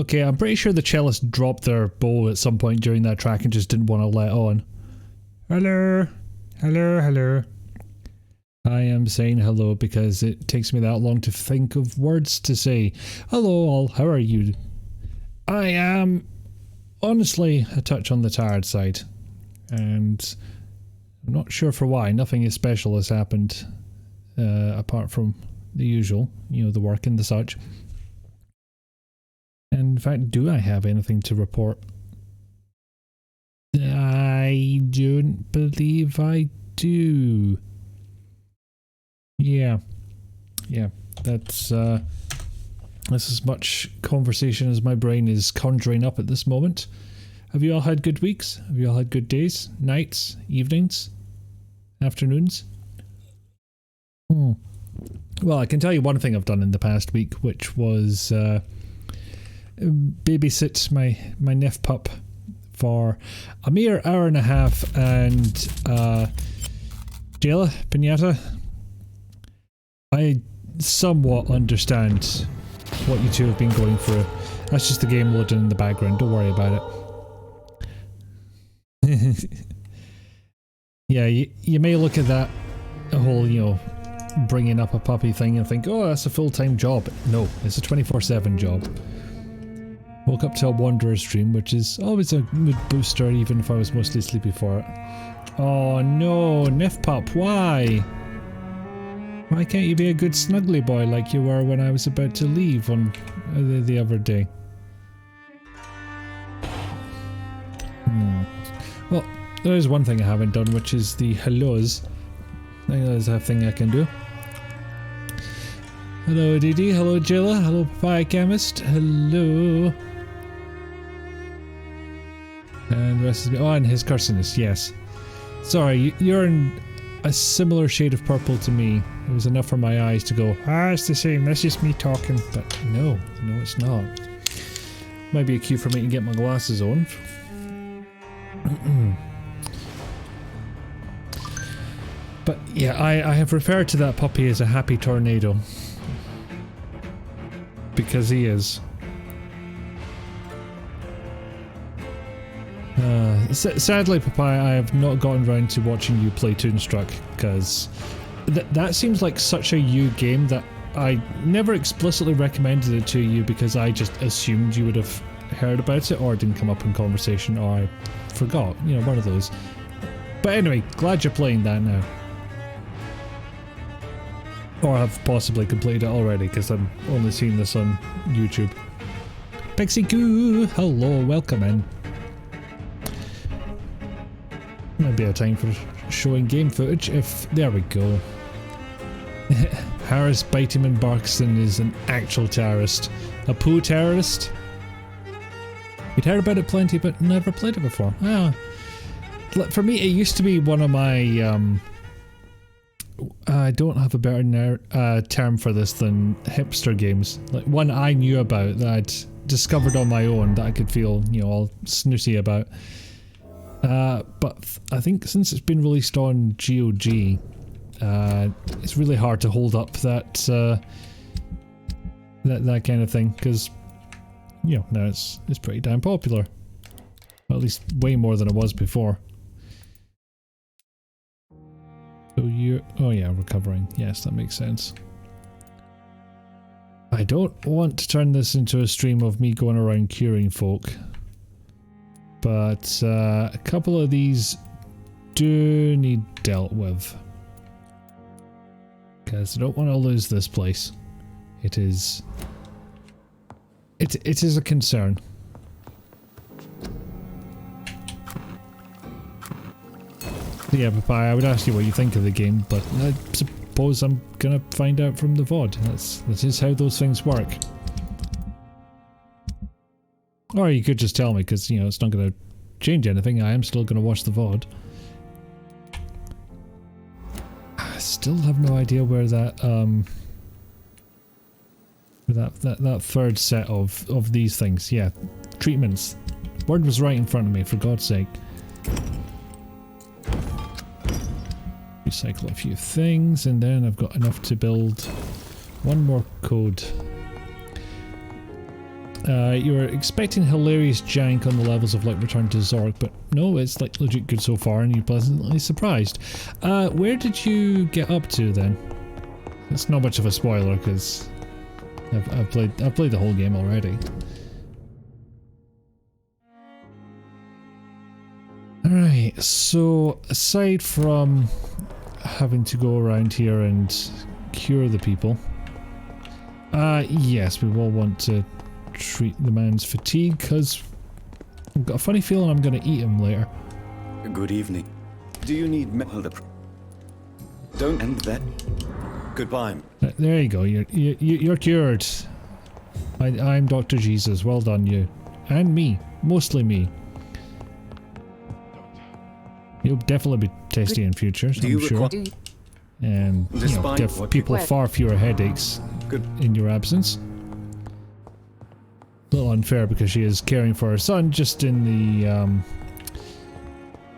Okay, I'm pretty sure the cellist dropped their bow at some point during that track and just didn't want to let on. Hello. Hello, hello. I am saying hello because it takes me that long to think of words to say. Hello all, how are you? I am honestly a touch on the tired side. And I'm not sure for why. Nothing special has happened apart from the usual, you know, the work and the such. And in fact, do I have anything to report? I don't believe I do. Yeah, that's as much conversation as my brain is conjuring up at this moment. Have you all had good weeks? Have you all had good days, nights, evenings, afternoons? Well, I can tell you one thing I've done in the past week, which was babysit my Nef pup for a mere hour and a half, and Jayla, Pinata, I somewhat understand what you two have been going through. That's just the game loading in the background, don't worry about it. Yeah, you may look at that whole, you know, bringing up a puppy thing and think, oh, that's a full-time job. No, it's a 24/7 job. Woke up to a Wanderer's dream, which is always a mood booster, even if I was mostly sleepy for it. Oh no, Nif Pup, why? Why can't you be a good snuggly boy like you were when I was about to leave on the other day? Well, there's one thing I haven't done, which is the hellos. I think there's a thing I can do. Hello Didi, hello Jilla, hello Papaya Chemist, hello. And the rest is me. Oh, and his cursiness, yes. Sorry, you're in a similar shade of purple to me. It was enough for my eyes to go, it's the same, that's just me talking. But no, it's not. Might be a cue for me to get my glasses on. But yeah, I have referred to that puppy as a happy tornado. Because he is. Sadly, Papaya, I have not gotten around to watching you play Toonstruck, because that seems like such a you game that I never explicitly recommended it to you because I just assumed you would have heard about it, or it didn't come up in conversation, or I forgot, you know, one of those. But anyway, glad you're playing that now. Or have possibly completed it already, because I'm only seeing this on YouTube. Pixie Goo! Hello, welcome in. Might be a time for showing game footage if... There we go. Harris Biteyman Barkston is an actual terrorist. A poo terrorist? You'd heard about it plenty, but never played it before. Ah. For me, it used to be one of my... I don't have a better term for this than hipster games. Like one I knew about that I'd discovered on my own that I could feel, you know, all snooty about. But I think since it's been released on GOG, it's really hard to hold up that that kind of thing, because, you know, now it's pretty damn popular. Well, at least way more than it was before. So you... Oh yeah, recovering. Yes, that makes sense. I don't want to turn this into a stream of me going around curing folk. But a couple of these do need dealt with. Because I don't want to lose this place. It is a concern. Yeah, Papaya, I would ask you what you think of the game, but I suppose I'm gonna find out from the VOD. That is how those things work. Or you could just tell me, because, you know, it's not gonna change anything. I am still gonna watch the VOD. I still have no idea where that that third set of these things. Yeah, treatments. Word was right in front of me, for God's sake. Recycle a few things, and then I've got enough to build one more code. You were expecting hilarious jank on the levels of like Return to Zork, but no, it's like legit good so far, and you're pleasantly surprised. Where did you get up to then? It's not much of a spoiler because I've played the whole game already. Alright, so aside from having to go around here and cure the people, yes, we will want to treat the man's fatigue because I've got a funny feeling I'm going to eat him later. Good evening. Do you need Don't end that. Goodbye. There you go. You're cured. I'm Dr. Jesus. Well done, you. And me. Mostly me. You'll definitely be testy in future, I'm sure. And give people far fewer headaches in your absence. A little unfair because she is caring for her son, just in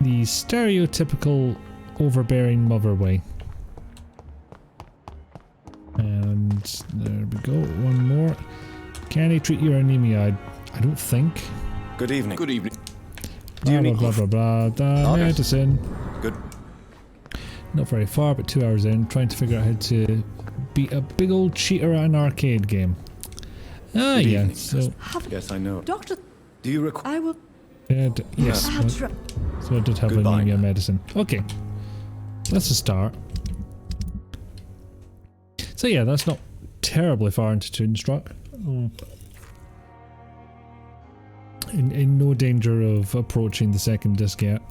the stereotypical overbearing mother way. And there we go. One more. Can he treat your anemia? I don't think. Good evening. Good evening. Blah, blah, blah, blah, blah. Medicine. Good. Not very far, but 2 hours in, trying to figure out how to beat a big old cheater at an arcade game. Ah, Good yeah. evening. So. Yes, I know. Doctor, do you require? I will. Yes. So I did have anemia medicine. Okay. That's a start. So yeah, that's not terribly far into Toonstruck. In no danger of approaching the second disc yet.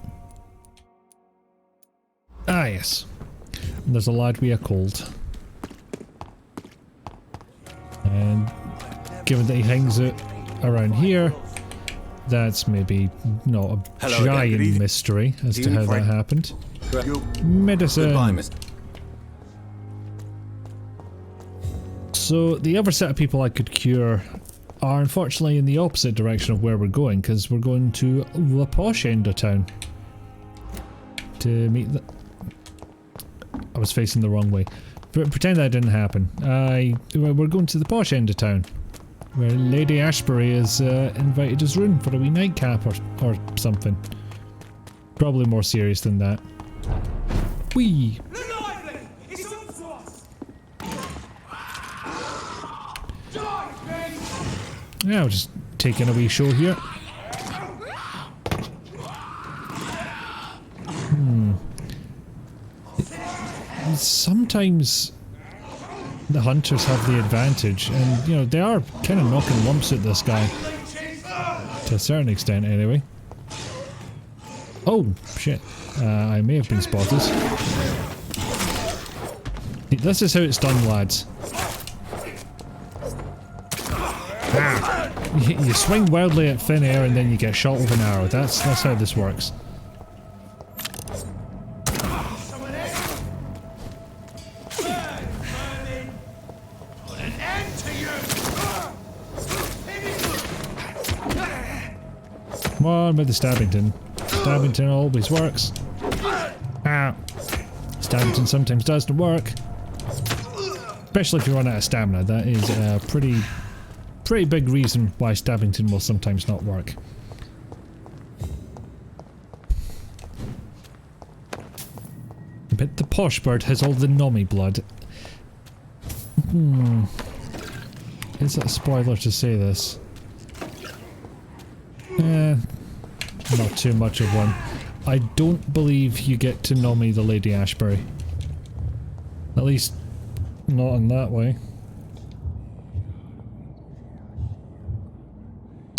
Ah yes. And there's a lad with a cold. And given that he hangs it around here, that's maybe not a giant mystery as to how that happened. Medicine! Goodbye, mister. So the other set of people I could cure are unfortunately in the opposite direction of where we're going, because we're going to the posh end of town to meet the... I was facing the wrong way. Pretend that didn't happen. We're going to the posh end of town, where Lady Ashbury has invited us round for a wee nightcap or something. Probably more serious than that. Whee! Yeah, we're just taking a wee show here. Sometimes the hunters have the advantage, and you know, they are kind of knocking lumps at this guy. To a certain extent, anyway. Oh, shit. I may have been spotted. This is how it's done, lads. You swing wildly at thin air and then you get shot with an arrow. That's how this works. Come on with the Stabbington. Stabbington always works. Ah. Stabbington sometimes doesn't work. Especially if you run out of stamina. That is a pretty big reason why Stabbington will sometimes not work. But the posh bird has all the nommy blood. Is it a spoiler to say this? Not too much of one. I don't believe you get to nommy the Lady Ashbury. At least, not in that way.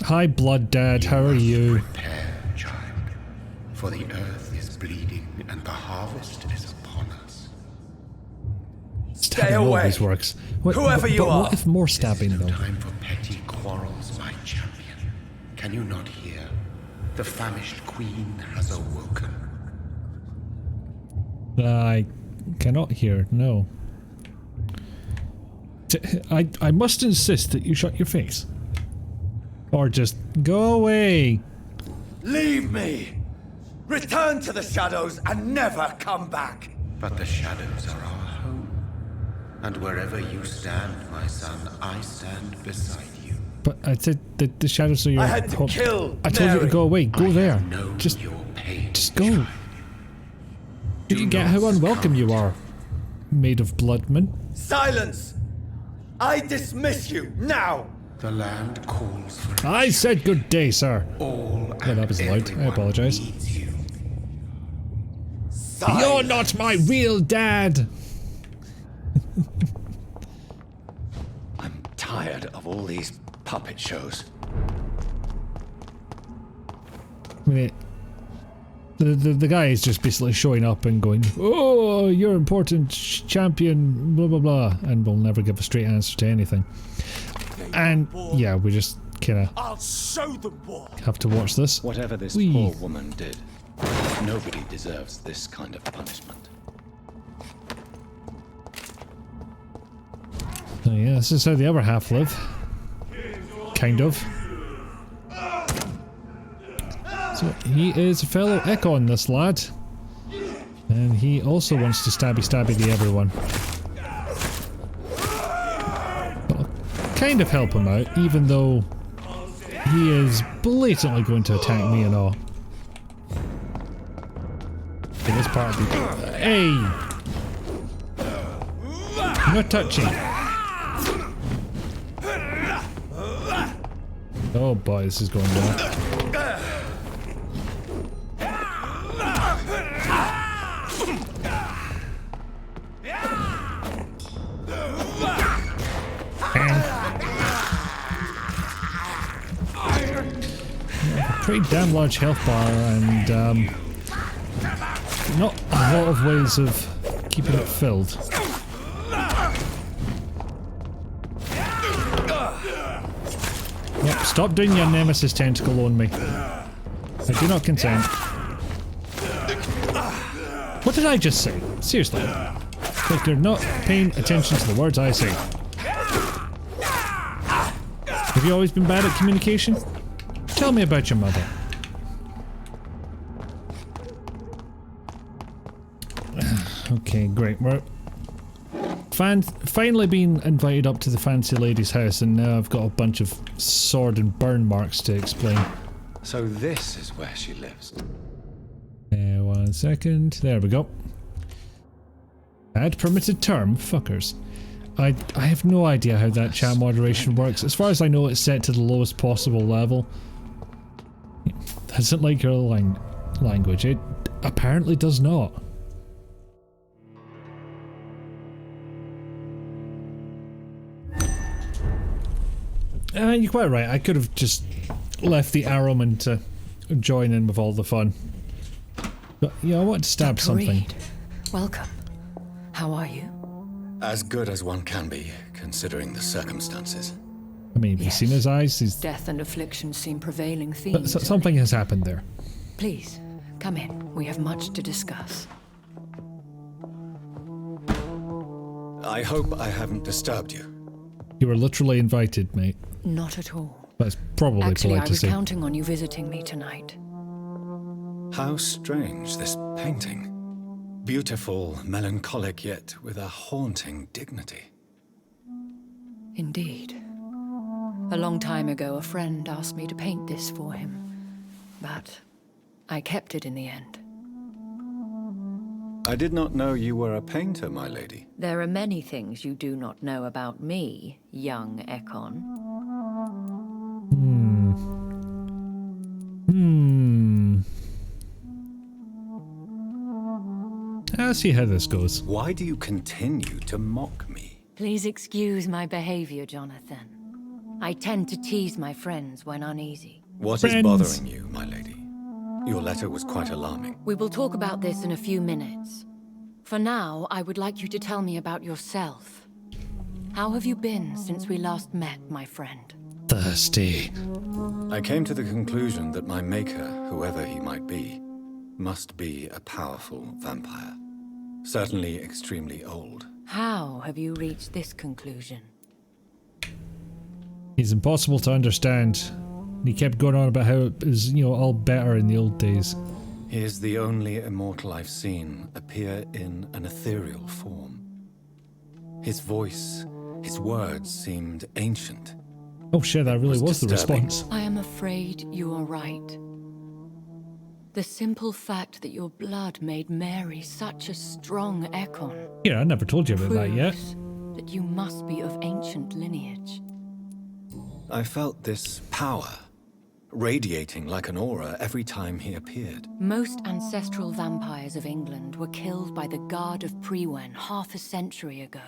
Hi, Blood Dad, how are you? Prepare, child, for the earth is bleeding and the harvest is upon us. Stay away! Always works. Whoever you are! What if more stabbing, No though? time for petty quarrels, my champion. Can you not hear? The famished queen has awoken. I cannot hear, no. I must insist that you shut your face. Or just go away. Leave me! Return to the shadows and never come back! But the shadows are our home. And wherever you stand, my son, I stand beside you. But I said that the shadows are your... I had to kill I told you to Mary. go away. Go there. Know Just your pain, go. child. You can get how unwelcome you are, made of bloodman. Silence! I dismiss you now! The land calls for I said good day, sir. all. Yeah, that was loud. I apologize. You. You're not my real dad. I'm tired of all these puppet shows. I mean, the guy is just basically showing up and going, "Oh, you're important champion, blah blah blah," and will never give a straight answer to anything. And yeah, we just kind of I'll show them what. have to watch this. Whatever this Whee. poor woman did, nobody deserves this kind of punishment. So yeah, this is how the other half live. Kind of. So he is a fellow Ekon, this lad. And he also wants to stabby to everyone. But I'll kind of help him out, even though he is blatantly going to attack me and all. Okay, this part will be... Hey! No touching. Oh boy, this is going well. Pretty damn large health bar and not a lot of ways of keeping it filled. Yep, stop doing your nemesis tentacle on me. I do not consent. What did I just say? Seriously. Like you're not paying attention to the words I say. Have you always been bad at communication? Tell me about your mother. Okay, great. We're finally being invited up to the fancy lady's house, and now I've got a bunch of sword and burn marks to explain. So this is where she lives. 1 second. There we go. Add permitted term? Fuckers. I have no idea how that chat moderation works. As far as I know, it's set to the lowest possible level. Doesn't like your language. It apparently does not. You're quite right. I could have just left the arrowman to join in with all the fun. But yeah, I want to stab Dr. something. Reed, welcome. How are you? As good as one can be, considering the circumstances. I mean, have you seen his eyes? He's, Death and affliction seem prevailing but themes. something has happened there. Please, come in. We have much to discuss. I hope I haven't disturbed you. You were literally invited, mate. Not at all. That's probably Actually, I polite to was say. counting on you visiting me tonight. How strange, this painting. Beautiful, melancholic, yet with a haunting dignity. Indeed. A long time ago, a friend asked me to paint this for him, but I kept it in the end. I did not know you were a painter, my lady. There are many things you do not know about me, young Ekon. I'll see how this goes. Why do you continue to mock me? Please excuse my behavior, Jonathan. I tend to tease my friends when uneasy. What is Friends. bothering you, my lady? Your letter was quite alarming. We will talk about this in a few minutes. For now, I would like you to tell me about yourself. How have you been since we last met, my friend? Thirsty. I came to the conclusion that my maker, whoever he might be, must be a powerful vampire. Certainly extremely old. How have you reached this conclusion? He's impossible to understand. He kept going on about how it was, all better in the old days. He is the only immortal I've seen appear in an ethereal form. His voice, his words seemed ancient, Oh shit, that really was the disturbing. response. I am afraid you are right. The simple fact that your blood made Mary such a strong Ekon Yeah, I never told you about that yet. proves that you must be of ancient lineage. I felt this power radiating like an aura every time he appeared. Most ancestral vampires of England were killed by the Guard of Prewen half a century ago.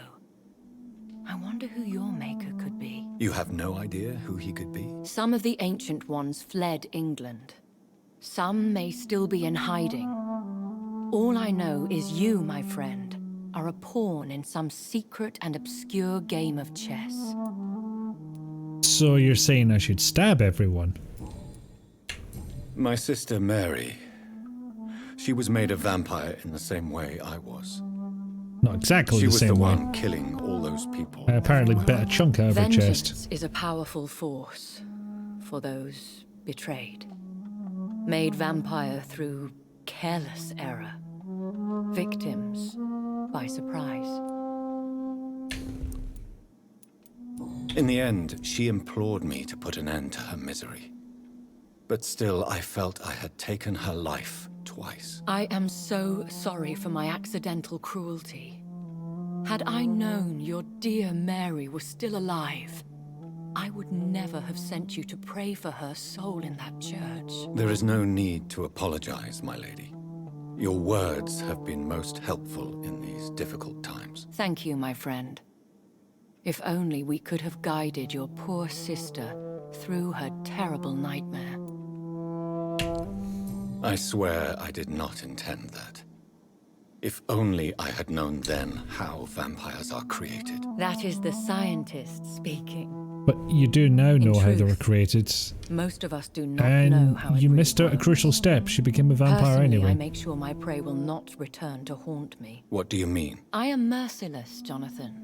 I wonder who your maker could be. You have no idea who he could be? Some of the ancient ones fled England. Some may still be in hiding. All I know is you, my friend, are a pawn in some secret and obscure game of chess. So you're saying I should stab everyone? My sister Mary. She was made a vampire in the same way I was. Not exactly She the was same the way. one killing all those people. I apparently bit a chunk out of her chest. Vengeance is a powerful force for those betrayed. Made vampire through careless error. Victims by surprise. In the end, she implored me to put an end to her misery. But still, I felt I had taken her life twice. I am so sorry for my accidental cruelty. Had I known your dear Mary was still alive, I would never have sent you to pray for her soul in that church. There is no need to apologize, my lady. Your words have been most helpful in these difficult times. Thank you, my friend. If only we could have guided your poor sister through her terrible nightmare. I swear I did not intend that. If only I had known then how vampires are created. That is the scientist speaking. But you do now know how they were truth, created. Most of us do not know And how it you really missed out a works. crucial step. She became a vampire Personally, anyway. I make sure my prey will not return to haunt me. What do you mean? I am merciless, Jonathan.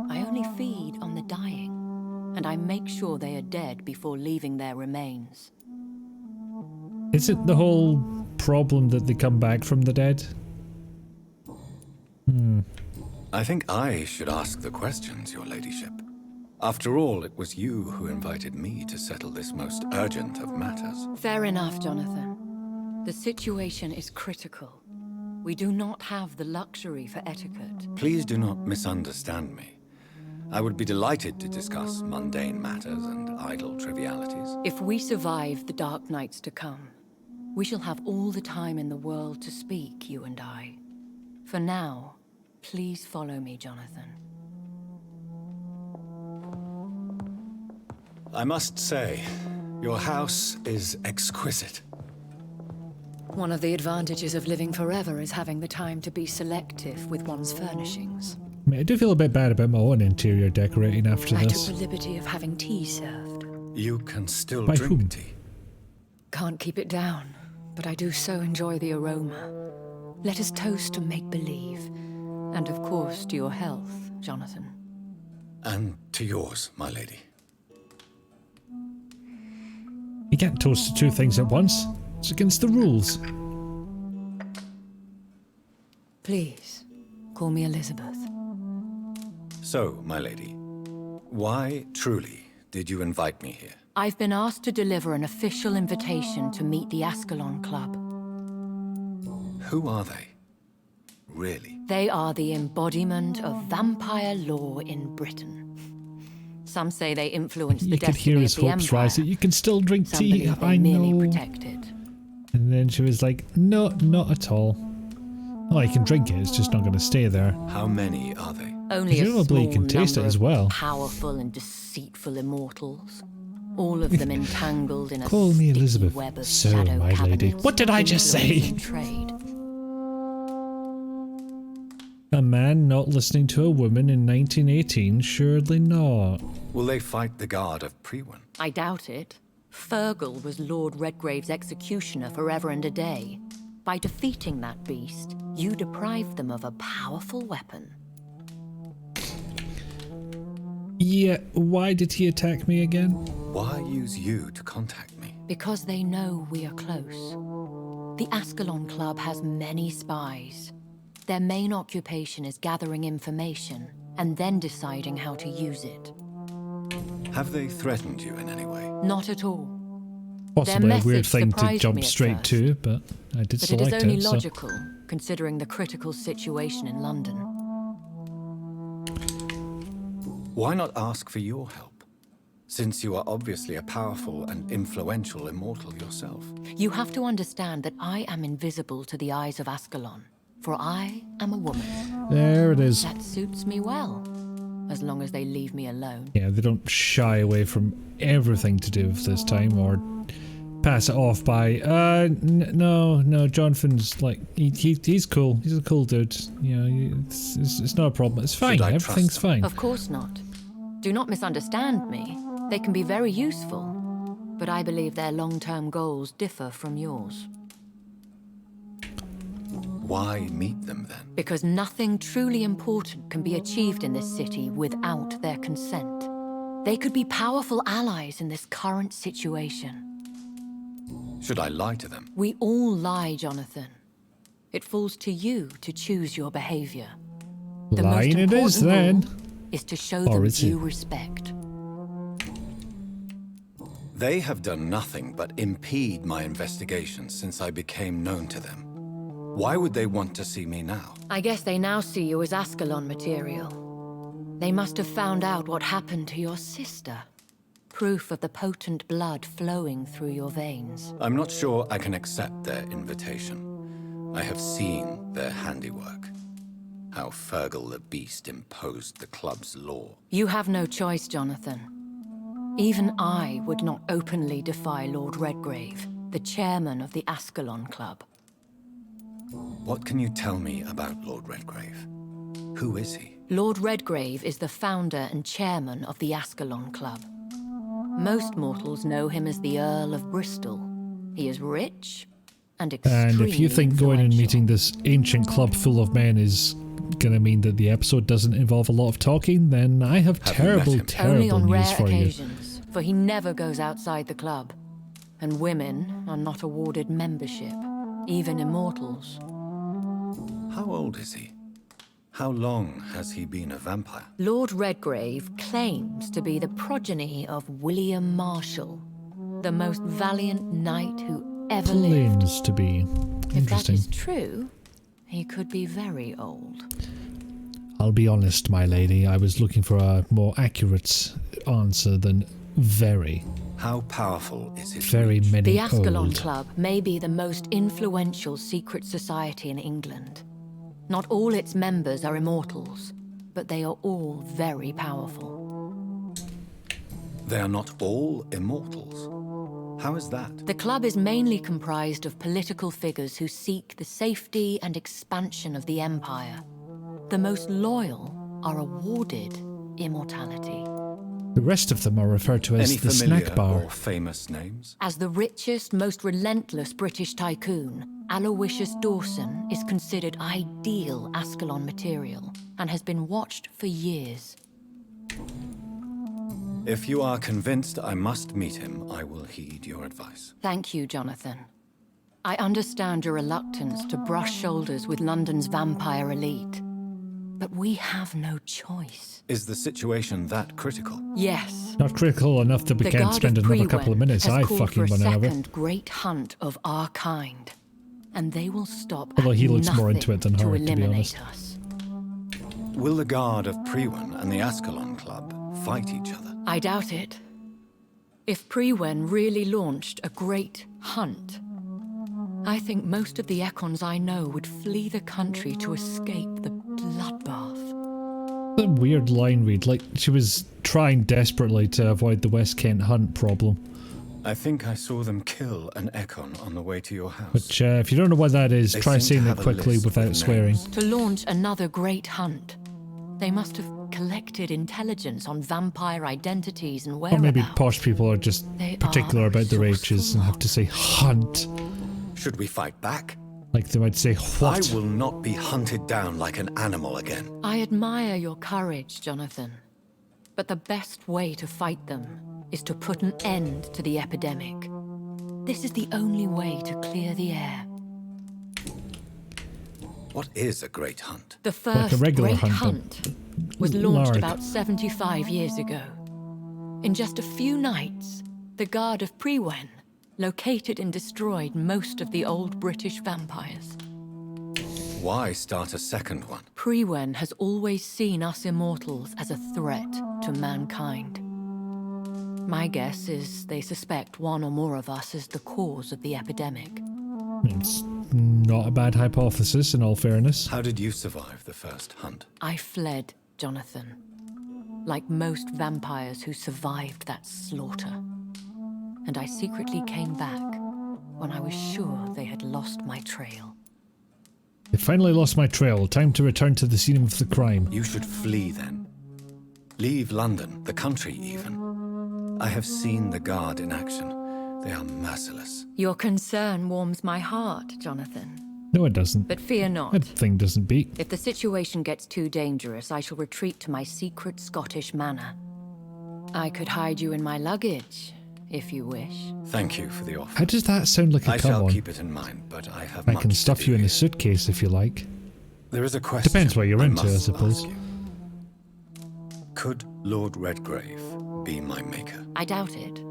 I only feed on the dying, and I make sure they are dead before leaving their remains. Is it the whole problem that they come back from the dead? I think I should ask the questions, your ladyship. After all, it was you who invited me to settle this most urgent of matters. Fair enough, Jonathan. The situation is critical. We do not have the luxury for etiquette. Please do not misunderstand me. I would be delighted to discuss mundane matters and idle trivialities. If we survive the dark nights to come, we shall have all the time in the world to speak, you and I. For now, please follow me, Jonathan. I must say, your house is exquisite. One of the advantages of living forever is having the time to be selective with one's furnishings. I mean, I do feel a bit bad about my own interior decorating after I took this. the liberty of having tea served. You can still By drink whom? tea. Can't keep it down, but I do so enjoy the aroma. Let us toast to make-believe. And of course, to your health, Jonathan. And to yours, my lady. You can't toast to two things at once. It's against the rules. Please, call me Elizabeth. So, my lady, why truly did you invite me here? I've been asked to deliver an official invitation to meet the Ascalon Club. Who are they? Really? They are the embodiment of vampire law in Britain. Some say they influence the You could hear destiny his of the hopes Empire. rise that you can still drink Some tea. believe they I merely know. protect it. And then she was like, no, not at all. Oh, I can drink it, it's just not going to stay there. How many are they? Only a Presumably small you can taste it number as of well. powerful and deceitful immortals. All of them entangled in a Call me sticky Elizabeth. web of So, shadow my lady. cabinets, What did I just influence, say? and trade. A man not listening to a woman in 1918? Surely not. Will they fight the guard of Prewen? I doubt it. Fergal was Lord Redgrave's executioner forever and a day. By defeating that beast, you deprived them of a powerful weapon. Yeah, why did he attack me again? Why use you to contact me? Because they know we are close. The Ascalon Club has many spies. Their main occupation is gathering information and then deciding how to use it. Have they threatened you in any way? Not at all. Possibly a weird message thing to surprised jump me at straight first. to, but I did But it is select only it. So. logical, considering the critical situation in London. Why not ask for your help? Since you are obviously a powerful and influential immortal yourself. You have to understand that I am invisible to the eyes of Ascalon, for I am a woman. There it is. That suits me well, as long as they leave me alone. Yeah, they don't shy away from everything to do with this time, or pass it off by, no, Jonathan's like, he's cool. He's a cool dude. You know, it's not a problem. It's fine. Everything's fine. Of course not. Do not misunderstand me. They can be very useful, but I believe their long-term goals differ from yours. Why meet them then? Because nothing truly important can be achieved in this city without their consent. They could be powerful allies in this current situation. Should I lie to them? We all lie, Jonathan. It falls to you to choose your behavior. The most Lying it is important then. rule is to show Or them is it? due respect. They have done nothing but impede my investigation since I became known to them. Why would they want to see me now? I guess they now see you as Ascalon material. They must have found out what happened to your sister. Proof of the potent blood flowing through your veins. I'm not sure I can accept their invitation. I have seen their handiwork. How Fergal the Beast imposed the club's law. You have no choice, Jonathan. Even I would not openly defy Lord Redgrave, the chairman of the Ascalon Club. What can you tell me about Lord Redgrave? Who is he? Lord Redgrave is the founder and chairman of the Ascalon Club. Most mortals know him as the Earl of Bristol. He is rich and extremely And if you think going and influential. meeting this ancient club full of men is gonna mean that the episode doesn't involve a lot of talking, then I have Have you met terrible, him? Only terrible on news rare for you. occasions, for he never goes outside the club. And women are not awarded membership, even immortals. How old is he? How long has he been a vampire? Lord Redgrave claims to be the progeny of William Marshall, the most valiant knight who ever lived. Claims to be. If that Interesting. is true, he could be very old. I'll be honest, my lady, I was looking for a more accurate answer than very, How powerful is his very reach? many The Ascalon old. Club may be the most influential secret society in England. Not all its members are immortals, but they are all very powerful. They are not all immortals. How is that? The club is mainly comprised of political figures who seek the safety and expansion of the Empire. The most loyal are awarded immortality. The rest of them are referred to as Any the familiar snack bar. or famous names? As the richest, most relentless British tycoon, Aloysius Dawson is considered ideal Ascalon material and has been watched for years. If you are convinced I must meet him, I will heed your advice. Thank you, Jonathan. I understand your reluctance to brush shoulders with London's vampire elite, but we have no choice. Is the situation that critical? Yes. Not critical enough that we The can't Guard spend of another couple of Priwen minutes. has I called fucking for a run over. second great hunt of our kind, and they will stop Although at he looks more nothing into it than to her, to be eliminate honest. us. Will the Guard of Priwen and the Ascalon Club fight each other? I doubt it. If Priwen really launched a great hunt, I think most of the Ekons I know would flee the country to escape the bloodbath. A weird line read, like she was trying desperately to avoid the West Kent hunt problem. I think I saw them kill an Ekon on the way to your house. Which, if you don't know what that is, They try seem to saying it have a quickly list without with swearing. names. To launch another great hunt, they must have collected intelligence on vampire identities and Or whereabouts. maybe posh people are just They particular are about their resourceful ages and have to say hunt. Should we fight back? Like they might say what? I will not be hunted down like an animal again. I admire your courage, Jonathan. But the best way to fight them is to put an end to the epidemic. This is the only way to clear the air. What is a great hunt? The Like a first regular great hunt, hunt was launched large. about 75 years ago. In just a few nights, the Guard of Priwen located and destroyed most of the old British vampires. Why start a second one? Priwen has always seen us immortals as a threat to mankind. My guess is they suspect one or more of us as the cause of the epidemic. It's not a bad hypothesis, in all fairness. How did you survive the first hunt? I fled, Jonathan. Like most vampires who survived that slaughter. And I secretly came back when I was sure they had lost my trail. They finally lost my trail. Time to return to the scene of the crime. You should flee then. Leave London, the country even. I have seen the Guard in action. They are merciless. Your concern warms my heart, Jonathan. No, it doesn't. But fear not. That thing doesn't beat. If the situation gets too dangerous, I shall retreat to my secret Scottish manor. I could hide you in my luggage, if you wish. Thank you for the offer. How does that sound like a I come shall on? keep it in mind, but I have I much can to stuff do you in a here. suitcase if you like. There is a question. Depends what you're into, I must suppose. ask you. Could Lord Redgrave be my maker? I doubt it.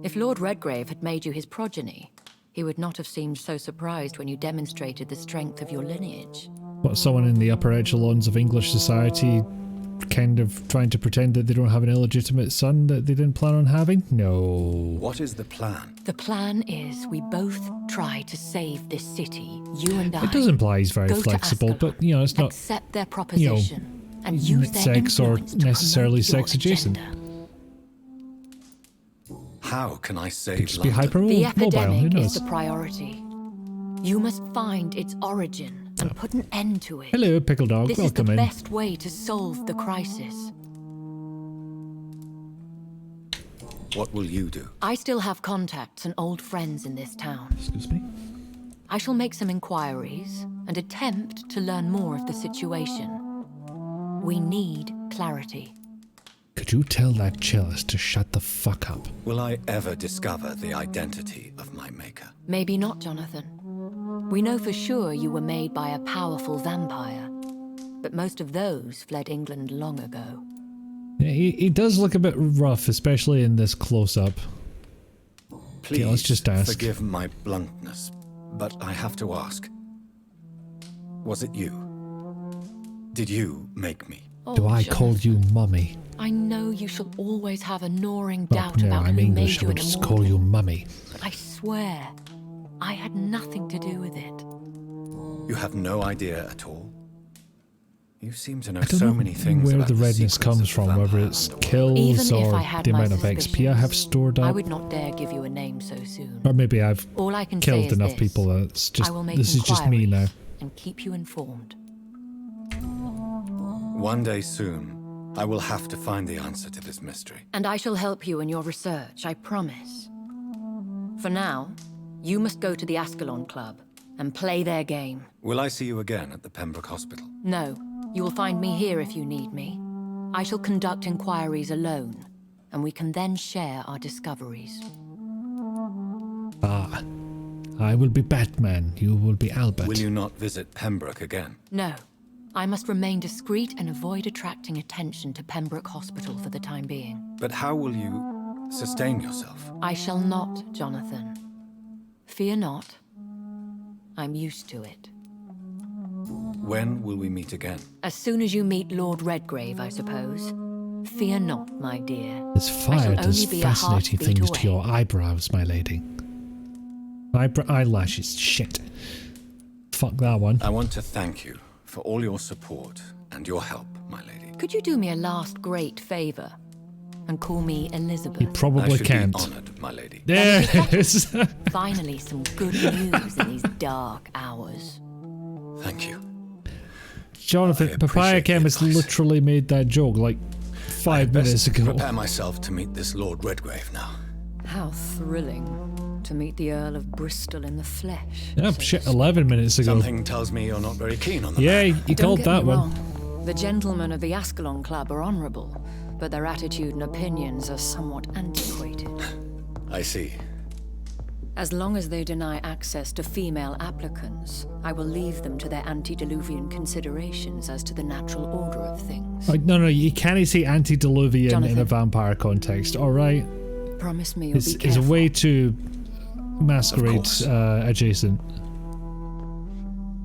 If Lord Redgrave had made you his progeny, he would not have seemed so surprised when you demonstrated the strength of your lineage. What, someone in the upper echelons of English society kind of trying to pretend that they don't have an illegitimate son that they didn't plan on having? No. What is the plan? The plan is we both try to save this city, you and I. It does imply he's very Go to flexible, Ascalon, but, you know, it's not accept their proposition, and use their sex or influence to necessarily promote your sex adjacent. agenda. How can I Could save just be London? hyper The mobile, who epidemic is knows? the priority. You must find its origin and put an end to it. Hello, Pickle Dog, This is the welcome in. best way to solve the crisis. What will you do? I still have contacts and old friends in this town. Excuse me? I shall make some inquiries and attempt to learn more of the situation. We need clarity. Could you tell that cellist to shut the fuck up? Will I ever discover the identity of my maker? Maybe not, Jonathan. We know for sure you were made by a powerful vampire, but most of those fled England long ago. He does look a bit rough, especially in this close-up. Please let's just ask. forgive my bluntness, but I have to ask. Was it you? Did you make me? Oh, Do I call you Jonathan, mummy? I know you shall always have a gnawing Well, doubt no, about I'm who English. made I you would an just immortal, call you mummy. but I swear, I had nothing to do with it. You have no idea at all? You seem to know I don't so know many things where about the redness secrets comes of the from, vampire whether it's underworld. kills Even if or I had the my amount of XP I have suspicions, stored I up. would not dare give you a name so soon. Or maybe I've All I can say killed is enough this. people that it's just, I will make this is just me now. inquiries and keep you informed. One day soon, I will have to find the answer to this mystery. And I shall help you in your research, I promise. For now, you must go to the Ascalon Club and play their game. Will I see you again at the Pembroke Hospital? No, you will find me here if you need me. I shall conduct inquiries alone, and we can then share our discoveries. Ah, I will be Batman, you will be Albert. Will you not visit Pembroke again? No, I must remain discreet and avoid attracting attention to Pembroke Hospital for the time being. But how will you sustain yourself? I shall not, Jonathan. Fear not. I'm used to it. When will we meet again? As soon as you meet Lord Redgrave, I suppose. Fear not, my dear. This fire I shall does only be a fascinating heartbeat things to away. your eyebrows, my lady. Eyelashes, shit. Fuck that one. I want to thank you for all your support and your help, my lady. Could you do me a last great favor and call me Elizabeth? You probably I should can't. be honored, my lady. There it is. Finally, some good news in these dark hours. Thank you. Jonathan, I Papaya appreciate the Chemist advice. literally made that joke like 5 minutes Best ago. prepare myself to meet this Lord Redgrave now. How thrilling to meet the Earl of Bristol in the flesh. Yeah, so to shit, speak. 11 minutes ago. Something tells me you're not very keen on the Yeah, man. you Don't called get that me one. wrong. The gentlemen of the Ascalon Club are honourable, but their attitude and opinions are somewhat antiquated. I see. As long as they deny access to female applicants, I will leave them to their antediluvian considerations as to the natural order of things. No, you can't say antediluvian Jonathan. in a vampire context, alright? Promise me you'll be It's careful. way too masquerade adjacent.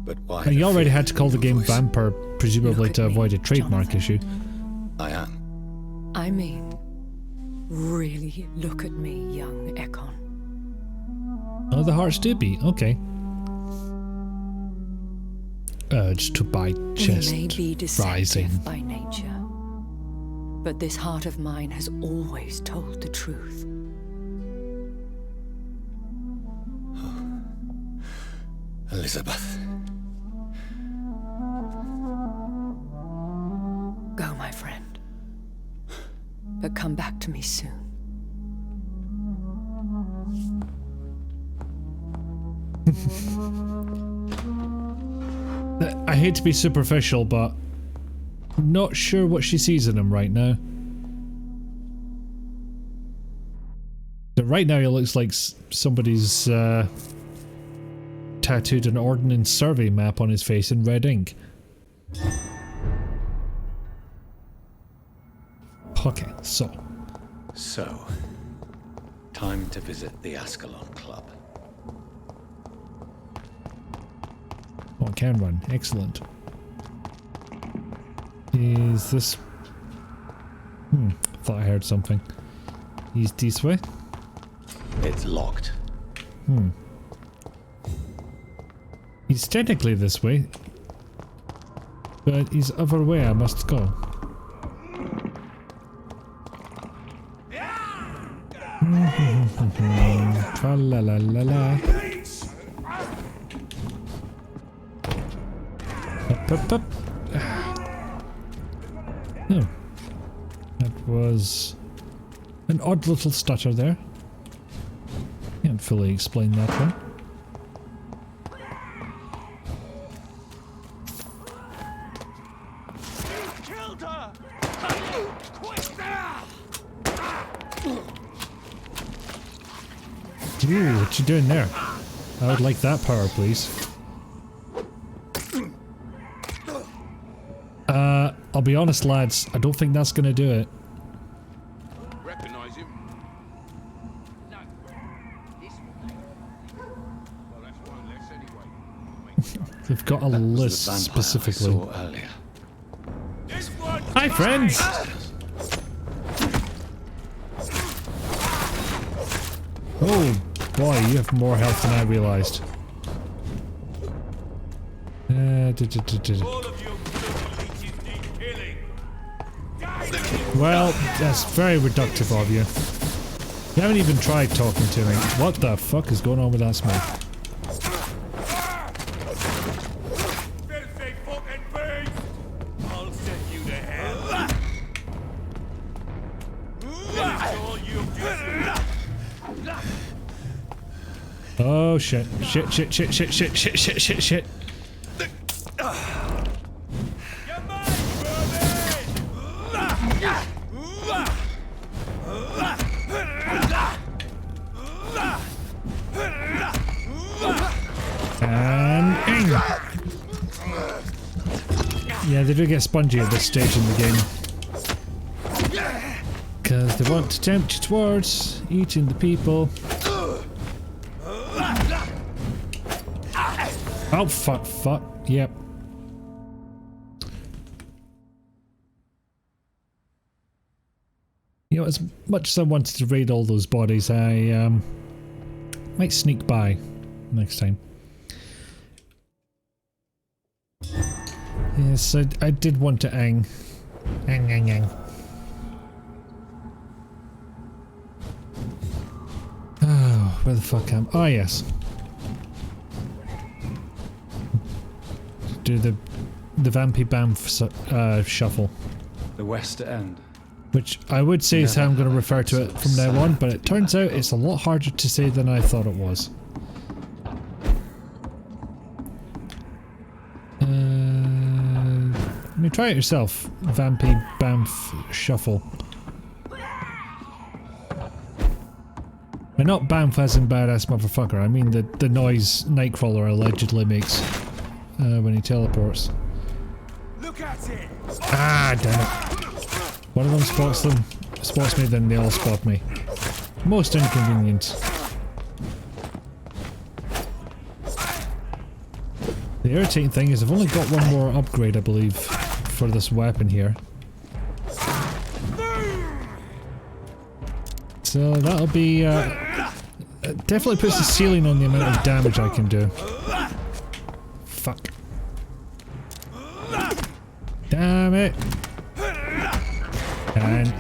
But why? And you the already fear had to call the in game your voice? Vampire, presumably Look at to me, avoid a trademark Jonathan. issue. I am. I mean, really look at me, young Ekon. Oh, the hearts do beat. Okay. Urge to bite chest We may be deceptive rising. by nature, but this heart of mine has always told the truth. Elizabeth. Go, my friend. But come back to me soon. I hate to be superficial, but I'm not sure what she sees in him right now. But right now he looks like somebody's tattooed an ordnance survey map on his face in red ink. Okay, so. So, time to visit the Ascalon Club. Oh, I can run. Excellent. Is this... thought I heard something. He's this way? It's locked. He's technically this way. But he's other way I must go. Tra la la la la. Up. Oh. That was an odd little stutter there. Can't fully explain that one. Ooh, what you doing there? I would like that power, please. I'll be honest, lads. I don't think that's gonna do it. Recognize him? No. This one. Well, that's one less anyway. They've got a That was list the vampire specifically. I saw earlier. This one. Hi, friends. Oh boy, you have more health than I realized. All of you leeches need killing. Well, that's very reductive of you. You haven't even tried talking to me. What the fuck is going on with that smoke? Filthy fucking beast! I'll send you to hell. That's all you just... Oh shit. Shit. You're mine, And aim. Yeah, they do get spongy at this stage in the game. Because they want to tempt you towards eating the people. Oh, fuck. Yep. You know, as much as I wanted to raid all those bodies, I might sneak by next time. Yes, I did want to ang. Oh, where the fuck am I? Oh, yes. Do the Vampy shuffle. The West End. Which I would say is how I'm going to refer to it from now on, but it turns out it's a lot harder to say than I thought it was. I mean, try it yourself. Vampy Bamf Shuffle. And not Banff as in badass motherfucker, I mean the noise Nightcrawler allegedly makes when he teleports. Look at it! Ah, damn it. One of them spots me, then they all spot me. Most inconvenient. The irritating thing is I've only got one more upgrade, I believe, for this weapon here. So that'll be, definitely puts a ceiling on the amount of damage I can do. Fuck. Damn it. And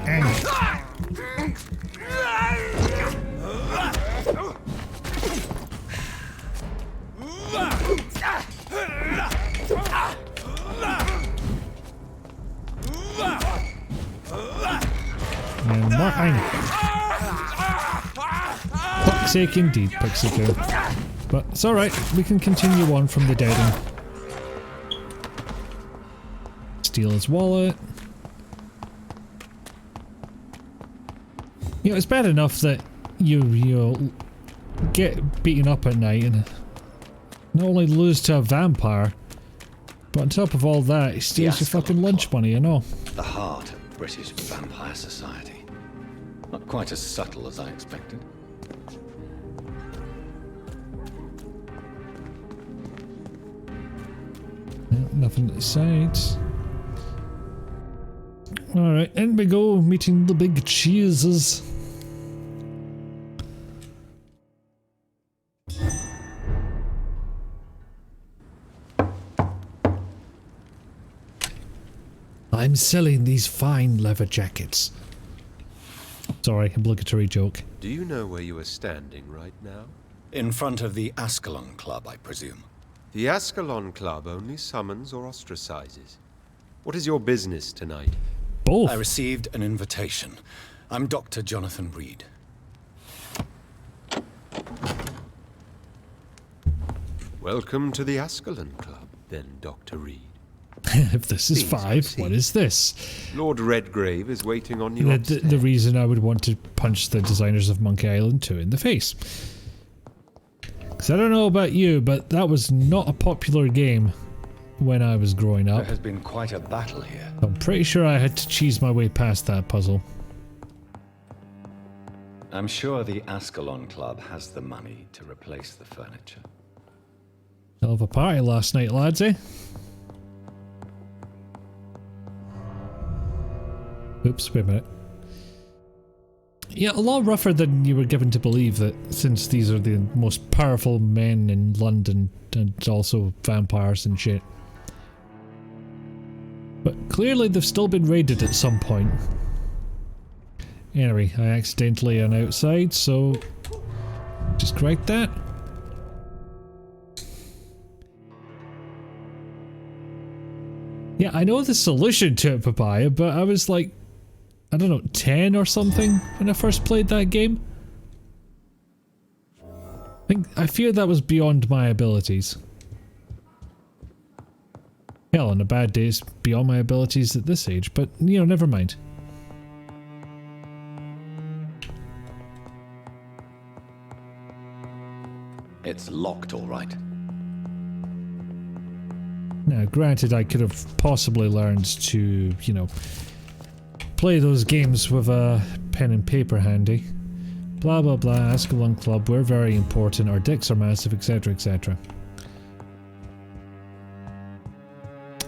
more fuck's sake indeed, Pixie. But it's alright, we can continue on from the dead end. Steal his wallet. You know, it's bad enough that you get beaten up at night and not only lose to a vampire, but on top of all that, he steals your fucking lunch money, you know. The heart of British vampire society. Not quite as subtle as I expected. No, nothing to the sides. Alright, in we go, meeting the big cheeses. I'm selling these fine leather jackets. Sorry, obligatory joke. Do you know where you are standing right now? In front of the Ascalon Club, I presume. The Ascalon Club only summons or ostracizes. What is your business tonight? Both. I received an invitation. I'm Dr. Jonathan Reed. Welcome to the Ascalon Club, then, Dr. Reed. If this is Please 5, proceed. what is this? Lord Redgrave is waiting on you upstairs. The reason I would want to punch the designers of Monkey Island 2 in the face. Because I don't know about you, but that was not a popular game when I was growing up. There has been quite a battle here. I'm pretty sure I had to cheese my way past that puzzle. I'm sure the Ascalon Club has the money to replace the furniture. Hell of a party last night, lads, eh? Oops, wait a minute. Yeah, a lot rougher than you were given to believe, that since these are the most powerful men in London and also vampires and shit. But clearly they've still been raided at some point. Anyway, I accidentally went outside, so just correct that. Yeah, I know the solution to it, Papaya, but I was like, I don't know, 10 or something when I first played that game. I fear that was beyond my abilities. Hell, on a bad day it's beyond my abilities at this age, but, you know, never mind. It's locked, all right. Now, granted, I could have possibly learned to, you know, play those games with a pen and paper handy. Blah blah blah, Ascalon Club, we're very important, our dicks are massive, etc, etc.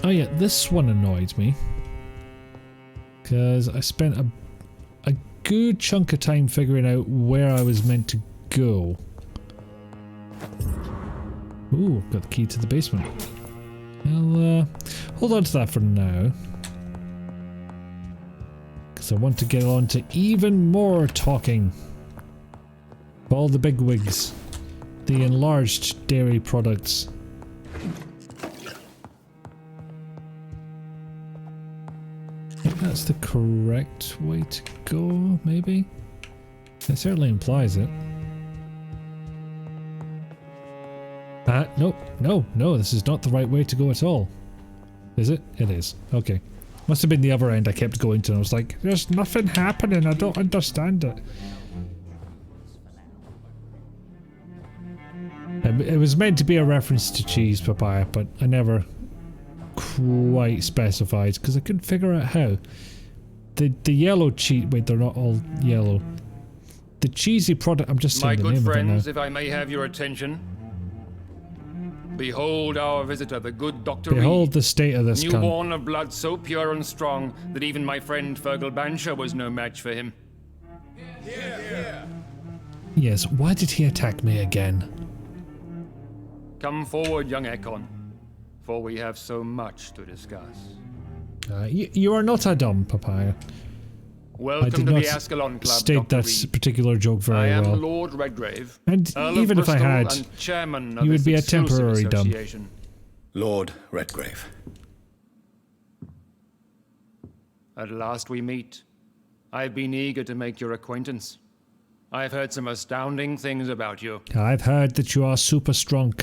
Oh yeah, this one annoyed me. Because I spent a good chunk of time figuring out where I was meant to go. Ooh, got the key to the basement. I'll hold on to that for now. Because I want to get on to even more talking. All the big wigs. The enlarged dairy products. I think that's the correct way to go, maybe? It certainly implies it. No, this is not the right way to go at all. Is it? It is. Okay. Must have been the other end I kept going to and I was like, there's nothing happening, I don't understand it. it was meant to be a reference to cheese papaya, but I never quite specified because I couldn't figure out how. The yellow cheese. Wait, they're not all yellow. The cheesy product. I'm just My saying the good name friends, of it if I may have your attention. Behold our visitor, the good Dr. now. Behold Reed, the state of this cunt. newborn of blood so pure and strong that even my friend Fergal Bansher was no match for him. Yes. Why did he attack me again? Come forward, young Ekon, for we have so much to discuss. You are not a dumb papaya. I Welcome did to not the Ascalon Club, state Dr. that Reed. particular joke I very am well. Lord Redgrave, And Earl even of if I Bristol had, and chairman of you would this be a exclusive temporary dumb. association. Lord Redgrave. At last we meet. I've been eager to make your acquaintance. I've heard some astounding things about you. I've heard that you are super strong.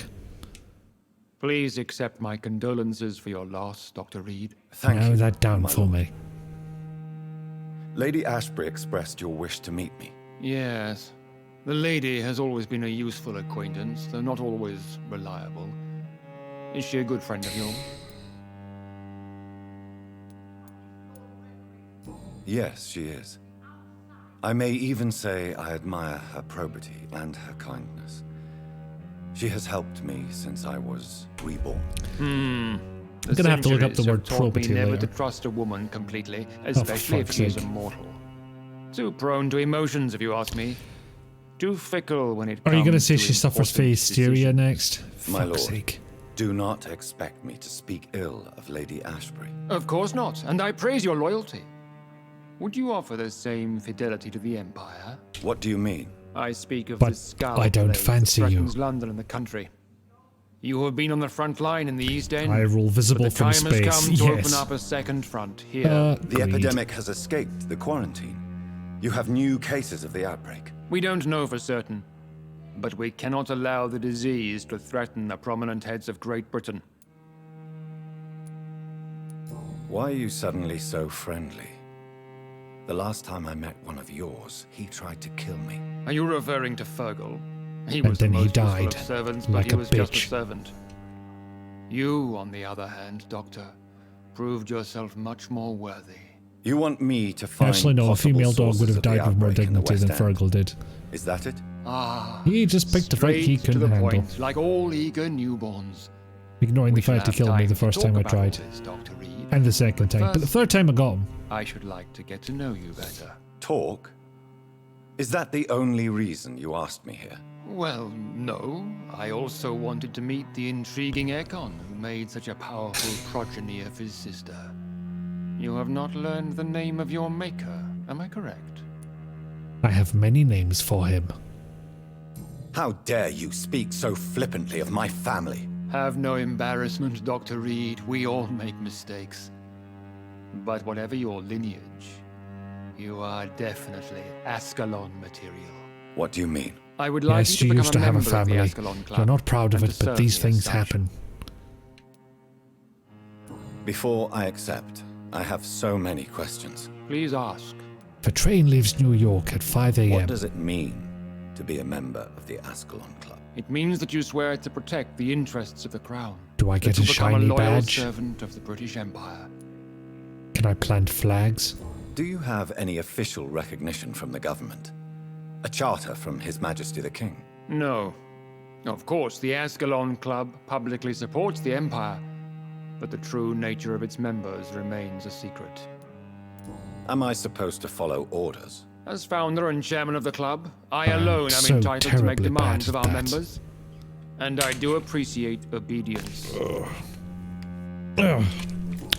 Please accept my condolences for your loss, Dr. Reed. Thank Now you. that down my for lord. me. Lady Ashbury expressed your wish to meet me. Yes. The lady has always been a useful acquaintance, though not always reliable. Is she a good friend of yours? Yes, she is. I may even say I admire her probity and her kindness. She has helped me since I was reborn. The I'm gonna have to look up the centuries word have taught me probity never later. to trust a woman completely, especially if fuck's she is sake. immortal. Too prone to emotions, if you ask me. Too fickle when it Are comes you gonna say to she suffers important hysteria decisions. next? My Fuck's lord. sake. Do not expect me to speak ill of Lady Ashbury. Of course not, and I praise your loyalty. Would you offer the same fidelity to the Empire? What do you mean? I speak of But the Scowl I don't plague fancy that you. threatens London and the country. You have been on the front line in the East End. I rule visible but the from time space. has come to Yes. open up a second front here. The Agreed. epidemic has escaped the quarantine. You have new cases of the outbreak. We don't know for certain, but we cannot allow the disease to threaten the prominent heads of Great Britain. Why are you suddenly so friendly? The last time I met one of yours, he tried to kill me. Are you referring to Fergal? He And was the then he most useful died, of servants, like but he a was just a bitch. servant. You, on the other hand, Doctor, proved yourself much more worthy. You want me to find Actually, no, a possible female dog would sources have of the died with more outbreak in the dignity than West End? Fergal did. Is that it? Ah, He just picked a fight he straight to couldn't the handle, point, like all eager newborns. ignoring We the shall fact he have killed me time the to first talk time I about all tried. this, Dr. Reed. And the second But time. But the first- third time I got him. I should like to get to know you better. Talk? Is that the only reason you asked me here? Well, no. I also wanted to meet the intriguing Ekon, who made such a powerful progeny of his sister. You have not learned the name of your maker, am I correct? I have many names for him. How dare you speak so flippantly of my family? Have no embarrassment, Dr. Reed. We all make mistakes. But whatever your lineage, you are definitely Ascalon material. What do you mean? I would like Yes, you you to used to become have a member of the family. Ascalon Club. You're not proud of and it, to but serve these me as things such. happen. Before I accept, I have so many questions. Please ask. If a train leaves New York at 5 What a.m., does it mean to be a member of the Ascalon Club? It means that you swear to protect the interests of the Crown. do I get to a become shiny a loyal badge? servant of the British Empire. Can I plant flags? Do you have any official recognition from the government? A charter from His Majesty the King? No. Of course, the Ascalon Club publicly supports the Empire, but the true nature of its members remains a secret. Am I supposed to follow orders? As founder and chairman of the club, I I'm alone am so entitled to make terribly demands bad of at our that. members. And I do appreciate obedience. Ugh.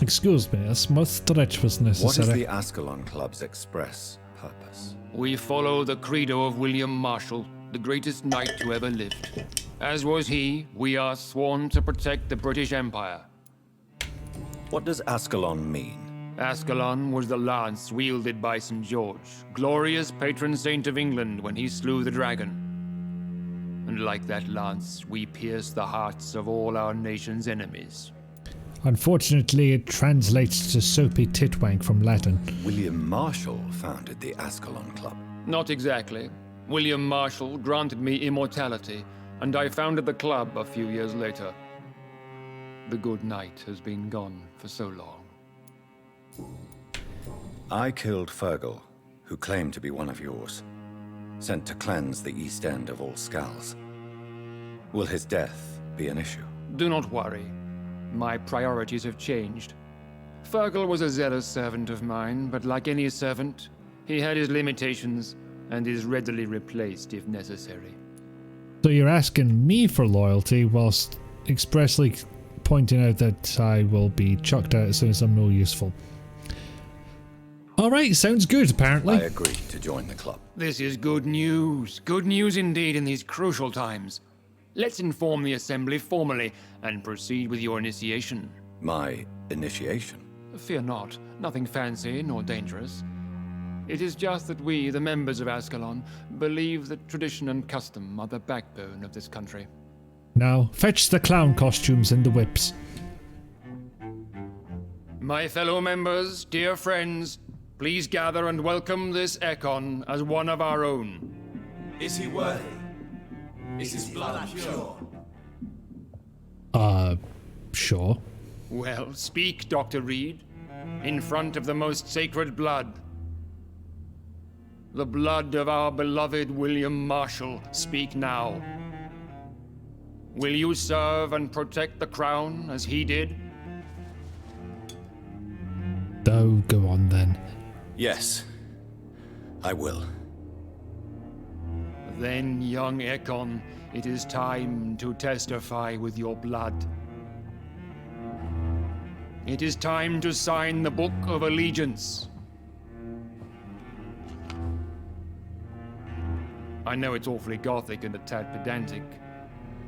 Excuse me, a small stretch was What is necessary. the Ascalon Club's express purpose? We follow the credo of William Marshall, the greatest knight who ever lived. As was he, we are sworn to protect the British Empire. What does Ascalon mean? Ascalon was the lance wielded by St. George, glorious patron saint of England when he slew the dragon. And like that lance, we pierce the hearts of all our nation's enemies. Unfortunately, it translates to soapy titwank from Latin. William Marshall founded the Ascalon Club. Not exactly. William Marshall granted me immortality, and I founded the club a few years later. The good knight has been gone for so long. I killed Fergal, who claimed to be one of yours, sent to cleanse the East End of all skulls. Will his death be an issue? Do not worry. My priorities have changed. Fergal was a zealous servant of mine, but like any servant, he had his limitations and is readily replaced if necessary. So you're asking me for loyalty whilst expressly pointing out that I will be chucked out as soon as I'm no useful. Alright, sounds good apparently. I agree to join the club. This is good news. Good news indeed in these crucial times. Let's inform the Assembly formally and proceed with your initiation. My initiation? Fear not. Nothing fancy nor dangerous. It is just that we, the members of Ascalon, believe that tradition and custom are the backbone of this country. Now, fetch the clown costumes and the whips. My fellow members, dear friends, please gather and welcome this Ekon as one of our own. Is he worthy? Is his blood pure? Sure. Well, speak, Dr. Reed, in front of the most sacred blood. The blood of our beloved William Marshall, speak now. Will you serve and protect the crown as he did? Oh, go on then. Yes, I will. Then, young Ekon, it is time to testify with your blood. It is time to sign the Book of Allegiance. I know it's awfully gothic and a tad pedantic,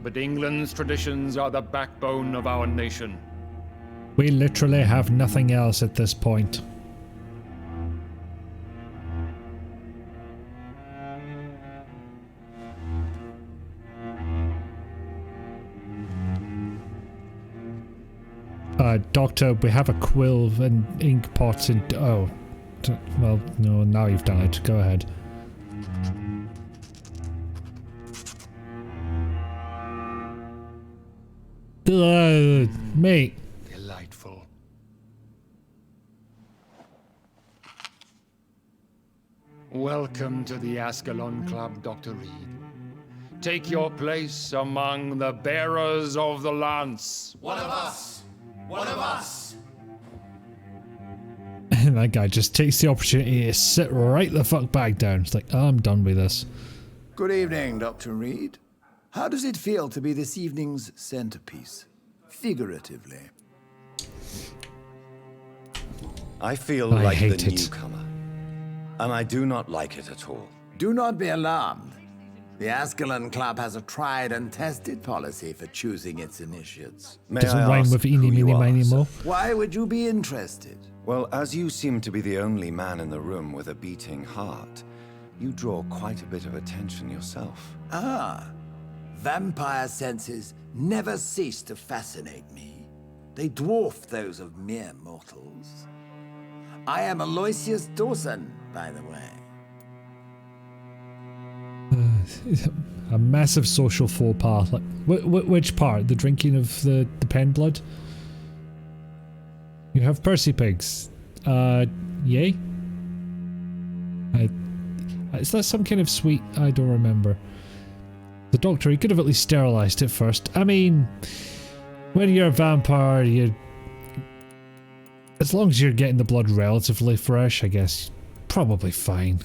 but England's traditions are the backbone of our nation. We literally have nothing else at this point. Doctor, we have a quill and ink pots and... Oh. Well, no, now you've done it. Go ahead. Mate. Delightful. Welcome to the Ascalon Club, Dr. Reed. Take your place among the bearers of the lance. One of us! One of us! And that guy just takes the opportunity to sit right the fuck back down. It's like, oh, I'm done with this. Good evening, Dr. Reed. How does it feel to be this evening's centerpiece? Figuratively. I feel I like hate the it. newcomer, and I do not like it at all. Do not be alarmed. The Ascalon Club has a tried and tested policy for choosing its initiates. May Doesn't I rhyme ask with eeny, who you meeny, are, miny, sir? mo. Why would you be interested? Well, as you seem to be the only man in the room with a beating heart, you draw quite a bit of attention yourself. Ah, vampire senses never cease to fascinate me. They dwarf those of mere mortals. I am Aloysius Dawson, by the way. A massive social faux pas. Like, which part? The drinking of the pen blood? You have Percy pigs. Yay? Is that some kind of sweet? I don't remember. The doctor, he could have at least sterilized it first. I mean, when you're a vampire, as long as you're getting the blood relatively fresh, I guess, probably fine.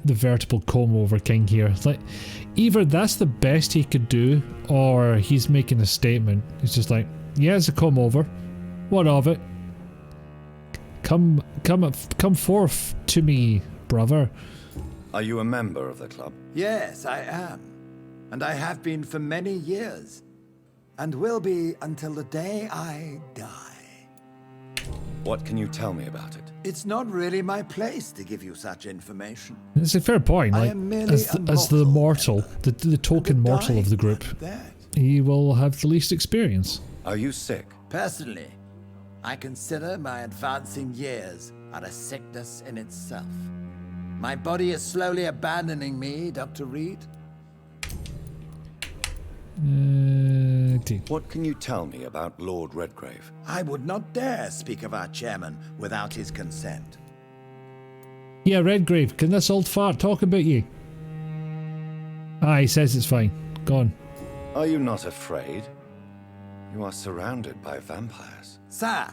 The veritable comb-over king here. Like, either that's the best he could do, or he's making a statement. He's just like, yeah, it's a comb-over. What of it? Come forth to me, brother. Are you a member of the club? Yes, I am. And I have been for many years. And will be until the day I die. What can you tell me about it? It's not really my place to give you such information. It's a fair point. I Like, am merely as the mortal, the token mortal of the group, That. he will have the least experience. Are you sick? Personally, I consider my advancing years are a sickness in itself. My body is slowly abandoning me, Dr. Reed. What can you tell me about Lord Redgrave? I would not dare speak of our chairman without his consent. Yeah, Redgrave, can this old fart talk about you? Ah, he says it's fine. Go on. Are you not afraid? You are surrounded by vampires. Sir,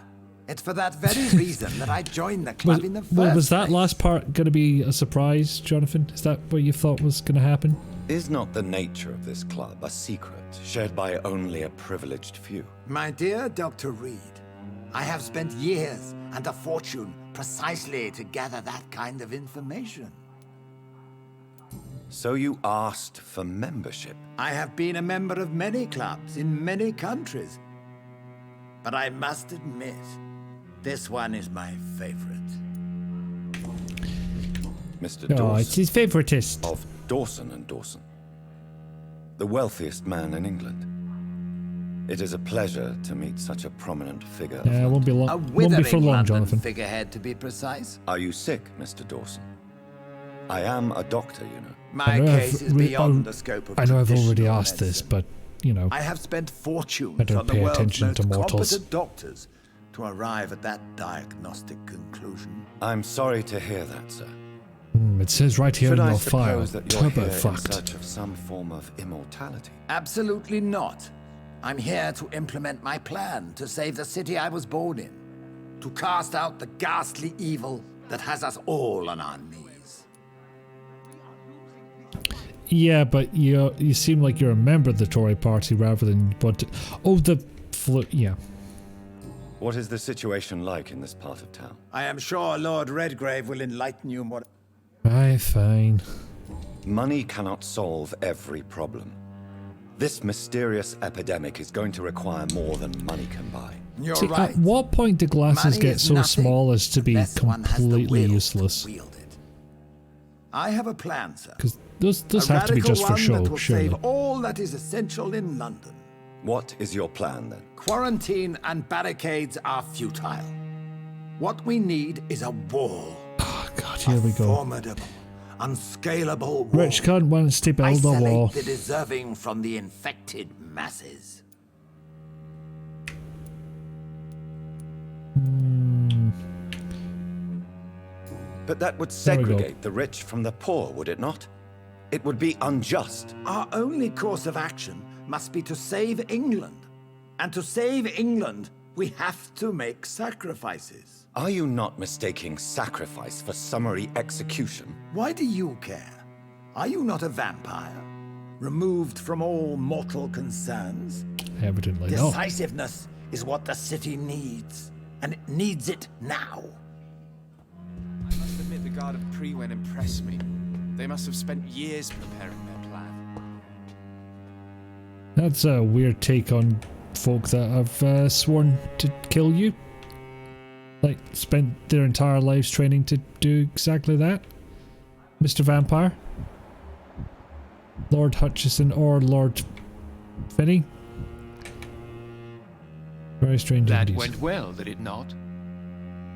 it's for that very reason that I joined the club in the first Was that place. last part going to be a surprise, Jonathan? Is that what you thought was going to happen? Is not the nature of this club a secret shared by only a privileged few? My dear Dr. Reed, I have spent years and a fortune precisely to gather that kind of information. So you asked for membership? I have been a member of many clubs in many countries. But I must admit, this one is my favorite. Mr. Oh, Dawson. it's his favoritist. Of Dawson and Dawson. The wealthiest man in England. It is a pleasure to meet such a prominent figure. of Yeah, it won't be long. A Won't be withering for long, London Jonathan. figurehead, to be precise. Are you sick, Mr. Dawson? I am a doctor, you know. My case is beyond the scope of I know I've already traditional asked this, medicine. but, you know, I have spent fortunes I don't on the pay world's attention most to mortals. competent doctors to arrive at that diagnostic conclusion. I'm sorry to hear that, sir. it says right here Should in I your file, suppose that you're turbo here in fucked. search of some form of immortality? Absolutely not. I'm here to implement my plan to save the city I was born in, to cast out the ghastly evil that has us all on our knees. Yeah, but you seem like you're a member of the Tory party rather than what? Oh, the yeah. What is the situation like in this part of town? I am sure Lord Redgrave will enlighten you more. Aye, fine. Money cannot solve every problem. This mysterious epidemic is going to require more than money can buy. You're See, right. at what point do glasses Money get is so nothing small as to be unless one has the completely will to useless? wield it. I have a plan, sir. Because those A have to be radical just for one show, that will surely. save all that is essential in London. What is your plan then? Quarantine and barricades are futile. What we need is a wall. Oh God, here we A go. formidable, unscalable wall. Rich cunt wants to build a Isolate wall. the deserving from the infected masses. But that would There we go. segregate the rich from the poor, would it not? It would be unjust. Our only course of action must be to save England. And to save England, we have to make sacrifices. Are you not mistaking sacrifice for summary execution? Why do you care? Are you not a vampire? Removed from all mortal concerns? Evidently not. Decisiveness is what the city needs. And it needs it now. I must admit the Guard of Prewen impressed me. They must have spent years preparing their plan. That's a weird take on folk that have sworn to kill you. Like, spent their entire lives training to do exactly that. Mr. Vampire? Lord Hutchison or Lord Finney? Very strange That indeed. went well, did it not?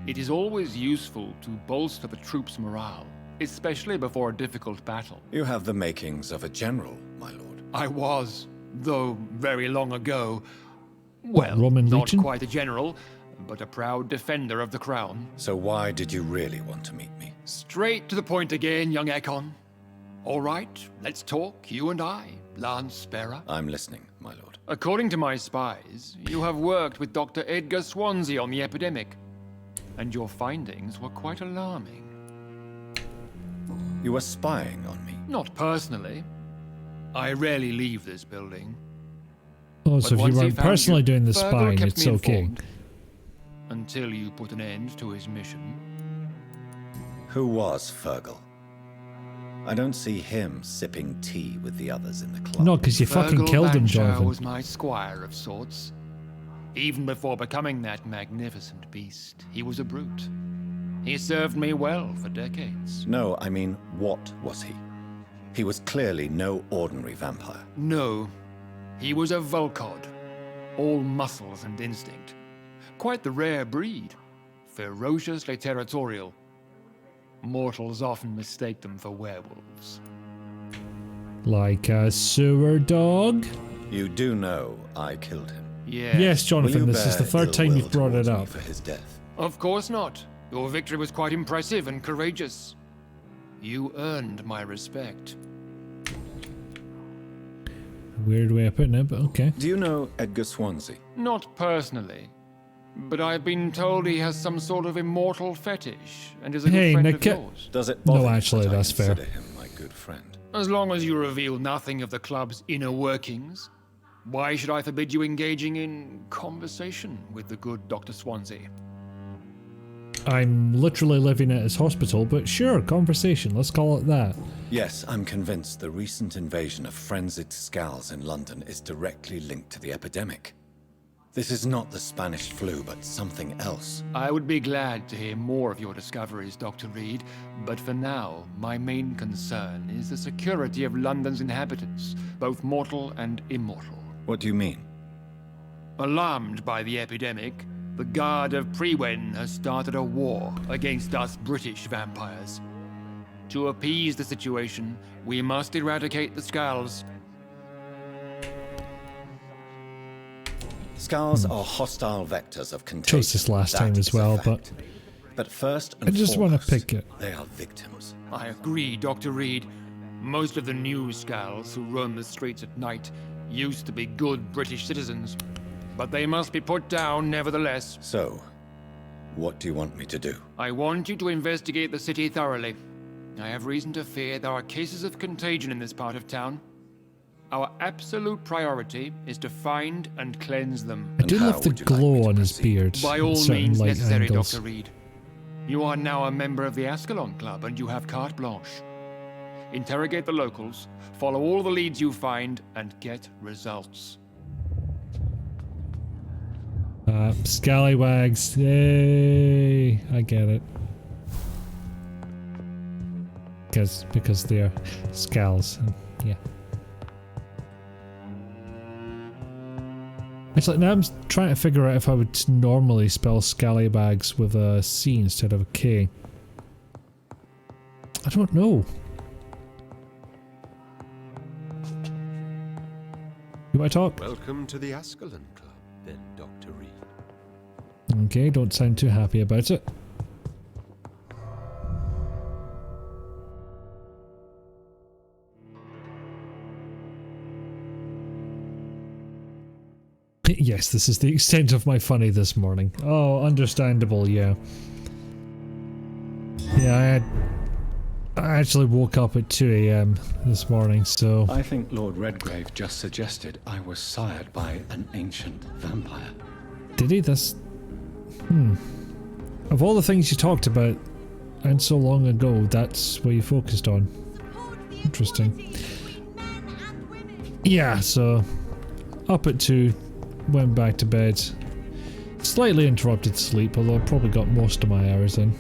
It is always useful to bolster the troops' morale, especially before a difficult battle. You have the makings of a general, my lord. I was, though very long ago. Well, Roman not legion? quite a general, but a proud defender of the crown. So why did you really want to meet me? Straight to the point again, young Ekon. All right, let's talk, you and I, Lance Sparrow. I'm listening, my lord. According to my spies, you have worked with Dr. Edgar Swansea on the epidemic, and your findings were quite alarming. You were spying on me. Not personally. I rarely leave this building. Oh, so But if once you he weren't found personally you, doing the Fergal spying, kept it's me okay. informed. Until you put an end to his mission. Who was Fergal? I don't see him sipping tea with the others in the club. No, because you fucking Fergal killed him, Banshaw Jonathan. was my squire of sorts. Even before becoming that magnificent beast, he was a brute. He served me well for decades. No, I mean, what was he? He was clearly no ordinary vampire. No, he was a Volcod, all muscles and instinct. Quite the rare breed, ferociously territorial. Mortals often mistake them for werewolves. Like a sewer dog? You do know I killed him. Yes, Will Jonathan, you this is the bear third time ill you've will brought it towards me up. for his death? Of course not. Your victory was quite impressive and courageous. You earned my respect. Weird way of putting it, but okay. Do you know Edgar Swansea? Not personally, but I've been told he has some sort of immortal fetish and is a Hey, good friend Nick, of yours. Does it No, bother you actually, that I that's fair. consider him my good friend? As long as you reveal nothing of the club's inner workings, why should I forbid you engaging in conversation with the good Dr. Swansea? I'm literally living at his hospital, but sure, conversation, let's call it that. Yes, I'm convinced the recent invasion of frenzied Scows in London is directly linked to the epidemic. This is not the Spanish flu, but something else. I would be glad to hear more of your discoveries, Dr. Reed, but for now, my main concern is the security of London's inhabitants, both mortal and immortal. What do you mean? Alarmed by the epidemic, the Guard of Prewen has started a war against us British vampires. To appease the situation, we must eradicate the Skulls. Skulls are hostile vectors of contagion. Chose this last That time as is a well, fact. But first and I just want to foremost, pick it. they are victims. I agree, Dr. Reed. Most of the new Skulls who roam the streets at night used to be good British citizens, but they must be put down nevertheless. So, what do you want me to do? I want you to investigate the city thoroughly. I have reason to fear there are cases of contagion in this part of town. Our absolute priority is to find and cleanse them. I do love the glow on his beard. By at all certain means light necessary, angles. Dr. Reed. You are now a member of the Ascalon Club and you have carte blanche. Interrogate the locals, follow all the leads you find, and get results. Scallywags, yay! I get it. Because they're scals, yeah. Actually, now I'm trying to figure out if I would normally spell scallybags with a C instead of a K. I don't know. You want to talk? Welcome to the Ascalon Club, then, Dr. Reed. Okay, don't sound too happy about it. Yes, this is the extent of my funny this morning. Oh, understandable, yeah. Yeah, I actually woke up at 2 AM this morning, so... I think Lord Redgrave just suggested I was sired by an ancient vampire. Did he? That's... Of all the things you talked about, and so long ago, that's what you focused on. Interesting. Yeah, so... Up at 2, went back to bed. Slightly interrupted sleep, although I probably got most of my hours in.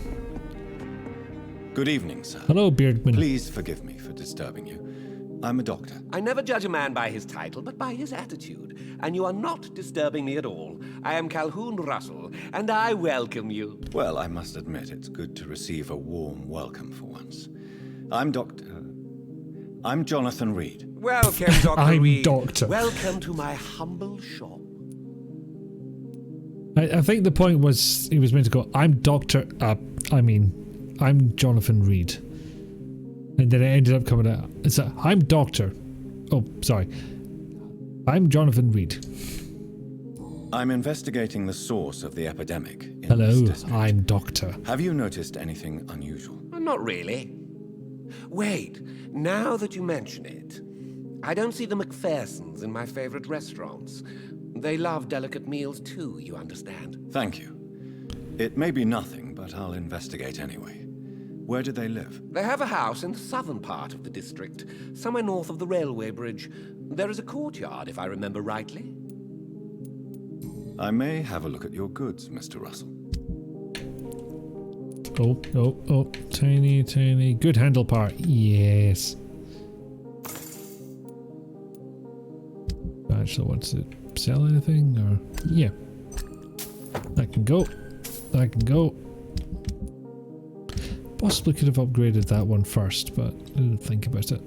Good evening, sir. Hello, Beardman. Please forgive me for disturbing you. I'm a doctor. I never judge a man by his title, but by his attitude. And you are not disturbing me at all. I am Calhoun Russell, and I welcome you. Well, I must admit it's good to receive a warm welcome for once. I'm Jonathan Reed. Welcome, Dr. I'm Reed. Doctor. Welcome to my humble shop. I think the point was he was meant to go, I'm Jonathan Reed. And then it ended up coming out, I'm Doctor. Oh, sorry. I'm Jonathan Reed. I'm investigating the source of the epidemic in this Hello, district. I'm Doctor. Have you noticed anything unusual? Not really. Wait, now that you mention it, I don't see the McPhersons in my favorite restaurants. They love delicate meals too, you understand. Thank you. It may be nothing, but I'll investigate anyway. Where do they live? They have a house in the southern part of the district, somewhere north of the railway bridge. There is a courtyard, if I remember rightly. I may have a look at your goods, Mr. Russell. Oh, tiny. Good handle part, yes. Actually, wants to sell anything, or... Yeah. That can go. Possibly could have upgraded that one first, but I didn't think about it.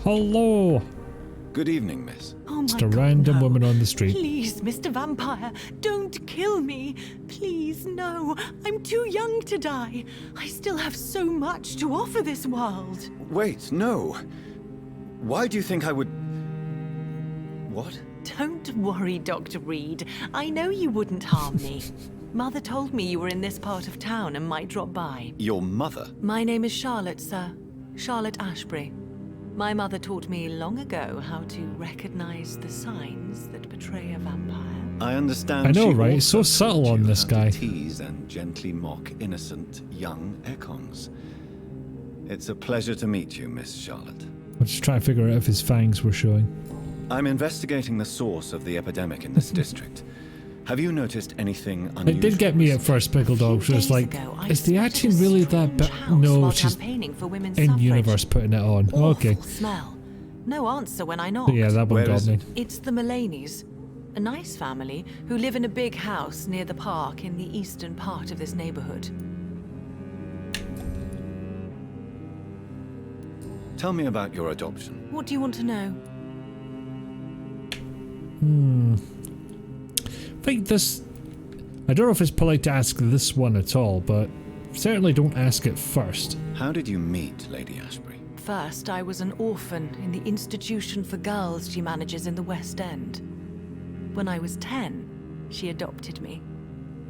Hello. Good evening, miss. Oh my Just a God, random no. woman on the street. Please, Mr. Vampire, don't kill me. Please, no. I'm too young to die. I still have so much to offer this world. Wait, no. Why do you think I would... What? Don't worry, Dr. Reed. I know you wouldn't harm me. Mother told me you were in this part of town and might drop by. Your mother? My name is Charlotte, sir. Charlotte Ashbury. My mother taught me long ago how to recognize the signs that betray a vampire. I understand. I know, she right? It's so also subtle taught on you this how guy. to tease and gently mock innocent young Ekons. It's a pleasure to meet you, Miss Charlotte. I'm just trying to figure out if his fangs were showing. I'm investigating the source of the epidemic in this district. Have you noticed anything unusual? It did get me at first, Pickle Dog. She was like, is the acting really that bad? No, she's in universe putting it on. Okay. Smell. No answer when I knocked. Yeah, that one got me. It's the Mullaneys, a nice family who live in a big house near the park in the eastern part of this neighborhood. Tell me about your adoption. What do you want to know? I think this... I don't know if it's polite to ask this one at all, but certainly don't ask it first. How did you meet Lady Ashbury? First, I was an orphan in the institution for girls she manages in the West End. When I was 10, she adopted me,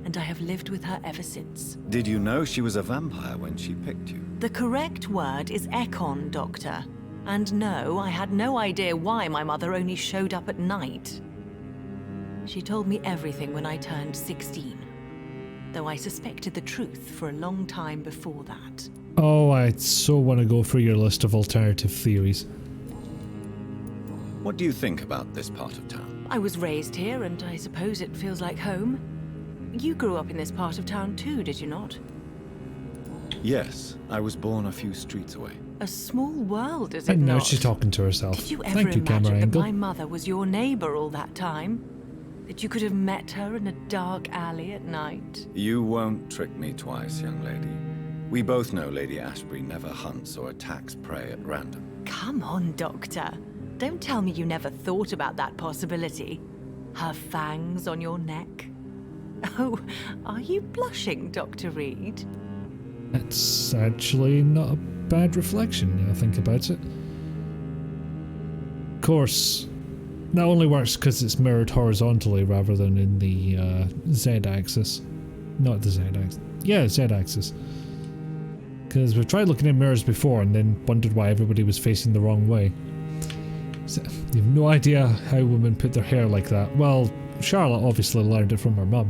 and I have lived with her ever since. Did you know she was a vampire when she picked you? The correct word is Ekon, Doctor. And no, I had no idea why my mother only showed up at night. She told me everything when I turned 16, though I suspected the truth for a long time before that. Oh, I so want to go through your list of alternative theories. What do you think about this part of town? I was raised here, and I suppose it feels like home. You grew up in this part of town too, did you not? Yes, I was born a few streets away. A small world, is it And now not? she's talking to herself. Did you ever Thank you, camera imagine that angle. my mother was your neighbor all that time? That you could have met her in a dark alley at night? You won't trick me twice, young lady. We both know Lady Ashbury never hunts or attacks prey at random. Come on, Doctor. Don't tell me you never thought about that possibility. Her fangs on your neck. Oh, are you blushing, Dr. Reed? That's actually not a bad reflection, now I think about it. Of course, that only works because it's mirrored horizontally rather than in the Z-axis. Not the Z-axis. Yeah, Z-axis. Because we've tried looking in mirrors before and then wondered why everybody was facing the wrong way. So, you have no idea how women put their hair like that. Well, Charlotte obviously learned it from her mum.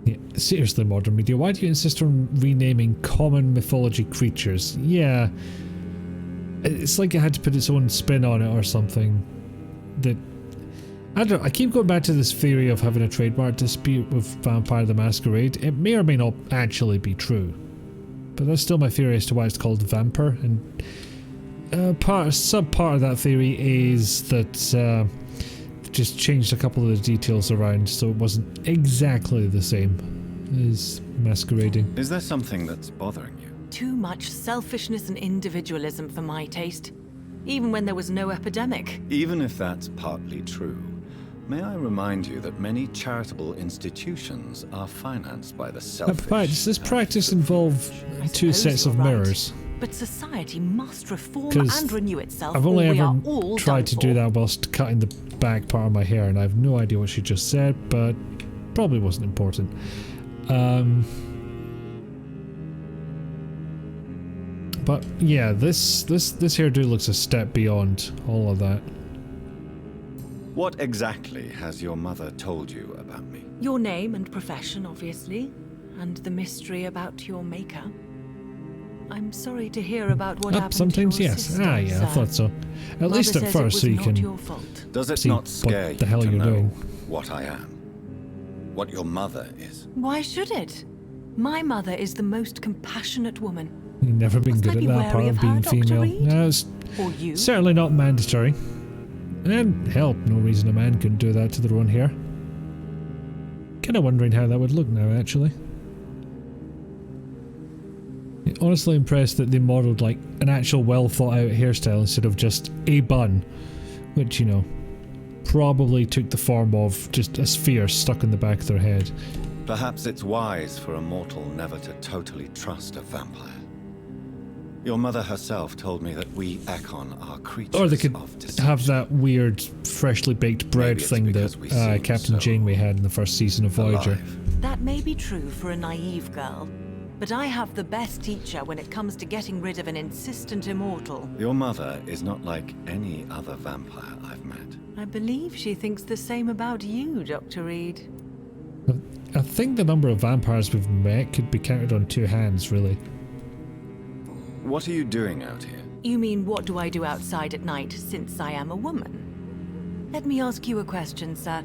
Yeah, seriously, modern media, why do you insist on renaming common mythology creatures? Yeah, it's like it had to put its own spin on it or something. That I don't know, I keep going back to this theory of having a trademark dispute with Vampire the Masquerade. It may or may not actually be true, but that's still my theory as to why it's called Vampyr. And sub part of that theory is that just changed a couple of the details around so it wasn't exactly the same as masquerading. Is there something that's bothering you? Too much selfishness and individualism for my taste. Even when there was no epidemic. Even if that's partly true, may I remind you that many charitable institutions are financed by the selfish. Does this practice involve two sets of mirrors? But society must reform 'Cause and renew itself, I've only or we ever are all tried to do that whilst cutting the back part of my hair, and I have no idea what she just said, but probably wasn't important. But yeah, this hairdo looks a step beyond all of that. What exactly has your mother told you about me? Your name and profession, obviously, and the mystery about your maker. I'm sorry to hear about what happened Sometimes to your yes. sister, Yeah, I sir. thought so. At Mother least at says first, it so was you not can your fault. Does it see not scare what the you hell to you're know doing. what I am? What your mother is? Why should it? My mother is the most compassionate woman. You've never been Must I good at be that wary part of of her, being Dr. female. Reed? No, it's Or you? certainly not mandatory. And hell, no reason a man couldn't do that to their own hair. Kinda wondering how that would look now, actually. Honestly impressed that they modelled like an actual well thought out hairstyle instead of just a bun, which, you know, probably took the form of just a sphere stuck in the back of their head. Perhaps it's wise for a mortal never to totally trust a vampire. Your mother herself told me that we Ekon are creatures Or they could of deception. have that weird freshly baked bread Maybe it's thing because we that seem Captain so Janeway had in the first season of Voyager. alive. That may be true for a naive girl, but I have the best teacher when it comes to getting rid of an insistent immortal. Your mother is not like any other vampire I've met. I believe she thinks the same about you, Dr. Reed. I think the number of vampires we've met could be counted on two hands, really. What are you doing out here? You mean, what do I do outside at night since I am a woman? Let me ask you a question, sir.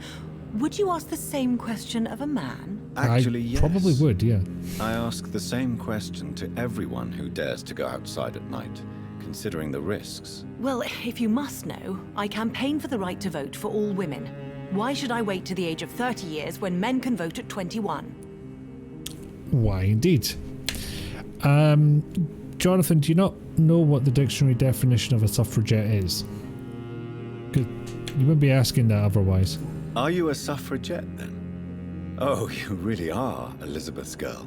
Would you ask the same question of a man? Actually, I yes. probably would, yeah. I ask the same question to everyone who dares to go outside at night, considering the risks. Well, if you must know, I campaign for the right to vote for all women. Why should I wait to the age of 30 years when men can vote at 21? Why, indeed. Jonathan, do you not know what the dictionary definition of a suffragette is? 'Cause you wouldn't be asking that otherwise. Are you a suffragette, then? Oh, you really are Elizabeth's girl.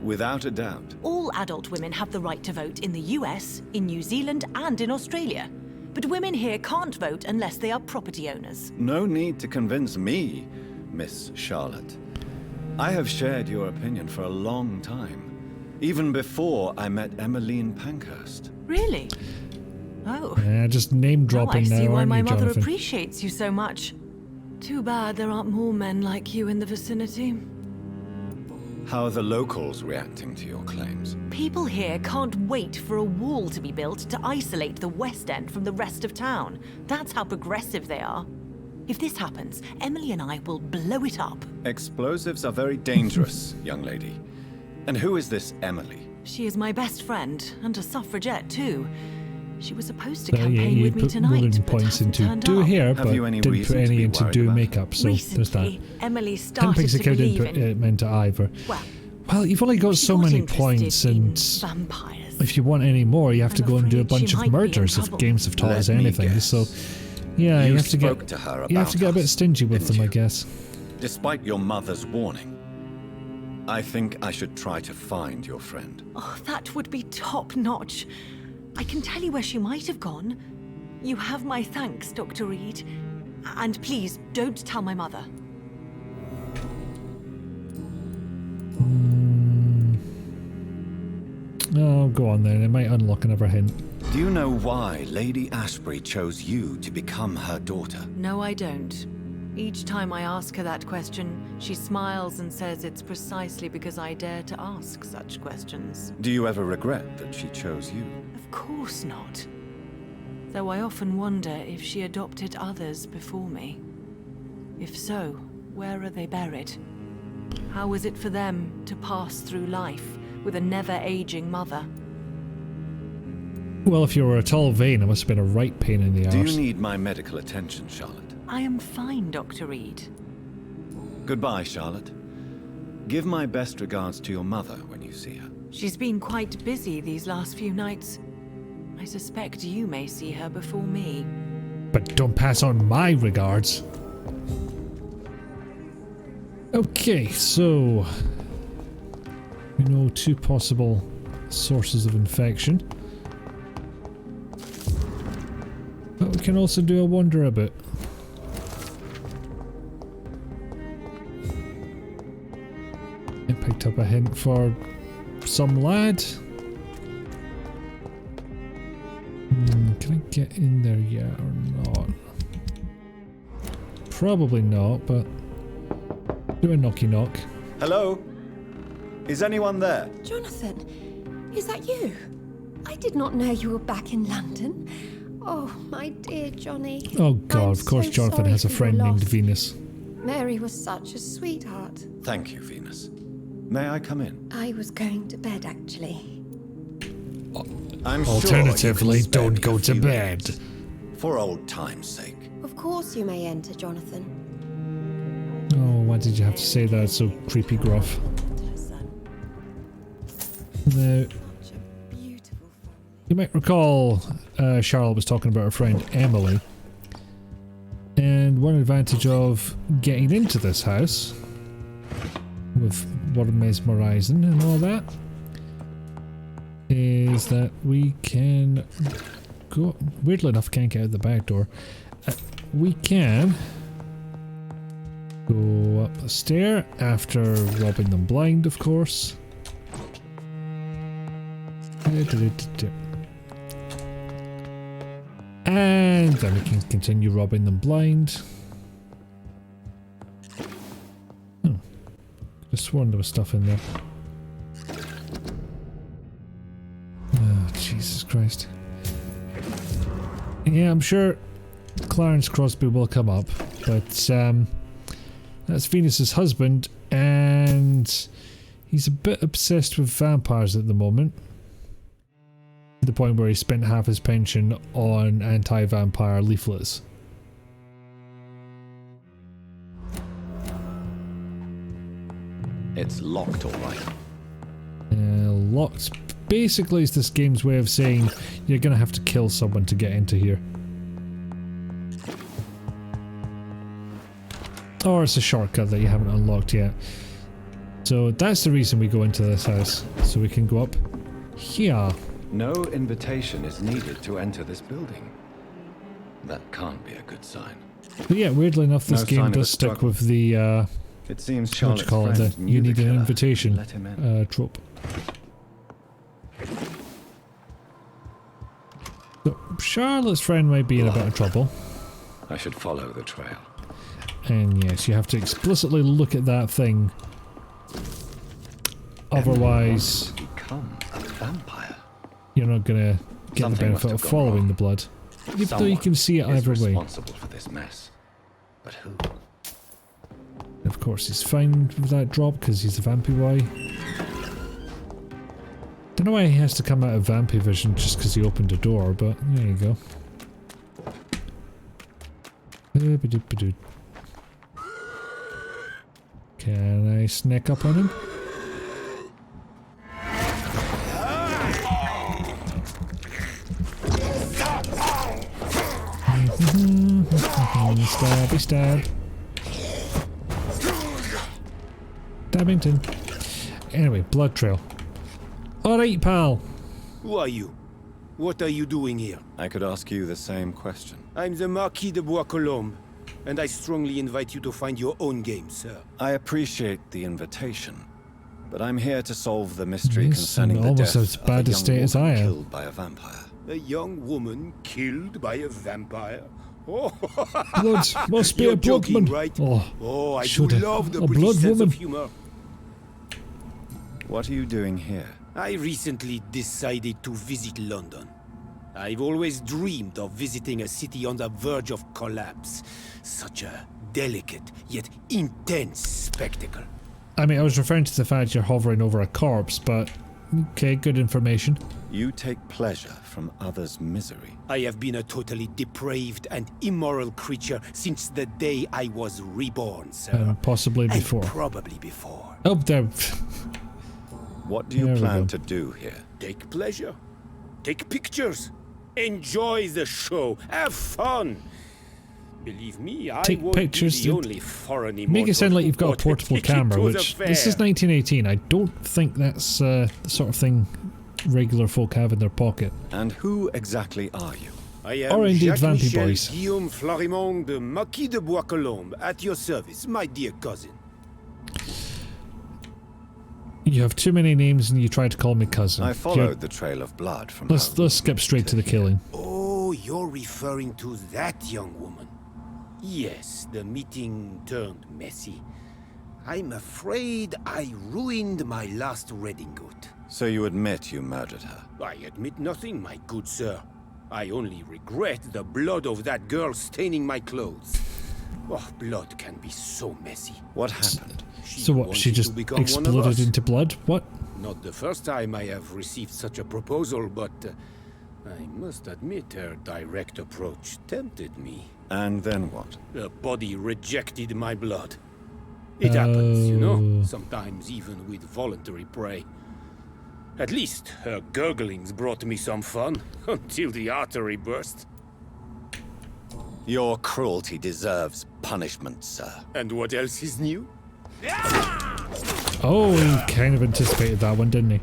Without a doubt. All adult women have the right to vote in the US, in New Zealand, and in Australia. But women here can't vote unless they are property owners. No need to convince me, Miss Charlotte. I have shared your opinion for a long time. Even before I met Emmeline Pankhurst. Really? Oh. Yeah, just name dropping now I see now, why aren't my you, mother Jonathan? appreciates you so much. Too bad there aren't more men like you in the vicinity. How are the locals reacting to your claims? People here can't wait for a wall to be built to isolate the West End from the rest of town. That's how progressive they are. If this happens, Emily and I will blow it up. Explosives are very dangerous, young lady. And who is this Emily? She is my best friend, and a suffragette too. She was supposed to Yeah, campaign you with me put tonight, million but points hasn't into turned do up. hair, Have but you any didn't reason put to any be into worried do about makeup, so there's that. Recently, Emily Didn't started think to they could believe input in... it into either. Well, you've only got she so got many interested points, in and vampires. if you want any more, you have to I'm go and do a afraid bunch she of might be in murders if trouble. games have taught us Let me anything. guess. So, yeah, You you have to spoke get to her you have to about get a bit us, stingy with didn't them, I you? guess. Despite your mother's warning, I think I should try to find your friend. Oh, that would be top-notch. I can tell you where she might have gone. You have my thanks, Dr. Reed. And please, don't tell my mother. Oh, go on then. It might unlock another hint. Do you know why Lady Ashbury chose you to become her daughter? No, I don't. Each time I ask her that question, she smiles and says it's precisely because I dare to ask such questions. Do you ever regret that she chose you? Of course not. Though I often wonder if she adopted others before me. If so, where are they buried? How is it for them to pass through life with a never-aging mother? Well, if you were a tall vein, it must have been a right pain in the Do arse. you need my medical attention, Charlotte? I am fine, Dr. Reed. Goodbye, Charlotte. Give my best regards to your mother when you see her. She's been quite busy these last few nights. I suspect you may see her before me. But don't pass on my regards. Okay, so we know two possible sources of infection. But we can also do a wonder a bit. I picked up a hint for some lad. Can I get in there yet or not? Probably not, but do a knocky knock. Hello? Is anyone there? Jonathan, is that you? I did not know you were back in London. Oh, my dear Johnny. Oh god, I'm of course so Jonathan sorry has a for your friend named loss. Venus. Mary was such a sweetheart. Thank you, Venus. May I come in? I was going to bed, actually. I'm Alternatively, sure you can spare don't me go a to few bed. minutes. For old time's sake. Of course you may enter, Jonathan. Oh, why did you have to say that so creepy gruff? Now, You might recall Charlotte was talking about her friend Emily. And one advantage of getting into this house with Word Mesmerizing and all that is that we can go. Weirdly enough, can't get out the back door. We can go up the stair after robbing them blind, of course. And then we can continue robbing them blind. Just sworn there was stuff in there. Oh, Jesus Christ. Yeah, I'm sure Clarence Crosby will come up, but that's Venus's husband, and he's a bit obsessed with vampires at the moment. To the point where he spent half his pension on anti-vampire leaflets. It's locked, all right. Locked. Basically, it's this game's way of saying you're gonna have to kill someone to get into here. Or it's a shortcut that you haven't unlocked yet. So that's the reason we go into this house. So we can go up here. No invitation is needed to enter this building. That can't be a good sign. But yeah, weirdly enough, this No game sign of does a stick struggle. with the It seems what you Charlotte's call it, friend the knew you the need an killer. invitation Let him in. trope. So Charlotte's friend might be in a bit of trouble. I should follow the trail. And yes, you have to explicitly look at that thing. Otherwise, Become a vampire. you're not gonna get Something the benefit must of have gone following wrong. the blood. Even though you Someone can see it is either way. responsible for this mess. But who? Of course, he's fine with that drop because he's a Vampy boy. Don't know why he has to come out of Vampy vision just because he opened a door, but there you go. Can I sneak up on him? Stabby stab. Dabbington. Anyway, blood trail. Alright, pal. Who are you? What are you doing here? I could ask you the same question. I'm the Marquis de Bois-Colombes, and I strongly invite you to find your own game, sir. I appreciate the invitation, but I'm here to solve the mystery Yes, concerning the almost death as of bad a a young state as woman I am. killed by a vampire. A young woman killed by a vampire? Oh, Blood must be You're a blood joking, man. right? Oh, I do shoulda. love the A British blood sense woman. of humor. What are you doing here? I recently decided to visit London. I've always dreamed of visiting a city on the verge of collapse. Such a delicate yet intense spectacle. I mean, I was referring to the fact you're hovering over a corpse, but okay, good information. You take pleasure from others' misery. I have been a totally depraved and immoral creature since the day I was reborn, sir. And possibly before. And probably before. Oh, there. What do you There we plan go. to do here? Take pleasure. Take pictures. Enjoy the show. Have fun. Believe me, I Take won't pictures. be the only foreign immortal Make it sound like who you've got a bought portable ticket camera, to the which this is fair. 1918. I don't think that's the sort of thing regular folk have in their pocket. And who exactly are you? I am Or indeed Vampy Jacques-Michel boys. Guillaume Florimond de Marquis de Bois-Colombes, at your service, my dear cousin. You have too many names and you try to call me cousin. I followed the trail of blood from Let's home skip straight to the killing. Oh, you're referring to that young woman. Yes, the meeting turned messy. I'm afraid I ruined my last redingote. So you admit you murdered her? I admit nothing, my good sir. I only regret the blood of that girl staining my clothes. Oh, blood can be so messy. What happened? So what, she wanted just to become one of exploded us. into blood? What? Not the first time I have received such a proposal, but I must admit her direct approach tempted me. And then what? The body rejected my blood. It happens, you know, sometimes even with voluntary prey. At least her gurglings brought me some fun, until the artery burst. Your cruelty deserves punishment, sir. And what else is new? Oh, he kind of anticipated that one, didn't he?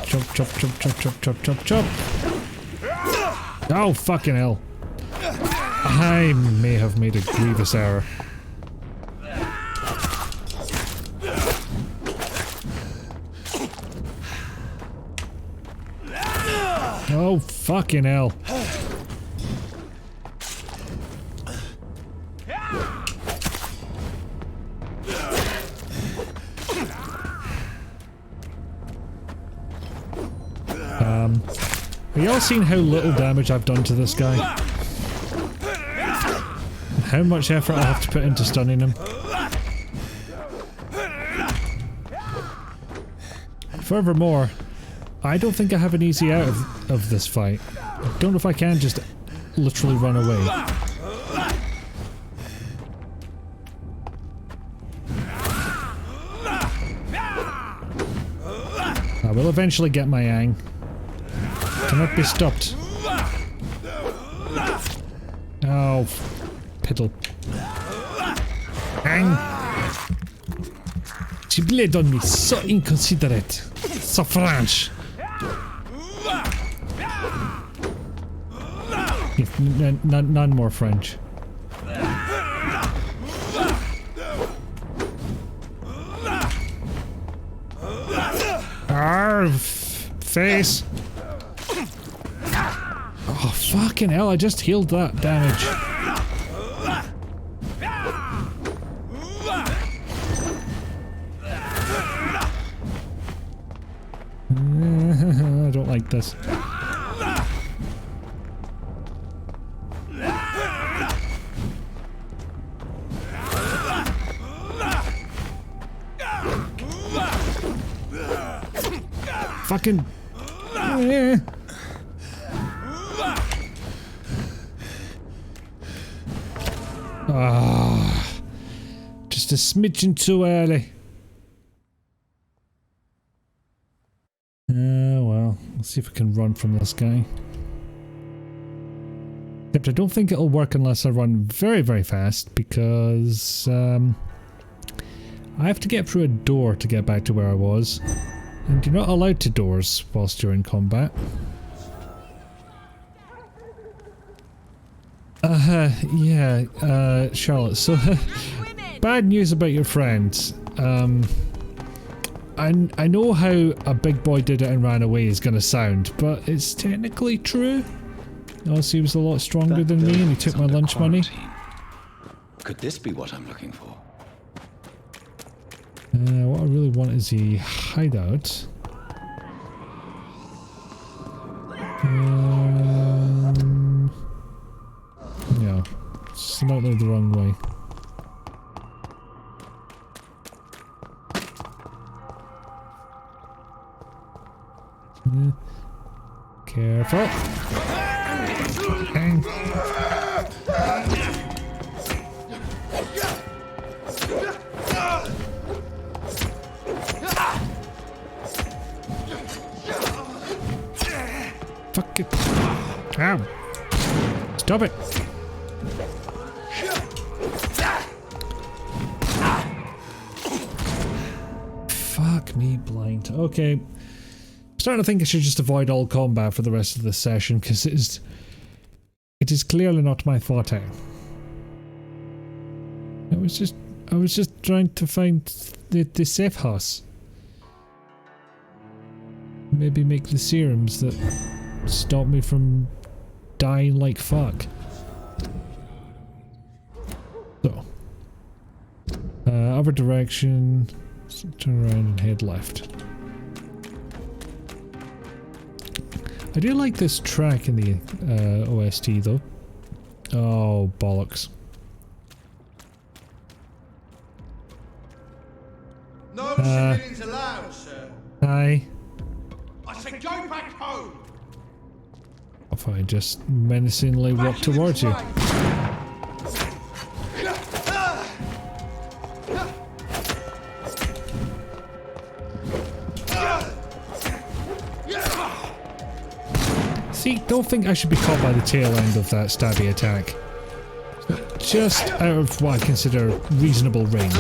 Chop, chop, chop, chop, chop, chop, chop, chop. Oh, fucking hell. I may have made a grievous error. Oh, fucking hell. Have y'all seen how little damage I've done to this guy? How much effort I have to put into stunning him? Furthermore, I don't think I have an easy out of this fight. I don't know if I can just literally run away. I will eventually get my yang. Cannot be stopped. Oh, piddle. Ang! She bled on me, so inconsiderate. So French. None more French. Face. Oh, fucking hell, I just healed that damage. I don't like this. Fucking... just a smidgen too early. Well, let's see if we can run from this guy. Except I don't think it'll work unless I run very, very fast, because I have to get through a door to get back to where I was. And you're not allowed to doors whilst you're in combat. Yeah, Charlotte, so bad news about your friend. I know how a big boy did it and ran away is gonna sound, but it's technically true. Also, he was a lot stronger than me and he took my lunch money. Could this be what I'm looking for? What I really want is a hideout. Yeah, slightly the wrong way. Careful. Hang. Fuck it. Ow. Stop it. Fuck me blind. Okay. I'm starting to think I should just avoid all combat for the rest of the session, because it is clearly not my forte. I was just trying to find the safe house. Maybe make the serums that stop me from dying like fuck. So, other direction, turn around and head left. I do like this track in the OST though. Oh, bollocks. No civilians allowed, sir. Hi. I said go back home. If I just menacingly walk towards you. See, don't think I should be caught by the tail end of that stabby attack. Just out of what I consider reasonable range.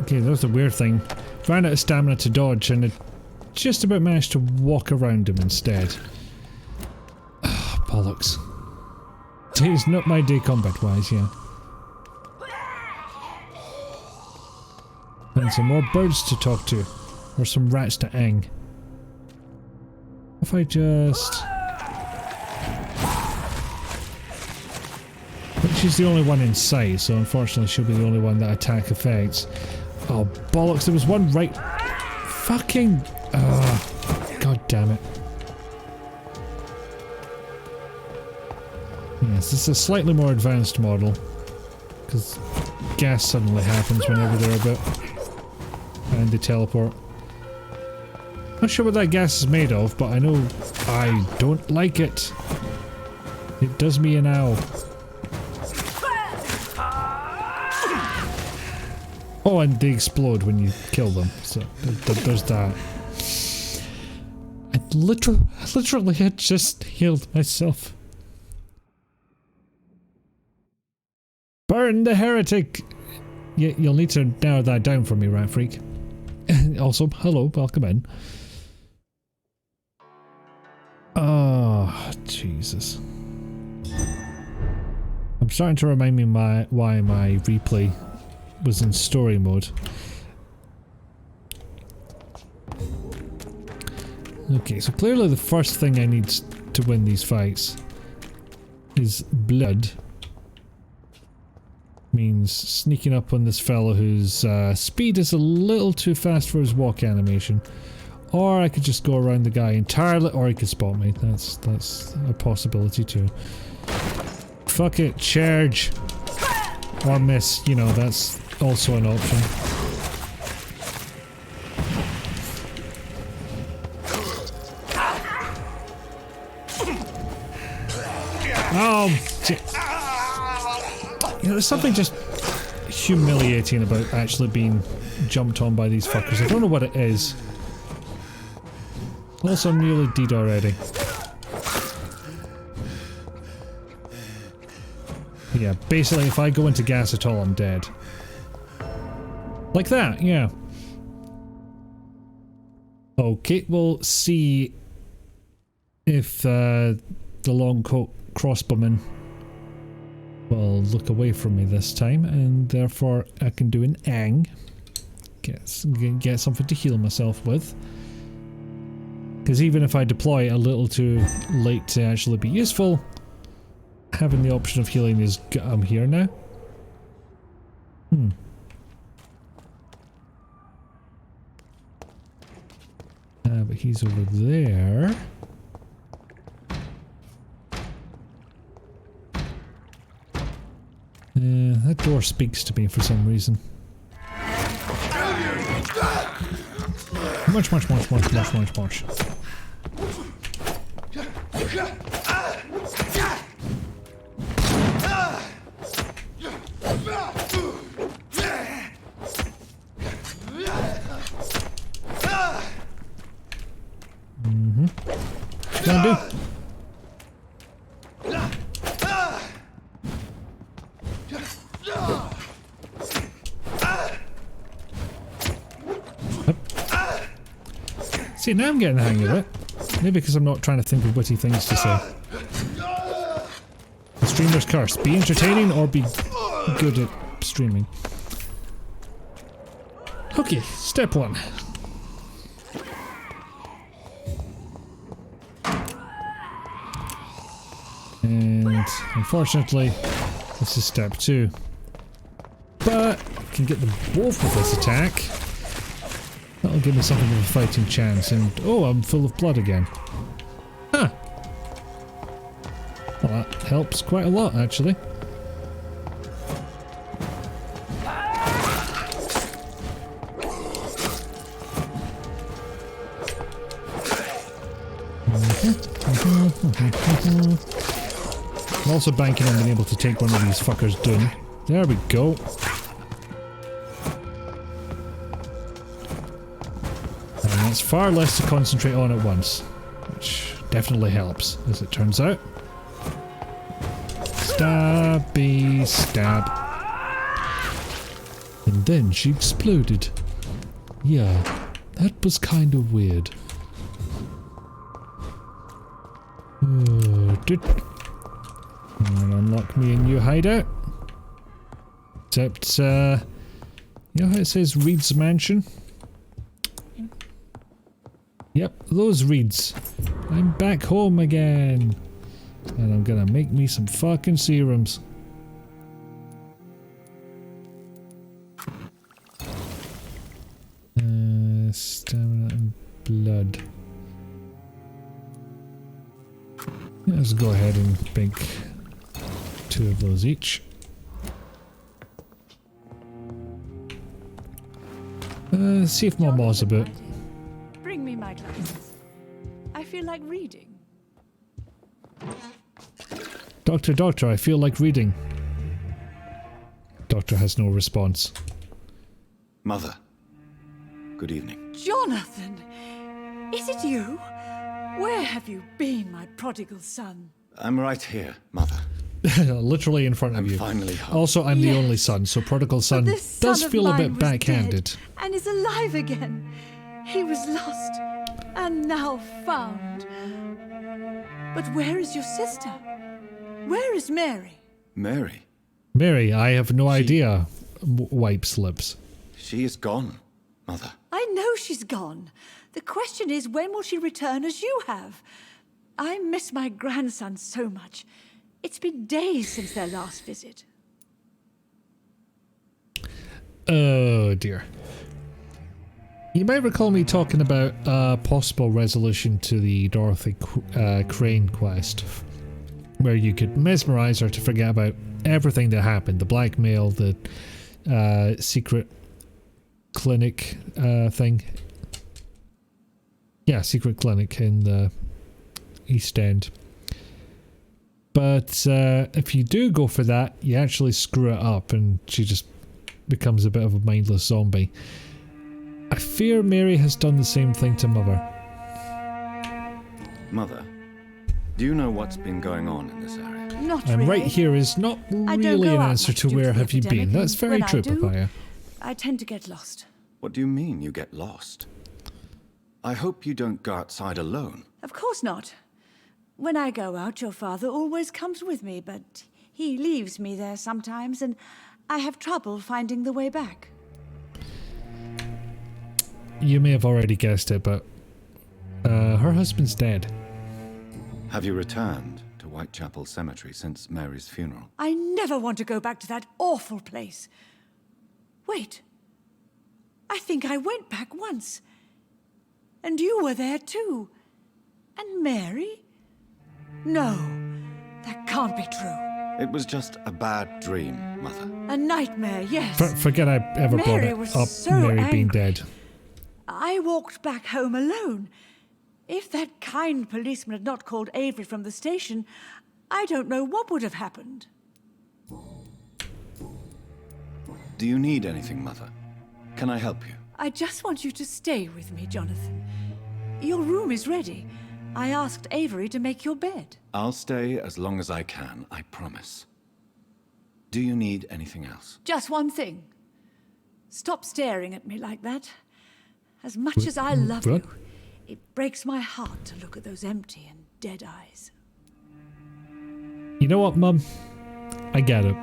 Okay, that was the weird thing. Ran out of stamina to dodge and it just about managed to walk around him instead. Oh, bollocks. Today's not my day combat-wise, yeah. And some more birds to talk to. Or some rats to ang. If I just... She's the only one in sight, so unfortunately she'll be the only one that attack affects. Oh, bollocks, there was one right... Fucking... God damn it. Yes, this is a slightly more advanced model. Because gas suddenly happens whenever they're about. And they teleport. Not sure what that gas is made of, but I know I don't like it. It does me an owl. Oh, and they explode when you kill them, so there's that. I literally had just healed myself. Burn the heretic! You'll need to narrow that down for me, Rat Freak. Also, hello, welcome in. Oh, Jesus. I'm starting to remind me why my replay was in story mode. Okay, so clearly the first thing I need to win these fights is blood. Means sneaking up on this fellow whose speed is a little too fast for his walk animation. Or I could just go around the guy entirely, or he could spot me. That's a possibility too. Fuck it, charge! Or miss, you know, that's also an option. Oh, you know, there's something just humiliating about actually being jumped on by these fuckers. I don't know what it is. Also, I'm nearly dead already. Yeah, basically if I go into gas at all, I'm dead. Like that, yeah. Okay, we'll see if the long coat crossbowman will look away from me this time, and therefore I can do an ang. Get something to heal myself with. Because even if I deploy a little too late to actually be useful, having the option of healing is... I'm here now? But he's over there. That door speaks to me for some reason. Much. Can do. See, now I'm getting the hang of it. Maybe because I'm not trying to think of witty things to say. The streamer's curse. Be entertaining or be good at streaming. Okay, step one. And unfortunately, this is step two. But I can get them both with this attack. That'll give me something of a fighting chance, and oh, I'm full of blood again. Huh. Well, that helps quite a lot, actually. I'm also banking on being able to take one of these fuckers down. There we go. And that's far less to concentrate on at once, which definitely helps, as it turns out. Stabby stab. And then she exploded. Yeah, that was kind of weird. Unlock me a new hideout. Except, you know how it says Reed's Mansion? Yep, those Reeds. I'm back home again. And I'm gonna make me some fucking serums. Stamina and blood. Let's go ahead and make 2 of those each. See if Mama's a bit. Bring me my glasses. I feel like reading. Doctor, I feel like reading. Doctor has no response. Mother, good evening. Jonathan! Is it you? Where have you been, my prodigal son? I'm right here, Mother. Literally in front of you. Finally home. Also, I'm the only son, so prodigal son does feel a bit backhanded. And is alive again. He was lost and now found. But where is your sister? Where is Mary? Mary? Mary, I have no idea. Wipes lips. She is gone, Mother. I know she's gone. The question is, when will she return as you have? I miss my grandson so much. It's been days since their last visit. Oh dear. You might recall me talking about a possible resolution to the Dorothy Crane quest, where you could mesmerize her to forget about everything that happened, the blackmail, the secret clinic thing. Yeah, secret clinic in the East End. But if you do go for that, you actually screw it up and she just becomes a bit of a mindless zombie. I fear Mary has done the same thing to Mother. Mother, do you know what's been going on in this area? Not And really. right here is not really an answer to where have you been. That's very true, Papaya. I tend to get lost. What do you mean you get lost? I hope you don't go outside alone. Of course not. When I go out, your father always comes with me, but he leaves me there sometimes, and I have trouble finding the way back. You may have already guessed it, but her husband's dead. Have you returned to Whitechapel Cemetery since Mary's funeral? I never want to go back to that awful place. Wait. I think I went back once. And you were there too. And Mary? No, that can't be true. It was just a bad dream, Mother. A nightmare, yes. Forget I ever Mary brought was it up, so Mary being angry. dead. I walked back home alone. If that kind policeman had not called Avery from the station, I don't know what would have happened. Do you need anything, Mother? Can I help you? I just want you to stay with me, Jonathan. Your room is ready. I asked Avery to make your bed. I'll stay as long as I can, I promise. Do you need anything else? Just one thing. Stop staring at me like that. As much as I love what? you, it breaks my heart to look at those empty and dead eyes. You know what, Mum? I get it.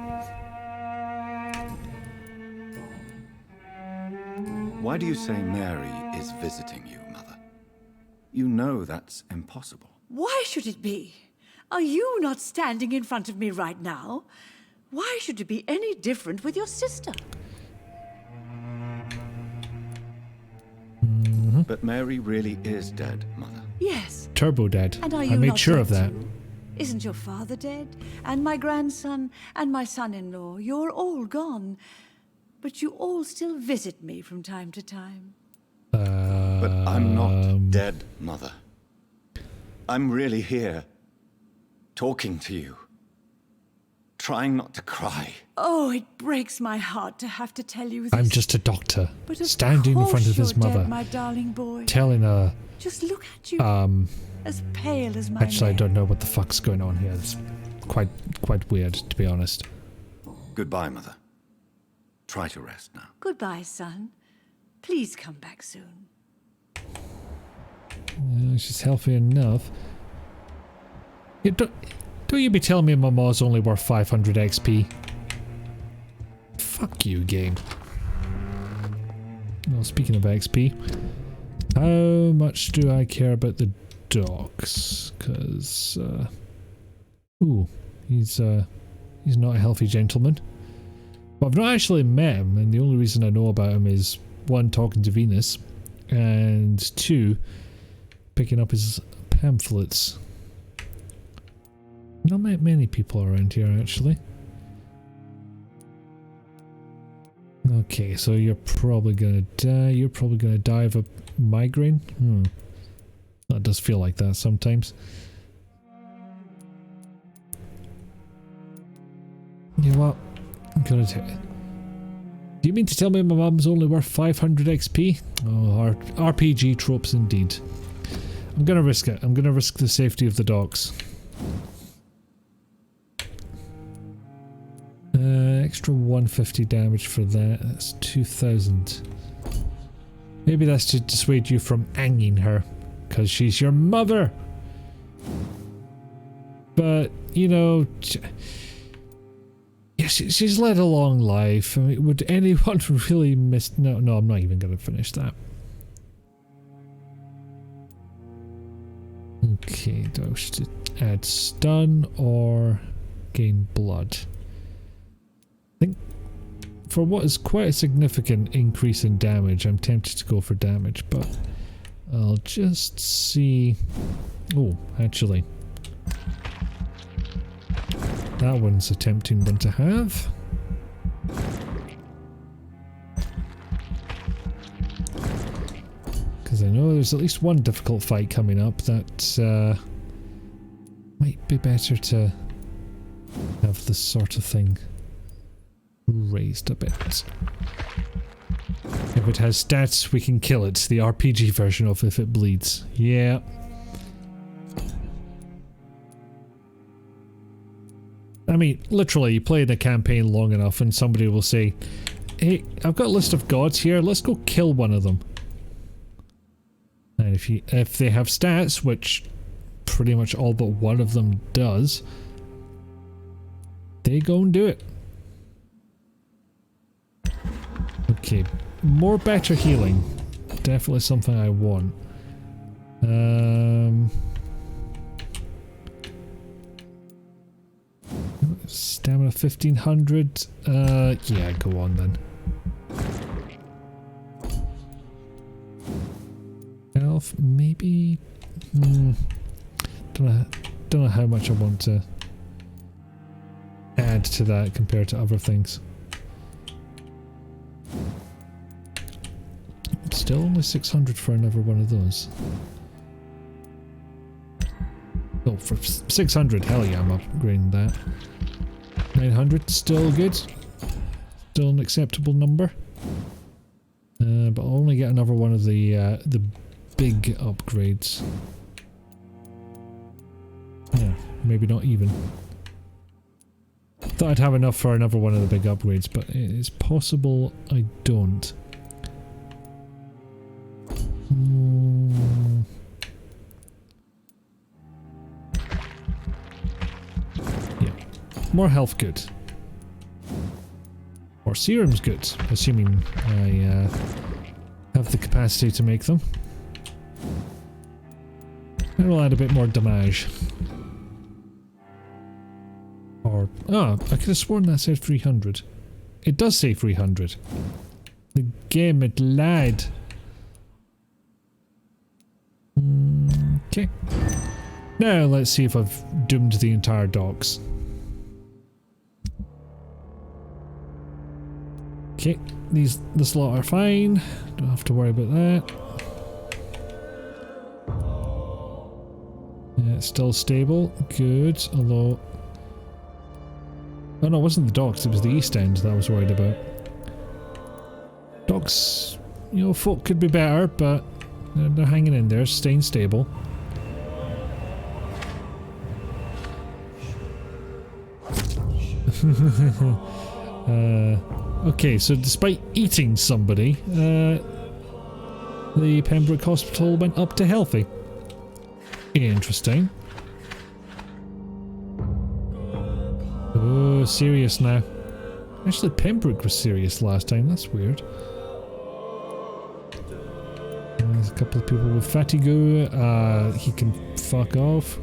Why do you say Mary is visiting you, Mother? You know that's impossible. Why should it be? Are you not standing in front of me right now? Why should it be any different with your sister? But Mary really is dead, Mother. Yes. Turbo dead. And are I you made not sure dead of that. too? Isn't your father dead? And my grandson? And my son-in-law? You're all gone. But you all still visit me from time to time. But I'm not dead, Mother. I'm really here, talking to you, trying not to cry. Oh, it breaks my heart to have to tell you this. I'm just a doctor, But of standing in front of course his you're mother, dead, my darling boy. telling her, Just look at you, as pale as my actually I Mary. don't know what the fuck's going on here. It's quite weird, to be honest. Goodbye, Mother. Try to rest now. Goodbye, son. Please come back soon. She's healthy enough. Don't you be telling me my mom's only worth 500 XP. Fuck you, game. Well, speaking of XP, how much do I care about the dogs? Because, ooh, he's not a healthy gentleman. But I've not actually met him, and the only reason I know about him is, one, talking to Venus, and two, picking up his pamphlets. Not met many people around here, actually. Okay, so you're probably gonna die. You're probably gonna die of a migraine? That does feel like that sometimes. You know what? I'm gonna tell you. Do you mean to tell me my mum's only worth 500 XP? Oh, RPG tropes indeed. I'm gonna risk it. I'm gonna risk the safety of the dogs. Extra 150 damage for that. That's 2,000. Maybe that's to dissuade you from hanging her, because she's your mother. But, you know, yeah, she's led a long life. I mean, would anyone really miss... No, I'm not even going to finish that. Okay, do I wish to add stun or gain blood? I think for what is quite a significant increase in damage, I'm tempted to go for damage, but I'll just see... Oh, actually, that one's a tempting one to have. Because I know there's at least one difficult fight coming up that might be better to have this sort of thing raised a bit. If it has stats, we can kill it. The RPG version of if it bleeds. Yeah. I mean, literally, you play the campaign long enough and somebody will say, hey, I've got a list of gods here, let's go kill one of them. And if they have stats, which pretty much all but one of them does, they go and do it. Okay, more better healing. Definitely something I want. Stamina 1500. Yeah, go on then. Health, maybe. Don't know how much I want to add to that compared to other things. Still only 600 for another one of those. Oh, for 600, hell yeah, I'm upgrading that. 900, still good. Still an acceptable number. But I'll only get another one of the big upgrades. Yeah, maybe not even. Thought I'd have enough for another one of the big upgrades, but it's possible I don't. Yeah, more health good. Or serum's good, assuming I have the capacity to make them. And we'll add a bit more damage. Or, I could have sworn that said 300. It does say 300. The game, it lied. Okay. Now let's see if I've doomed the entire docks. Okay, this lot are fine. Don't have to worry about that. It's still stable. Good. Although... Oh no, it wasn't the docks. It was the East End that I was worried about. Docks, you know, folk could be better, but they're hanging in there, staying stable. Okay, so despite eating somebody, the Pembroke Hospital went up to healthy. Interesting. Oh, serious now. Actually, Pembroke was serious last time. That's weird. There's a couple of people with fatigue. He can fuck off.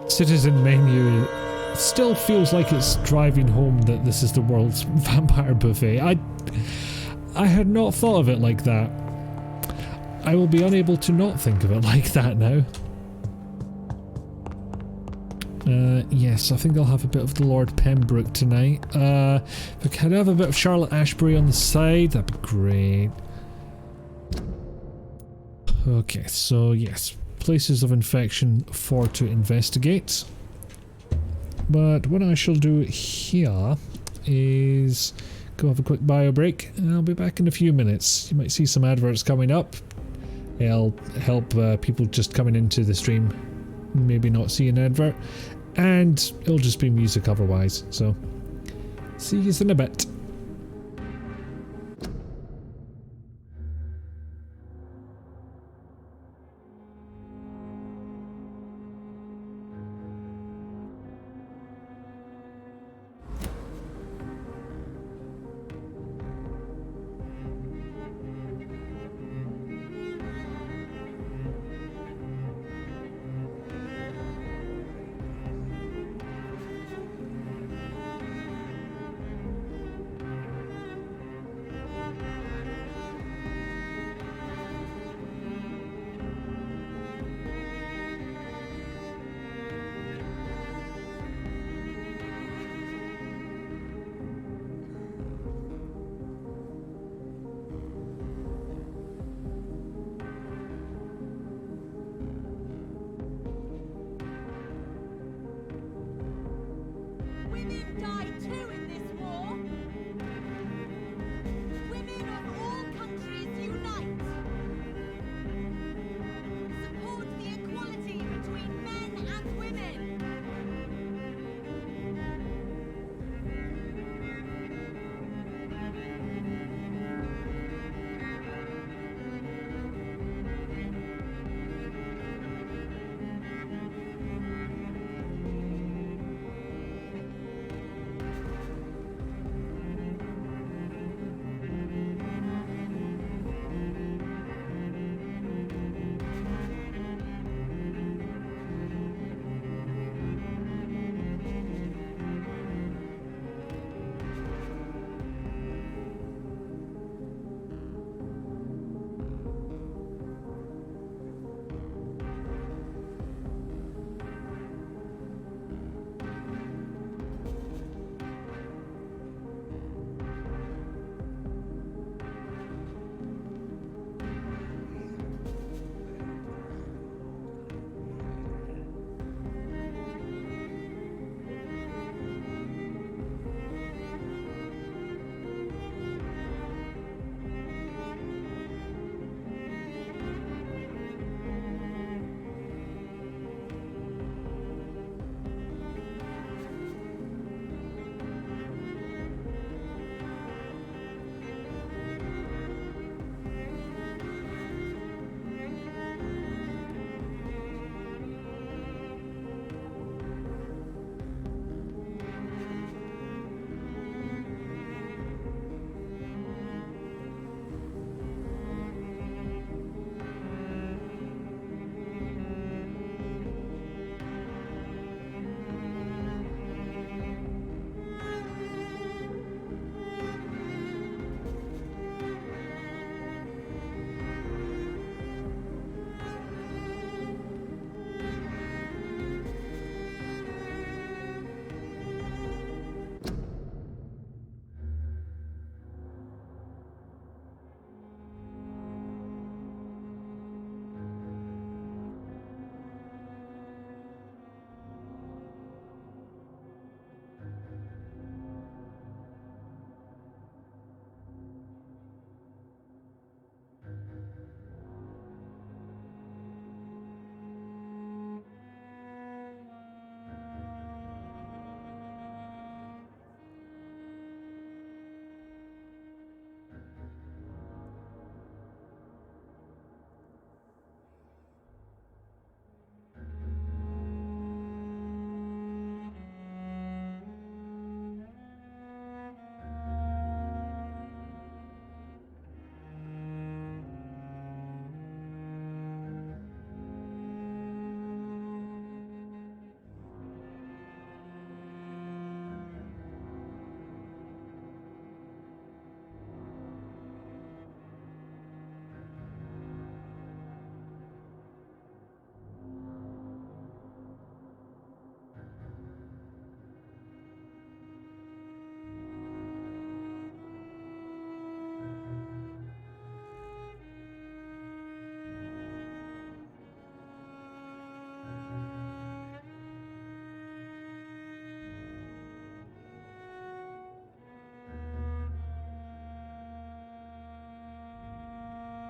Citizen menu still feels like it's driving home that this is the world's vampire buffet. I had not thought of it like that. I will be unable to not think of it like that now. Yes, I think I'll have a bit of the Lord Pembroke tonight. If I could have a bit of Charlotte Ashbury on the side, that'd be great. Okay, so yes, places of infection for to investigate. But what I shall do here is go have a quick bio break, and I'll be back in a few minutes. You might see some adverts coming up. It'll help people just coming into the stream maybe not see an advert, and it'll just be music otherwise. So, see you in a bit.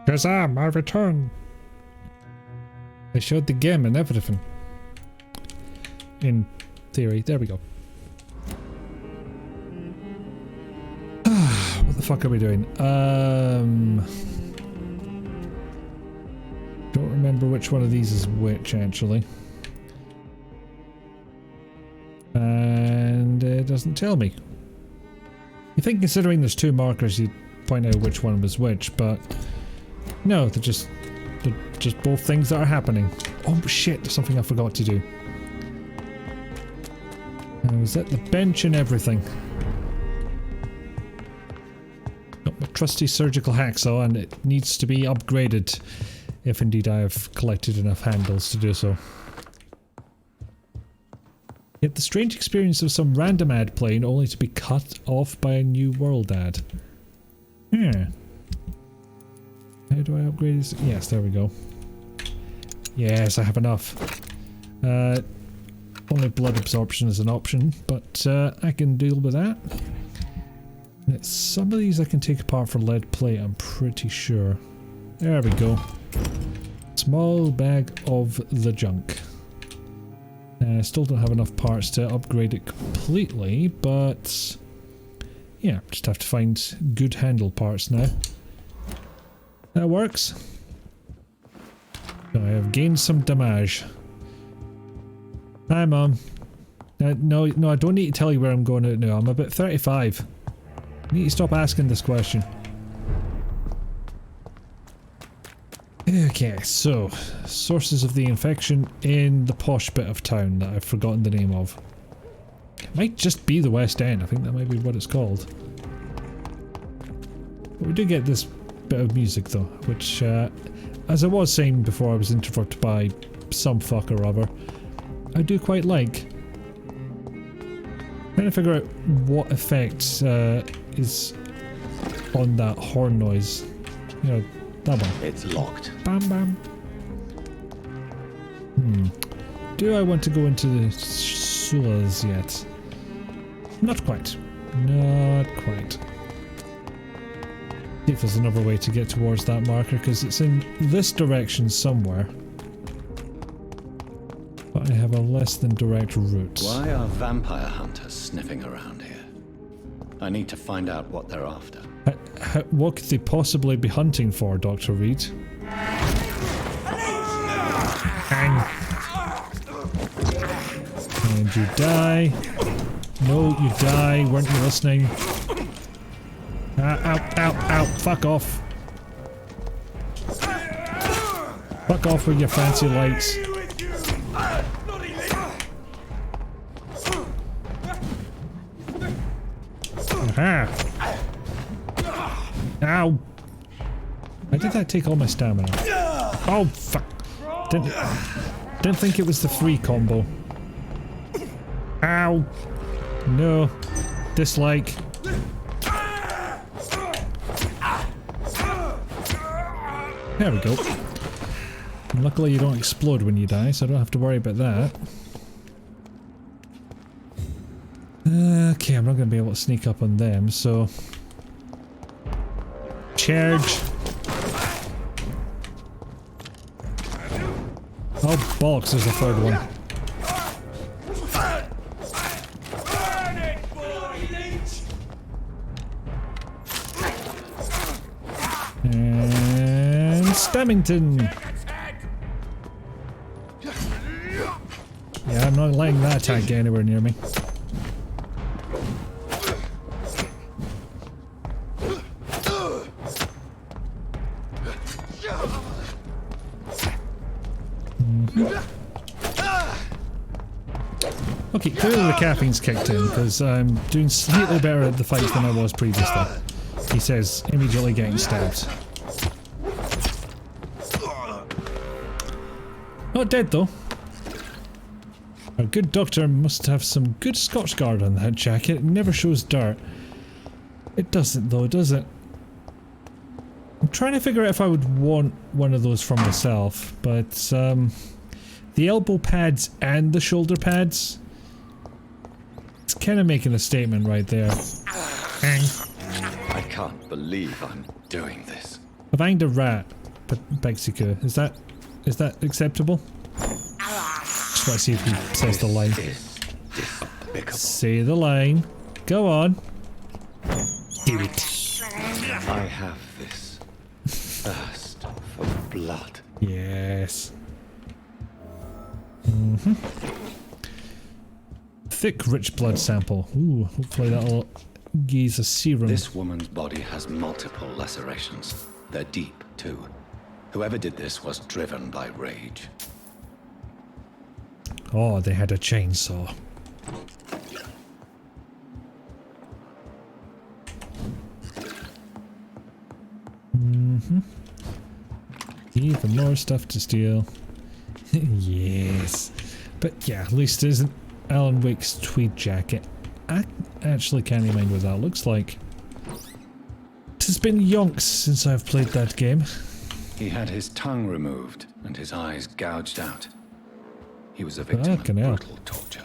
Shazam, I return. I showed the game and everything. In theory. There we go. What the fuck are we doing? Don't remember which one of these is which, actually. And it doesn't tell me. You think considering there's two markers you'd point out which one was which, but no, they're just both things that are happening. Oh shit, there's something I forgot to do. I was at the bench and everything. Got my trusty surgical hacksaw and it needs to be upgraded, if indeed I have collected enough handles to do so. Yet the strange experience of some random ad playing only to be cut off by a new world ad. Yeah. How do I upgrade this? Yes, there we go. Yes, I have enough. Only blood absorption is an option, but I can deal with that. Some of these I can take apart for lead plate, I'm pretty sure. There we go. Small bag of the junk. I still don't have enough parts to upgrade it completely, but yeah, just have to find good handle parts now. That works. So I have gained some damage. Hi, Mom. No, I don't need to tell you where I'm going out now. I'm about 35. I need to stop asking this question. Okay, so sources of the infection in the posh bit of town that I've forgotten the name of. It might just be the West End. I think that might be what it's called. But we do get this bit of music though, which, as I was saying before I was interrupted by some fuck or other, I do quite like. Trying to figure out what effect is on that horn noise. You know, that one. It's locked. Bam bam. Do I want to go into the sewers yet? Not quite. Not quite. See if there's another way to get towards that marker, because it's in this direction somewhere. But I have a less than direct route. Why are vampire hunters sniffing around here? I need to find out what they're after. What could they possibly be hunting for, Dr. Reed? And you die. No, you die. Weren't you listening? Ow, ow, ow. Fuck off. Fuck off with your fancy lights. Aha. Ow! Why did that take all my stamina? Oh fuck! Didn't think it was the free combo. Ow! No. Dislike. There we go. And luckily you don't explode when you die, so I don't have to worry about that. Okay, I'm not going to be able to sneak up on them, so... Charge! Oh, bollocks, there's a third one. And... Stammington! Yeah, I'm not letting that attack get anywhere near me. Okay, clearly the caffeine's kicked in, because I'm doing slightly better at the fights than I was previously. He says, immediately getting stabbed. Not dead though. Our good doctor must have some good Scotch guard on that jacket. It never shows dirt. It doesn't though, does it? I'm trying to figure out if I would want one of those for myself, but the elbow pads and the shoulder pads, it's kind of making a statement right there. I can't believe I'm doing this. I've hanged a rat, but Bexico. Is that acceptable? Just want to see if he says the line. Say the line. Go on. Do it. I have this thirst for blood. Yes. Thick, rich blood sample. Ooh, hopefully that'll give a serum. This woman's body has multiple lacerations. They're deep, too. Whoever did this was driven by rage. Oh, they had a chainsaw. Even more stuff to steal. Yes. But yeah, at least it isn't Alan Wake's tweed jacket. I actually can't mind what that looks like. It has been yonks since I've played that game. He had his tongue removed and his eyes gouged out. He was a victim of brutal torture.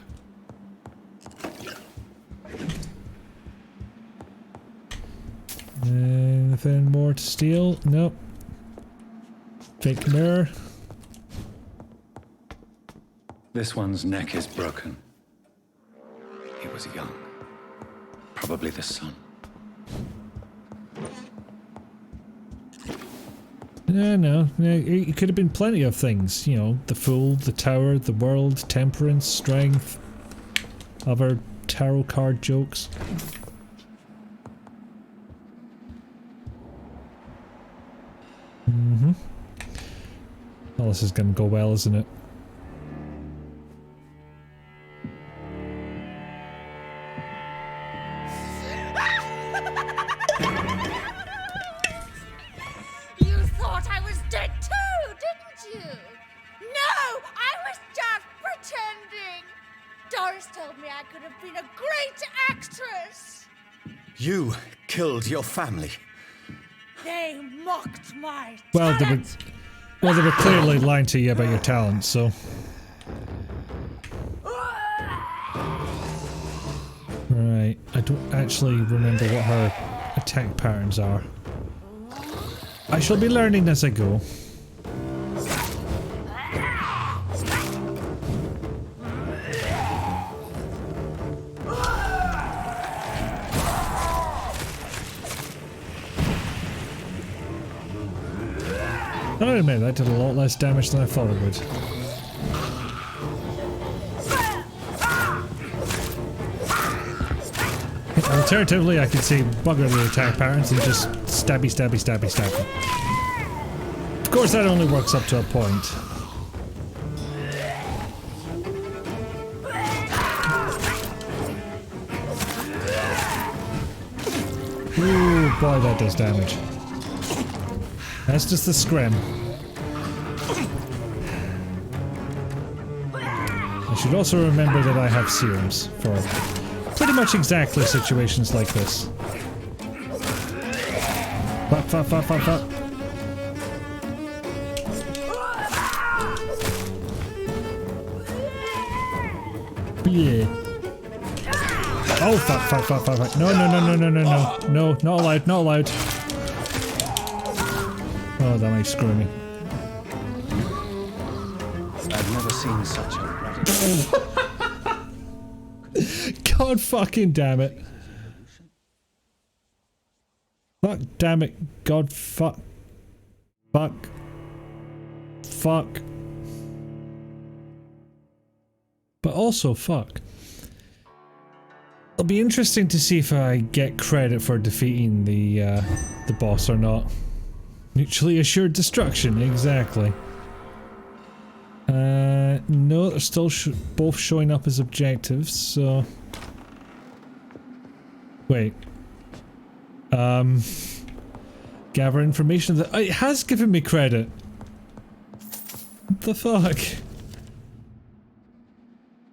Anything more to steal? Nope. Fake mirror. This one's neck is broken. He was young. Probably the son. No. It could have been plenty of things. You know, the Fool, the Tower, the World, Temperance, Strength, other tarot card jokes. Well, this is gonna go well, isn't it? You thought I was dead too, didn't you? No, I was just pretending. Doris told me I could have been a great actress. You killed your family. They mocked my Well, talent. they were clearly lying to you about your talent, so. Right, I don't actually remember what her attack patterns are. I shall be learning as I go. I admit that did a lot less damage than I thought it would. Alternatively, I could say bugger the attack patterns and just stabby. Of course, that only works up to a point. Ooh, boy, that does damage. That's just the scrim. I should also remember that I have serums for pretty much exactly situations like this. Fuck. Yeah. Oh, fuck. No. No, not allowed. Oh, that might screw me. I've never seen such a radical... God fucking damn it. Fuck damn it. God fuck. Fuck. But also fuck. It'll be interesting to see if I get credit for defeating the boss or not. Mutually assured destruction, exactly. No, they're still both showing up as objectives, so... Wait. Gather information that... It has given me credit! What the fuck?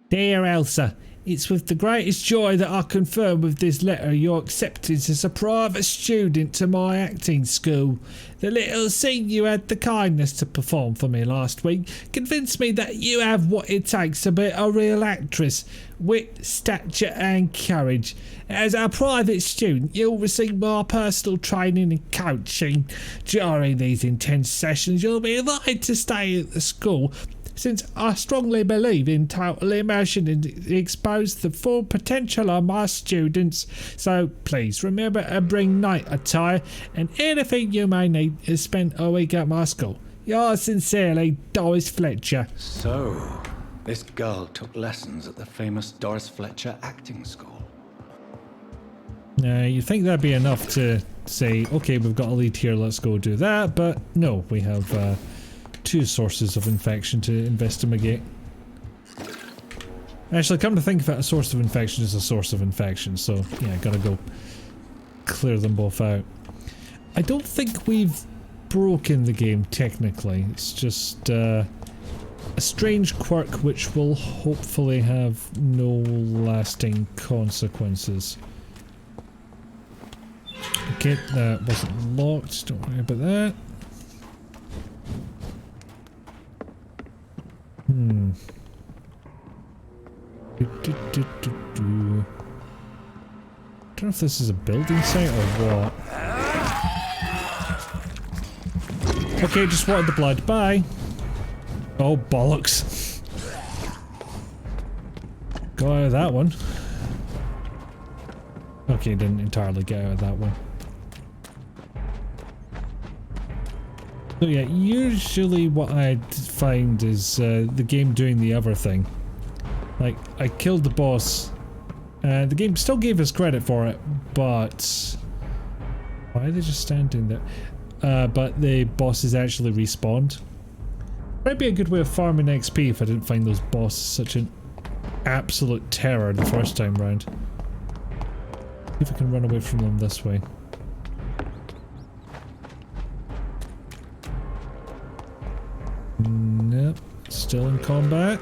There, Elsa. It's with the greatest joy that I confirm with this letter your acceptance as a private student to my acting school. The little scene you had the kindness to perform for me last week convinced me that you have what it takes to be a real actress. Wit, stature and courage. As a private student, you'll receive my personal training and coaching. During these intense sessions, you'll be invited to stay at the school, since I strongly believe in total immersion and expose the full potential of my students. So please remember to bring night attire and anything you may need to spend a week at my school. Yours sincerely, Doris Fletcher. So, this girl took lessons at the famous Doris Fletcher acting school. Now, you think that'd be enough to say, okay, we've got a lead here, let's go do that, but no, we have 2 sources of infection to investigate. Actually, come to think of it, a source of infection is a source of infection, so yeah, gotta go clear them both out. I don't think we've broken the game technically, it's just a strange quirk which will hopefully have no lasting consequences. Okay, that wasn't locked, don't worry about that. Don't know if this is a building site or what. Okay, just wanted the blood. Bye. Oh, bollocks. Got out of that one. Okay, didn't entirely get out of that one. So yeah, usually what I'd find is the game doing the other thing. Like, I killed the boss, and the game still gave us credit for it, but... Why are they just standing there? But the bosses actually respawned. Might be a good way of farming XP if I didn't find those bosses such an absolute terror the first time round. See if I can run away from them this way. Nope, still in combat.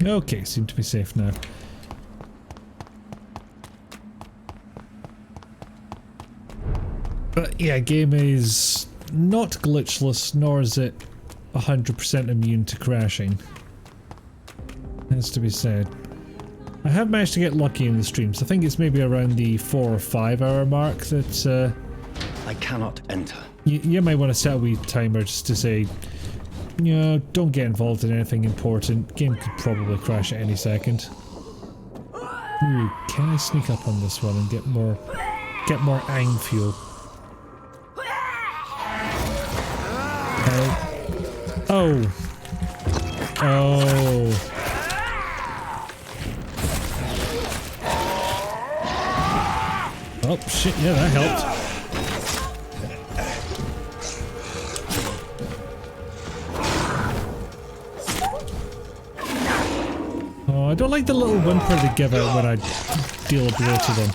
Okay, seem to be safe now. But yeah, game is not glitchless, nor is it 100% immune to crashing. Has to be said. I have managed to get lucky in the streams. I think it's maybe around the 4 or 5 hour mark that I cannot enter. You might want to set a wee timer just to say, you know, don't get involved in anything important. Game could probably crash at any second. Ooh, can I sneak up on this one and get more ang fuel? Oh. Oh. Oh shit, yeah, that helped. Oh, I don't like the little whimper they give out when I deal a blow to them.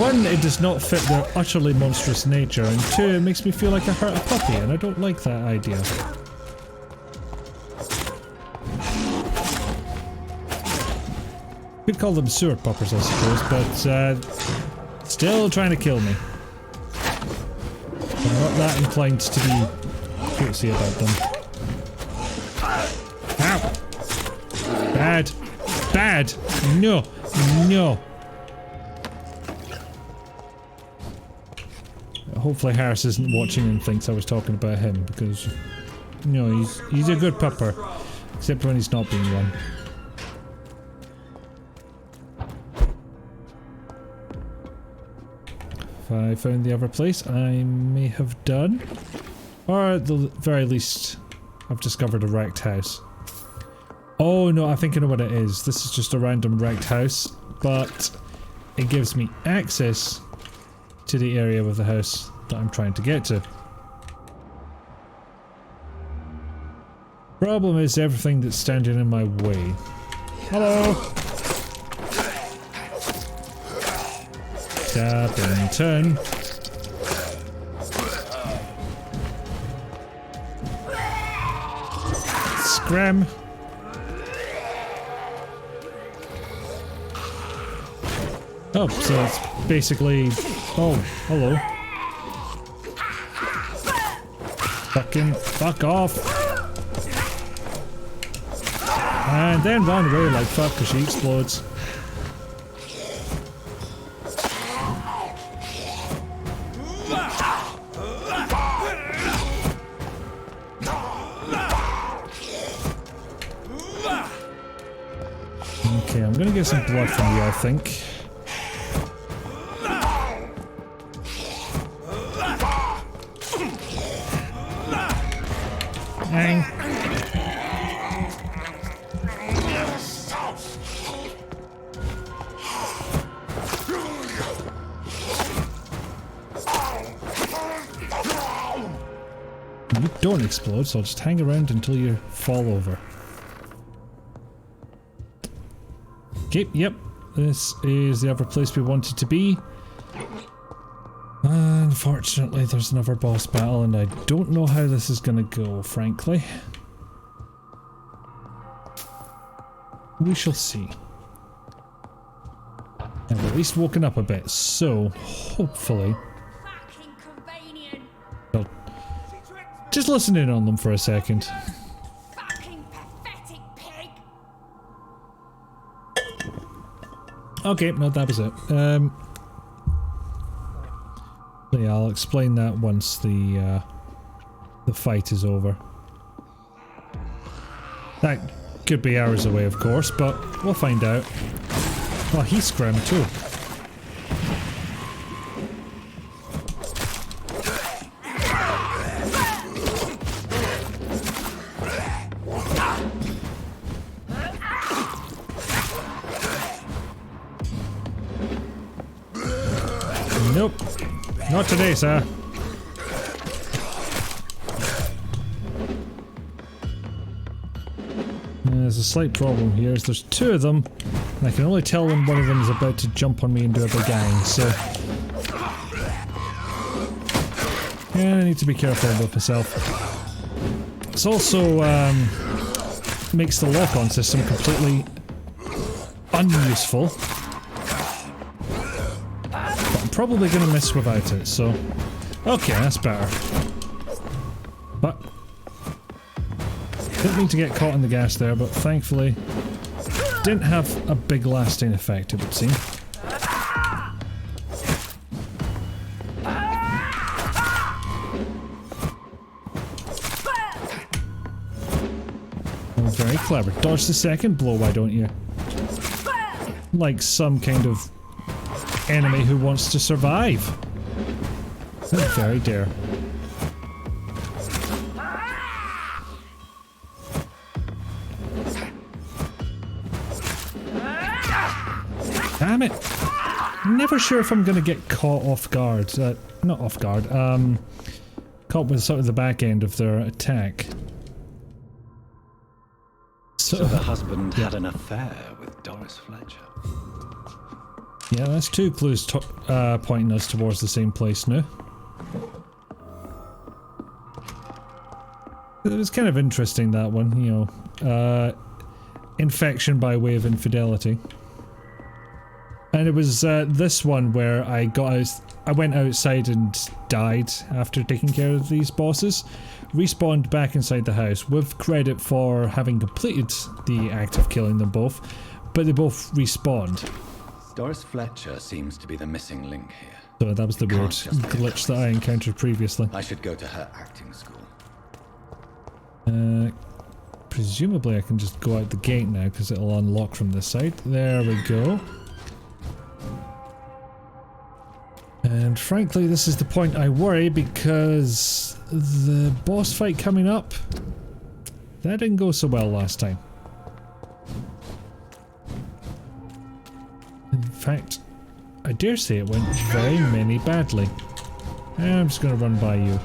One, it does not fit their utterly monstrous nature, and 2, it makes me feel like I hurt a puppy, and I don't like that idea. Could call them sewer poppers, I suppose, but still trying to kill me. I'm not that inclined to be guilty about them. Ow! Bad! Bad! No! No! Hopefully Harris isn't watching and thinks I was talking about him, because no, he's a good pupper, except when he's not being one. If I found the other place, I may have done, or at the very least, I've discovered a wrecked house. Oh no, I think I know what it is. This is just a random wrecked house, but it gives me access to the area with the house that I'm trying to get to. Problem is everything that's standing in my way. Hello! Scabington. Scram. Oh, so it's basically... Oh, hello. Fucking fuck off. And then run away like fuck because she explodes. Okay, I'm gonna get some blood from you, I think. Hang. You don't explode, so I'll just hang around until you fall over. Okay, yep. This is the other place we wanted to be. Unfortunately, there's another boss battle, and I don't know how this is gonna go, frankly. We shall see. I've at least woken up a bit, so hopefully... I'll just listen in on them for a second. Okay, no, that was it. Yeah, I'll explain that once the fight is over. That could be hours away, of course, but we'll find out. Oh, he scrammed too. Nope. Not today, sir. There's a slight problem here, is there's two of them, and I can only tell when one of them is about to jump on me and do a bang, so... Yeah, I need to be careful with myself. It's also, makes the lock-on system completely unuseful. But I'm probably gonna miss without it, so... Okay, that's better. But... Didn't mean to get caught in the gas there, but thankfully didn't have a big lasting effect, it would seem. Oh, very clever. Dodge the second blow, why don't you? Like some kind of enemy who wants to survive. Oh, very dare. Damn it! I'm never sure if I'm gonna get caught off guard. Not off guard, caught with sort of the back end of their attack. So the husband had an affair with Doris Fletcher. Yeah, that's two clues pointing us towards the same place now. It was kind of interesting, that one, you know. Infection by way of infidelity. And it was this one where I went outside and died after taking care of these bosses. Respawned back inside the house with credit for having completed the act of killing them both, but they both respawned. Doris Fletcher seems to be the missing link here. So that was the weird glitch that I encountered previously. I should go to her acting school. Presumably I can just go out the gate now because it'll unlock from this side. There we go. And frankly, this is the point I worry because the boss fight coming up, that didn't go so well last time. In fact, I dare say it went very many badly. I'm just going to run by you.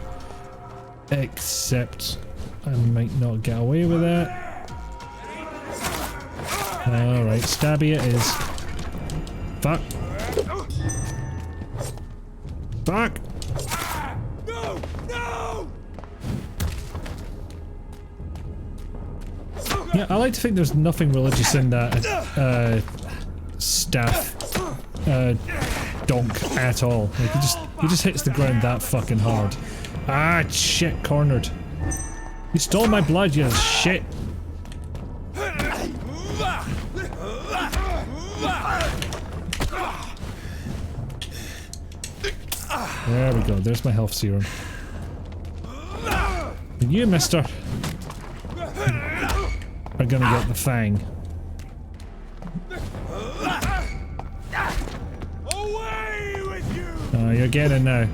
Except I might not get away with that. Alright, stabby it is. Fuck. Fuck! No! No! Yeah, I like to think there's nothing religious in that staff donk at all. Like he just hits the ground that fucking hard. Ah, shit, cornered. You stole my blood, you shit. There we go, there's my health serum. And you, mister, are gonna get the fang. Away with you! Oh, you're getting now.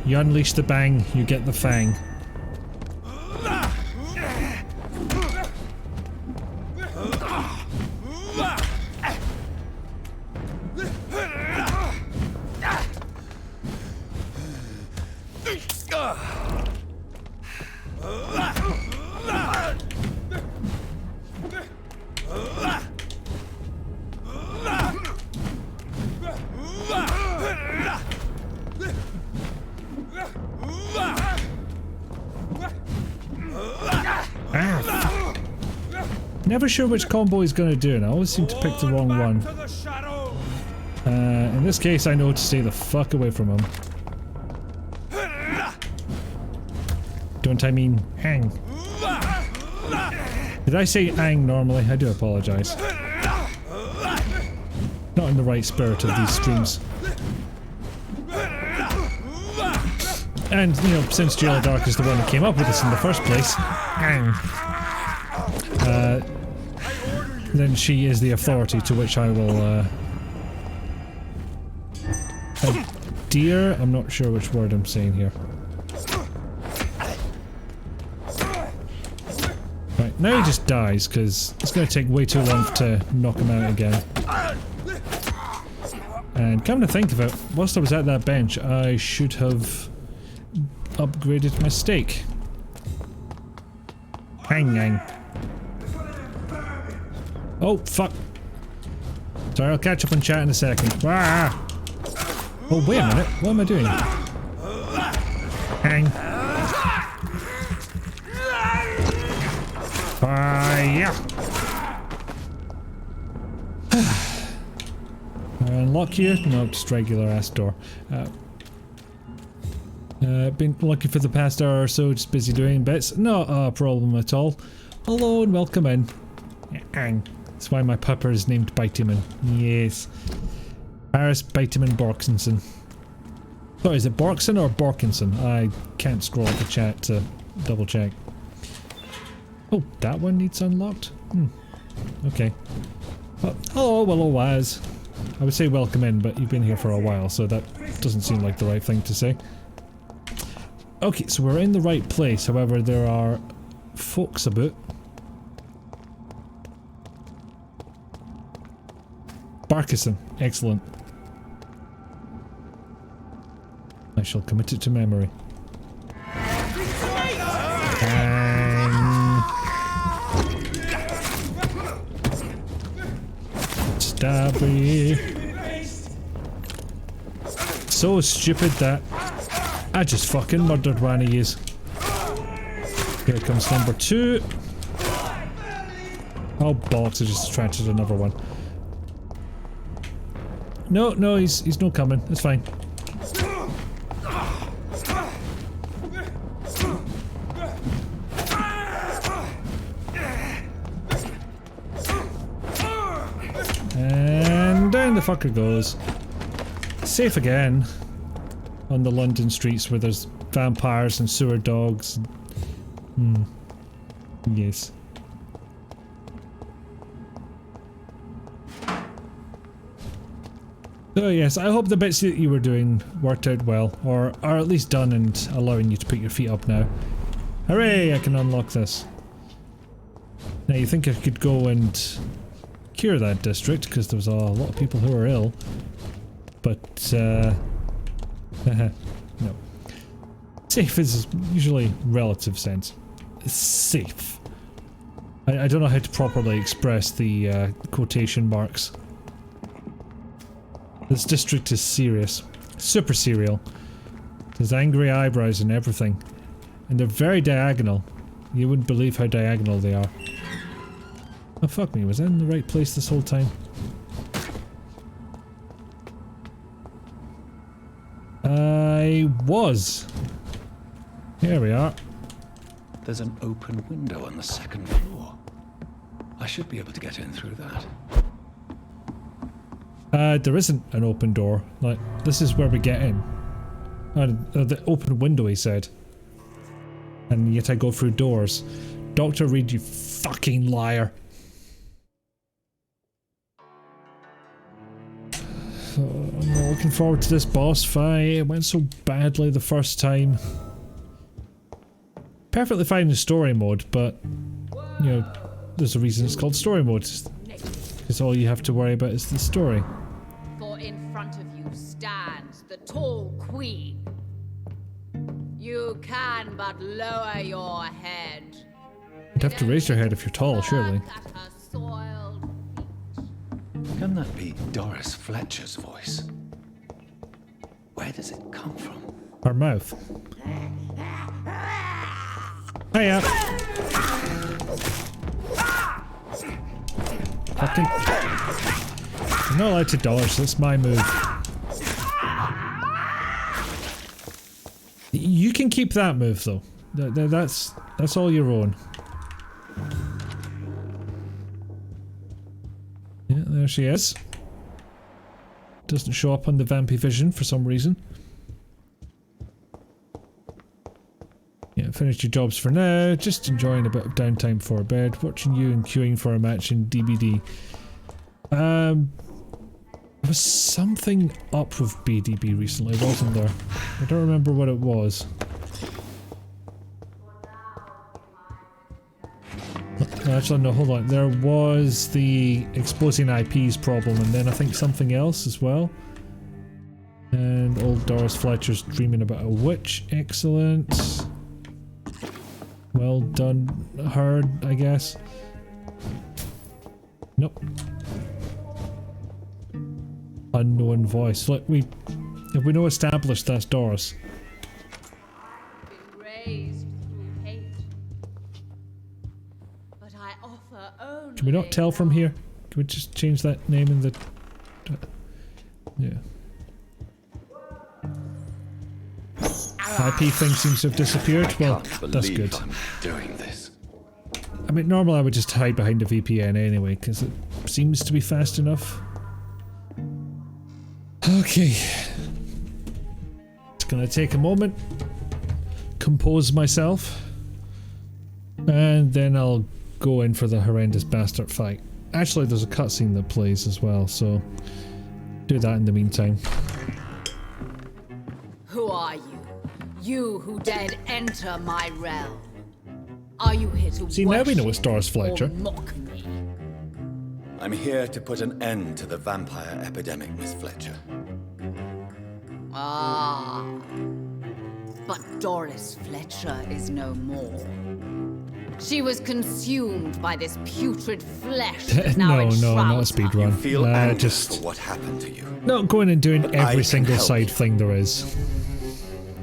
You unleash the bang, you get the fang. Never sure which combo he's gonna do, and I always seem to pick the wrong one. In this case, I know to stay the fuck away from him. Don't I mean hang? Did I say hang normally? I do apologize. Not in the right spirit of these streams. And, you know, since Jailer Dark is the one that came up with this in the first place, hang. Then she is the authority to which I will, adhere? I'm not sure which word I'm saying here. Right, now he just dies, because it's going to take way too long to knock him out again. And come to think of it, whilst I was at that bench, I should have upgraded my steak. Hang. Oh, fuck. Sorry, I'll catch up on chat in a second. Ah! Oh, wait a minute. What am I doing? Hang. Fire! Unlock here? No, just regular ass door. Been looking for the past hour or so, just busy doing bits. Not a problem at all. Hello and welcome in. Hang. That's why my pupper is named Biteyman. Yes. Paris Biteyman Borkinson. Sorry, is it Borkson or Borkinson? I can't scroll up the chat to double check. Oh, that one needs unlocked? Okay. Well, hello, Willow Waz. I would say welcome in, but you've been here for a while, so that doesn't seem like the right thing to say. Okay, so we're in the right place, however there are folks about. Barkison, excellent. I shall commit it to memory. Stabby. So stupid that I just fucking murdered one of yous. Here comes number 2. Oh bollocks, I just attracted another one. No, he's no coming. It's fine. And down the fucker goes. Safe again. On the London streets where there's vampires and sewer dogs. Yes. So yes, I hope the bits that you were doing worked out well, or are at least done and allowing you to put your feet up now. Hooray, I can unlock this. Now you think I could go and cure that district, because there was a lot of people who were ill. But, no. Safe is usually relative sense. Safe. I don't know how to properly express the quotation marks. This district is serious. Super serial. There's angry eyebrows and everything. And they're very diagonal. You wouldn't believe how diagonal they are. Oh fuck me, was I in the right place this whole time? I was. Here we are. There's an open window on the second floor. I should be able to get in through that. There isn't an open door. Like, this is where we get in. The open window, he said. And yet I go through doors. Dr. Reed, you fucking liar. I'm not looking forward to this boss fight. It went so badly the first time. Perfectly fine in story mode, but, you know, there's a reason it's called story mode. Because all you have to worry about is the story. For in front of you stands the tall queen. You can but lower your head. You'd have to raise your head if you're tall, surely. Can that be Doris Fletcher's voice? Where does it come from? Her mouth. Hiya! Fucking... I'm not allowed to dodge, that's my move. You can keep that move though. That's all your own. Yeah, there she is. Doesn't show up on the Vampy vision for some reason. Yeah, finished your jobs for now. Just enjoying a bit of downtime before bed. Watching you and queuing for a match in DBD. There was something up with BDB recently, wasn't there? I don't remember what it was. Actually, no, hold on. There was the exposing IPs problem, and then I think something else as well. And old Doris Fletcher's dreaming about a witch. Excellent. Well done, her, I guess. Nope. Unknown voice. Look, have we no established that's Doris? Can we not tell from here? Can we just change that name in the... yeah. IP thing seems to have disappeared. Well, that's good. I'm doing this. I mean, normally I would just hide behind a VPN anyway, because it seems to be fast enough. Okay. It's gonna take a moment. Compose myself. And then I'll go in for the horrendous bastard fight. Actually, there's a cutscene that plays as well, so do that in the meantime. Who are you? You who dared enter my realm. Are you here to see, now we know it's Doris Fletcher. Mock me? I'm here to put an end to the vampire epidemic, Miss Fletcher. Ah. But Doris Fletcher is no more. She was consumed by this putrid flesh that now no, not a speed run. Feel anger just for what happened to you. Not going and doing every single side thing there is.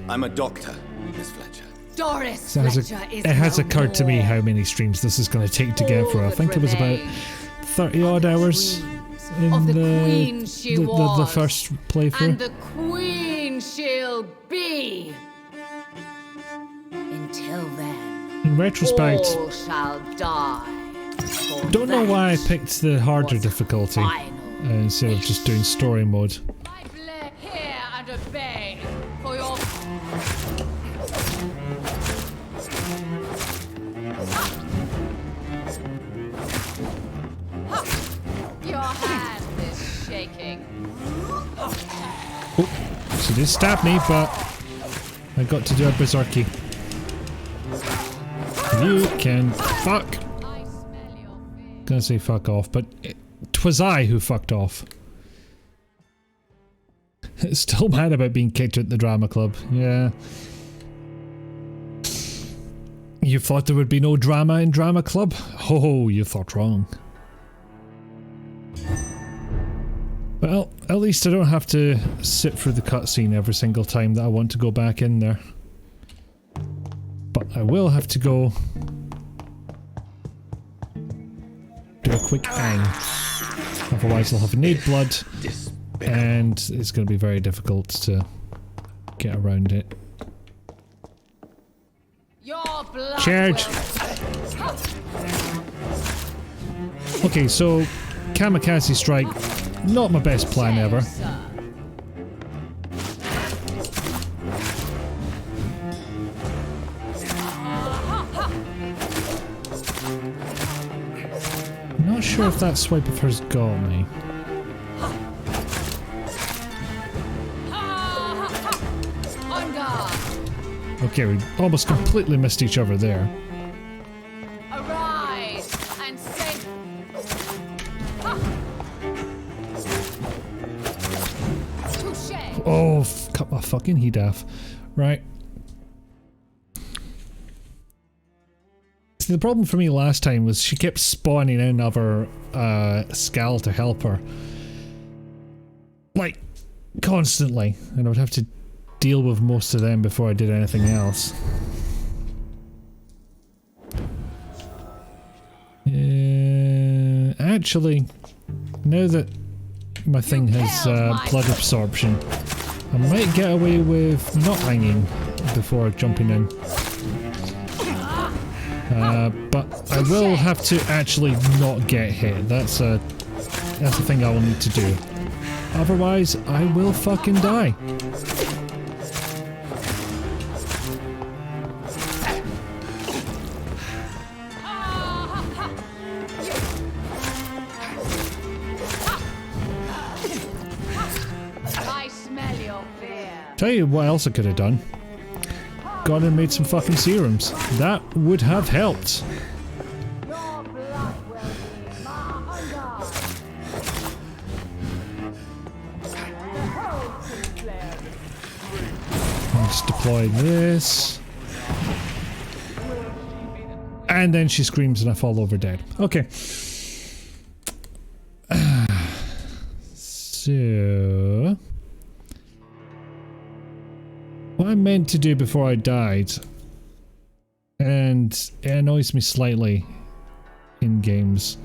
I'm a doctor, Miss Fletcher. Doris So Fletcher is it has no occurred to me more. how many streams this is going to take to get through. I think it was about 30 odd hours in the first playthrough. And the queen she'll be. Until then, in retrospect, all shall die. Don't know why I picked the harder difficulty instead of just doing story mode. Hear and obey for your. Your hand is shaking. Oh, she did stab me, but I got to do a berserky. You can fuck. Gonna say fuck off, but 'twas I who fucked off. Still mad about being kicked at the drama club. Yeah. You thought there would be no drama in drama club? Oh, you thought wrong. Well, at least I don't have to sit through the cutscene every single time that I want to go back in there. But I will have to go do a quick hang. Otherwise I'll have need blood and it's going to be very difficult to get around it. Charge! Okay, so kamikaze strike, not my best plan ever. Not sure if that swipe of hers got me. Okay, we almost completely missed each other there. Arise and save. Oh, cut my fucking heat off. Right. See, the problem for me last time was she kept spawning in other Skal to help her. Like, constantly. And I would have to deal with most of them before I did anything else. Actually, now that my thing has blood absorption, I might get away with not hanging before jumping in. But I will have to actually not get hit. That's a thing I will need to do. Otherwise, I will fucking die. Tell you what else I could have done. Gone and made some fucking serums. That would have helped. Let's deploy this. And then she screams and I fall over dead. Okay. So... what I meant to do before I died, and it annoys me slightly in games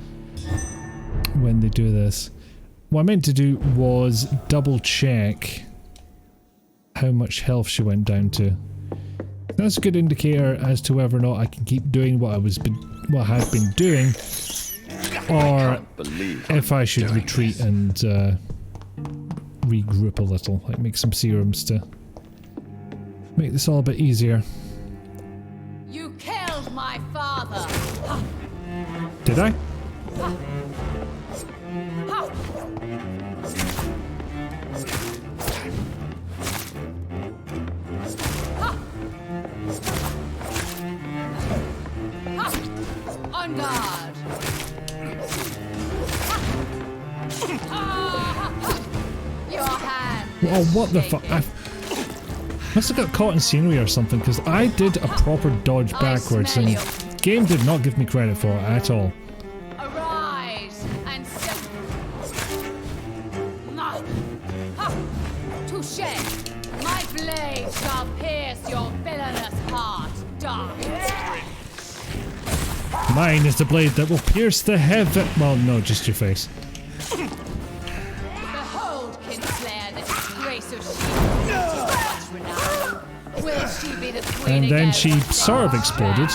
when they do this, what I meant to do was double check how much health she went down to. That's a good indicator as to whether or not I can keep doing what I have been doing, or if I should retreat and regroup a little, like make some serums to make this all a bit easier. You killed my father. Did I? On guard. Your hand. Oh, what the fuck? I must have got caught in scenery or something, because I did a proper dodge backwards and the game did not give me credit for it at all. Arise and touche. My blade shall pierce your villainous heart, dark. Mine is the blade that will pierce the heaven. Well, no, just your face. Behold, Kinslayer, the disgrace of she. Will she be the queen And then again? she sort of exploded.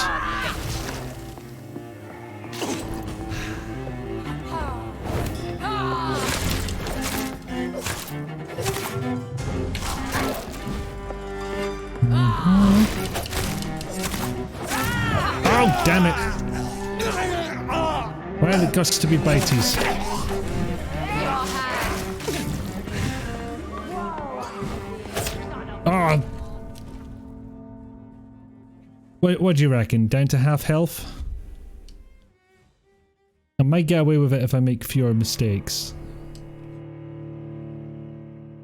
Oh, damn it! Well, it got to be Bitey's. Oh. What do you reckon? Down to half health? I might get away with it if I make fewer mistakes.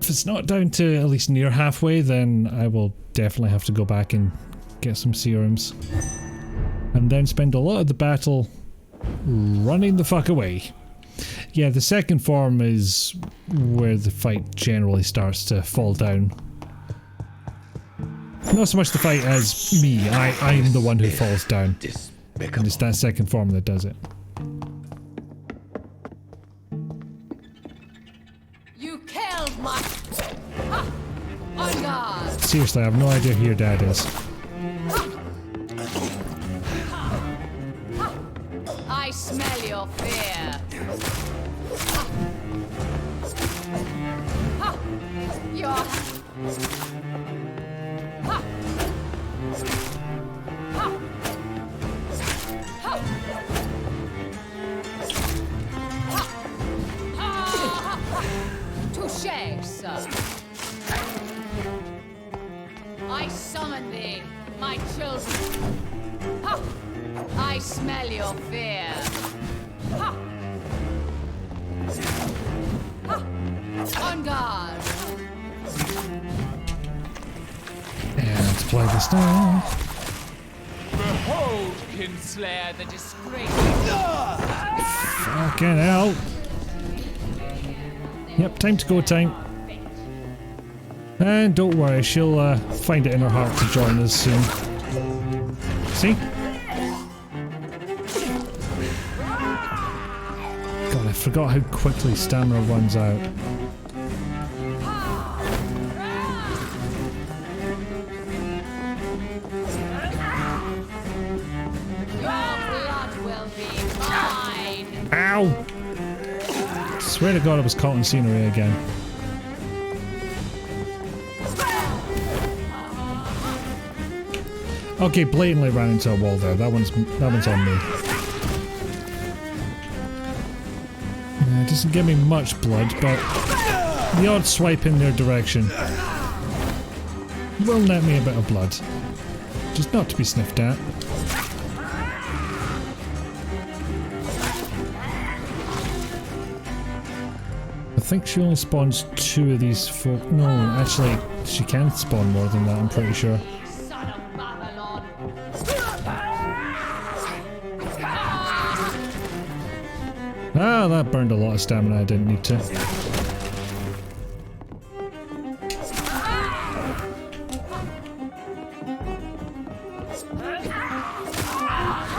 If it's not down to at least near halfway, then I will definitely have to go back and get some serums. And then spend a lot of the battle running the fuck away. Yeah, the second form is where the fight generally starts to fall down. Not so much the fight as me, I'm the one who falls down. And it's that second form that does it. You killed my... Ha! On guard! Seriously, I have no idea who your dad is. I smell your fear. Ha! Your... Ha! Ha! Ha! Touché, sir. I summon thee, my children. Ha! I smell your fear. Ha! Ha! On guard. And let's play this now. Behold, Kinslayer, the disgrace. Fucking hell. Yep, time to go time. And don't worry, she'll find it in her heart to join us soon. See? God, I forgot how quickly stamina runs out. Ow! Swear to God I was caught in scenery again. Okay, blatantly ran into a wall there. That one's on me. It doesn't give me much blood, but the odd swipe in their direction will net me a bit of blood. Just not to be sniffed at. I think she only spawns 2 of these folk. No, actually, she can spawn more than that, I'm pretty sure. Ah, that burned a lot of stamina I didn't need to.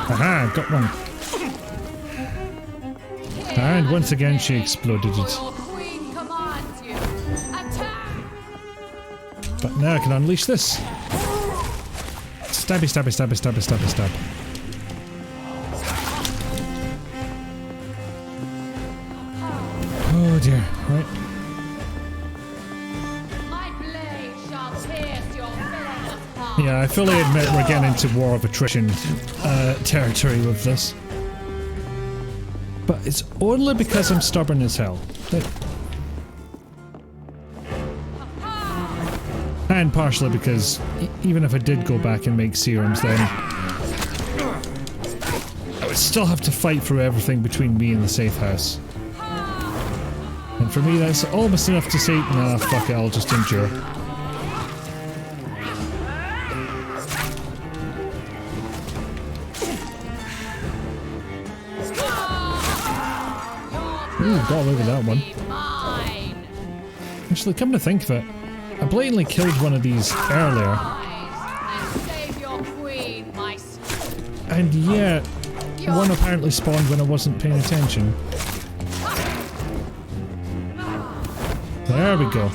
Aha, got one. And once again she exploded it. But now I can unleash this. Stabby, stabby, stabby, stabby, stabby, stab. Oh dear, right. Yeah, I fully admit we're getting into war of attrition territory with this. But it's only because I'm stubborn as hell. And partially because even if I did go back and make serums, then I would still have to fight through everything between me and the safe house. And for me that's almost enough to say, nah, fuck it, I'll just endure. Ooh, got away with that one. Actually, come to think of it, I blatantly killed one of these earlier. And yet, one apparently spawned when I wasn't paying attention. There we go.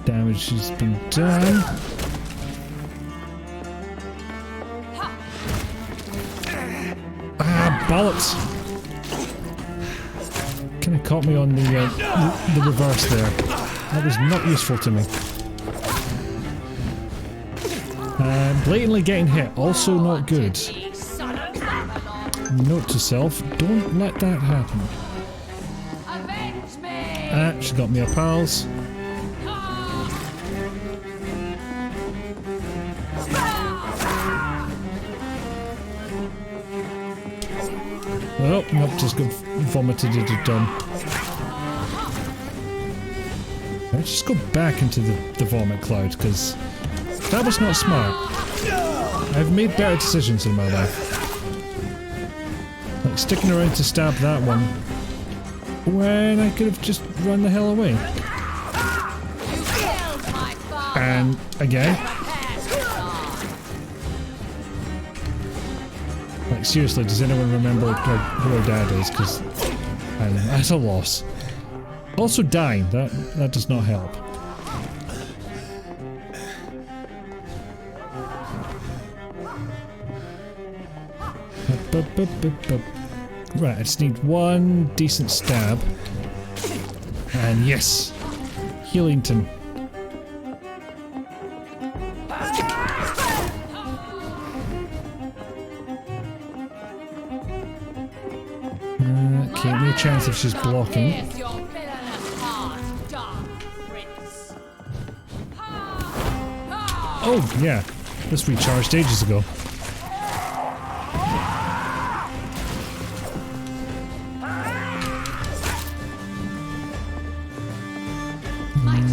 Damage has been done. Ah, bollocks! Kinda caught me on the reverse there. That was not useful to me. Blatantly getting hit, also not good. Note to self, don't let that happen. Ah, she got me a pals. Oh, nope, just got vomited it done. Let's just go back into the vomit cloud, because that was not smart. I've made better decisions in my life. Like sticking around to stab that one when I could have just run the hell away. And again. Like seriously, does anyone remember who her dad is? Because I don't know, that's a loss. Also dying, that does not help. Right, I just need one decent stab. And yes! Healington. Okay, no chance if she's blocking. Oh, yeah. This recharged ages ago.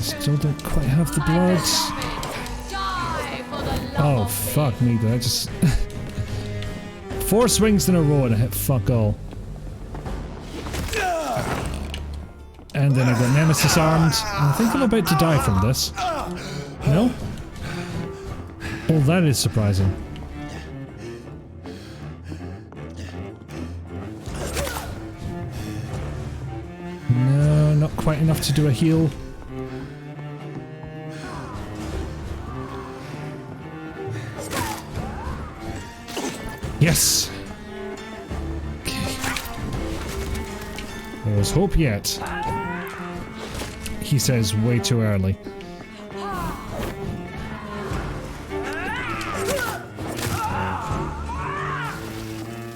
Still don't quite have the bloods. Oh, fuck me, did I just... 4 swings in a row and I hit fuck all. And then I got Nemesis armed. I think I'm about to die from this. No? Oh, that is surprising. No, not quite enough to do a heal. Yes! Okay. There's hope yet. He says way too early.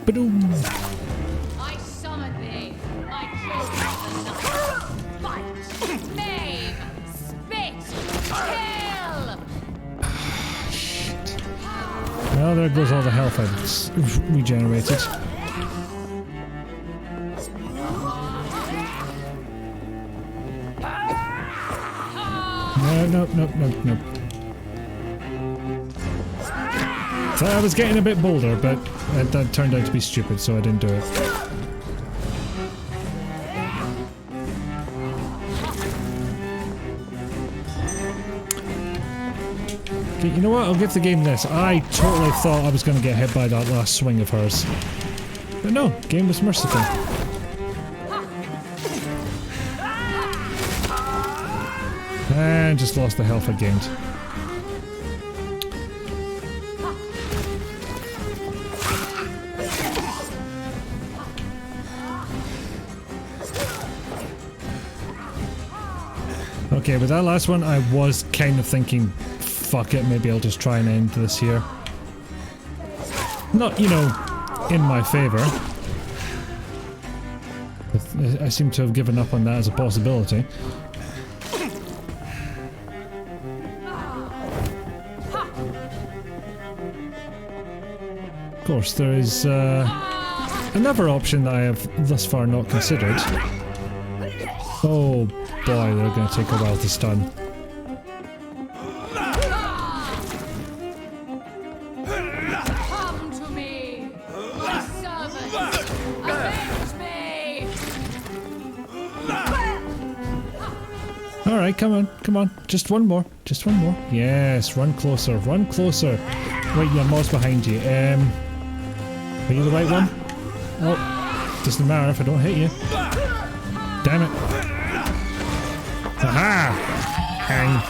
Ba-doom! I summon thee. I kill the night. Fight, maim, spit, kill. Shit. Well, there goes all the health I've regenerated. No. So I was getting a bit bolder, but that turned out to be stupid, so I didn't do it. Okay, you know what? I'll give the game this. I totally thought I was going to get hit by that last swing of hers. But no, game was merciful. And just lost the health I gained. Okay, with that last one, I was kind of thinking, fuck it, maybe I'll just try and end this here. Not, you know, in my favour. I seem to have given up on that as a possibility. Of course, there is another option that I have thus far not considered. Oh boy, they're going to take a while to stun. Come to me, my servants. Avenge me. Alright, come on. Just one more. Yes, run closer. Right, your mob's behind you. Are you the right one? Oh, doesn't matter if I don't hit you. Damn it. Aha! Hang.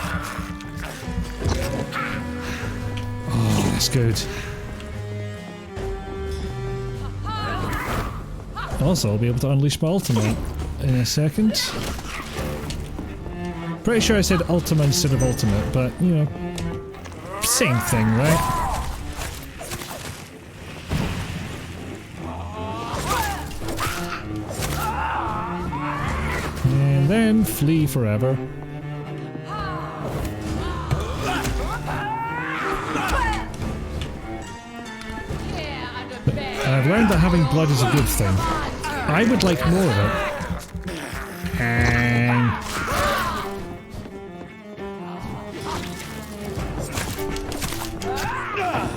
Oh, that's good. Also, I'll be able to unleash my ultimate in a second. Pretty sure I said ultimate instead of ultimate, but, you know, same thing, right? And then flee forever. And I've learned that having blood is a good thing. I would like more of it. And...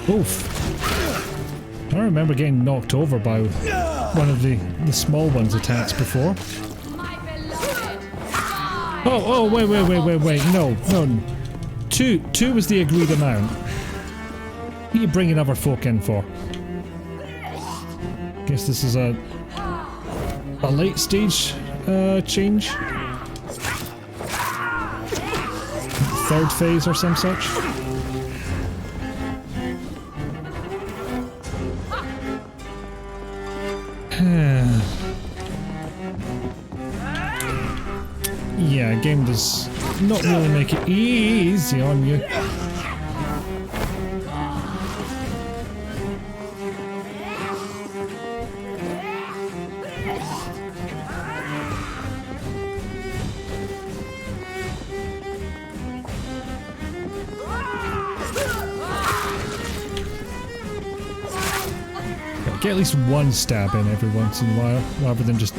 oof. I remember getting knocked over by one of the small ones attacks before. My Oh, wait. No. Two was the agreed amount. What are you bringing other folk in for? Guess this is a late stage change. Third phase or some such. Yeah, game does not really make it easy on you. Get at least one stab in every once in a while, rather than just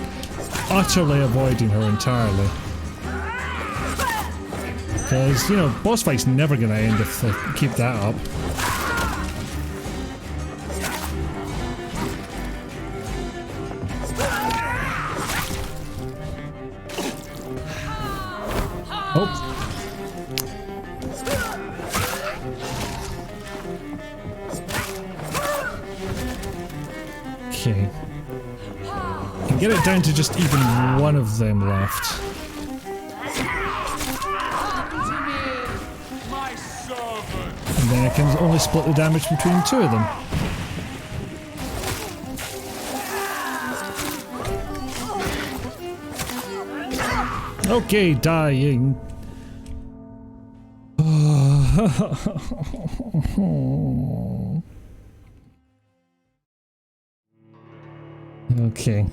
utterly avoiding her entirely. Because, you know, boss fight's never gonna end if they keep that up. Oh. Okay. Can get it down to just even one of them left. And then I can only split the damage between two of them. Okay, dying. Okay.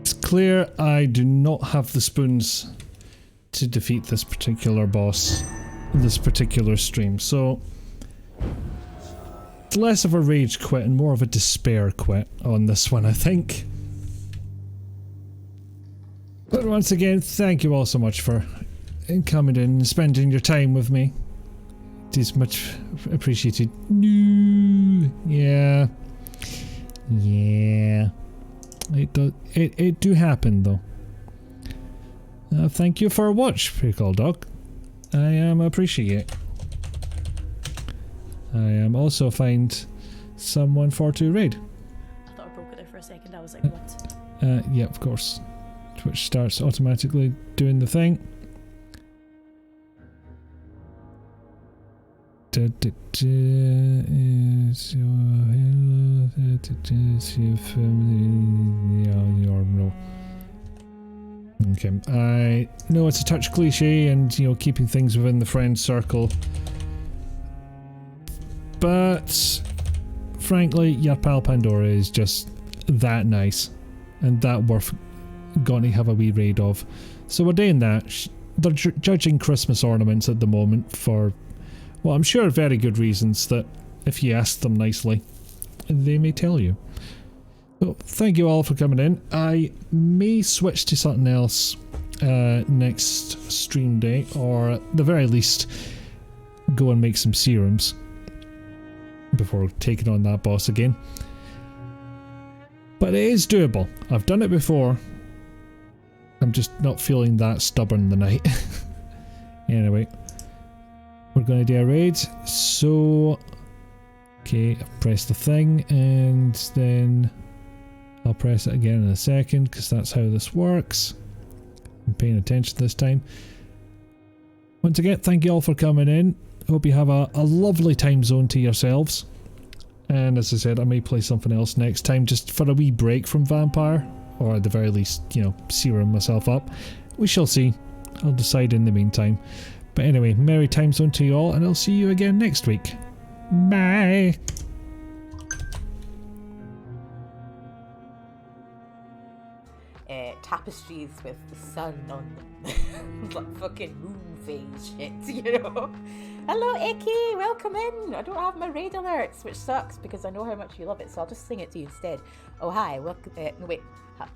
It's clear I do not have the spoons to defeat this particular boss, this particular stream, so it's less of a rage quit and more of a despair quit on this one, I think. But once again, thank you all so much for coming in and spending your time with me. It is much appreciated. Yeah. Yeah. It do happen though. Thank you for a watch, Pickle Dog. I appreciate. I also find someone for to raid. I thought I broke it there for a second. I was like, what? Yeah, of course. Twitch starts automatically doing the thing. Okay, I know it's a touch cliche and, you know, keeping things within the friend circle, but frankly, your pal Pandora is just that nice and that worth going to have a wee raid of. So we're doing that. They're judging Christmas ornaments at the moment for, well, I'm sure very good reasons that if you ask them nicely, they may tell you. So thank you all for coming in. I may switch to something else next stream day, or at the very least go and make some serums before taking on that boss again. But it is doable. I've done it before. I'm just not feeling that stubborn tonight. Anyway, we're going to do a raid. So, okay, I've pressed the thing and then I'll press it again in a second because that's how this works. I'm paying attention this time. Once again, thank you all for coming in. Hope you have a lovely time zone to yourselves. And as I said, I may play something else next time just for a wee break from Vampyr. Or at the very least, you know, serum myself up. We shall see. I'll decide in the meantime. But anyway, merry time zone to you all, and I'll see you again next week. Bye! Tapestries with the sun on them. Like fucking moon phase shit, you know? Hello, Icky! Welcome in! I don't have my raid alerts, which sucks because I know how much you love it, so I'll just sing it to you instead. Oh, hi. Welcome. No, wait.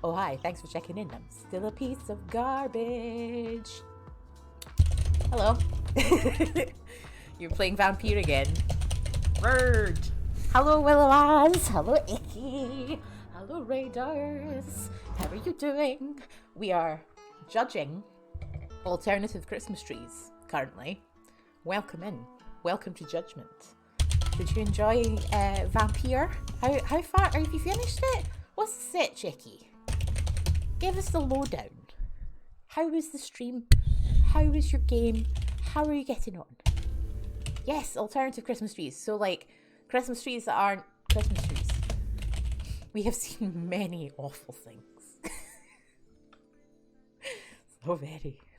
Oh, hi. Thanks for checking in. I'm still a piece of garbage. Hello. You're playing Vampyr again. Word. Hello, Willowas. Hello, Icky. Hello, Raiders. How are you doing? We are judging alternative Christmas trees currently. Welcome in. Welcome to Judgment. Did you enjoy Vampyr? How far have you finished it? What's the set, Chicky? Give us the lowdown. How was the stream? How was your game? How are you getting on? Yes, alternative Christmas trees. So like Christmas trees that aren't Christmas trees. We have seen many awful things.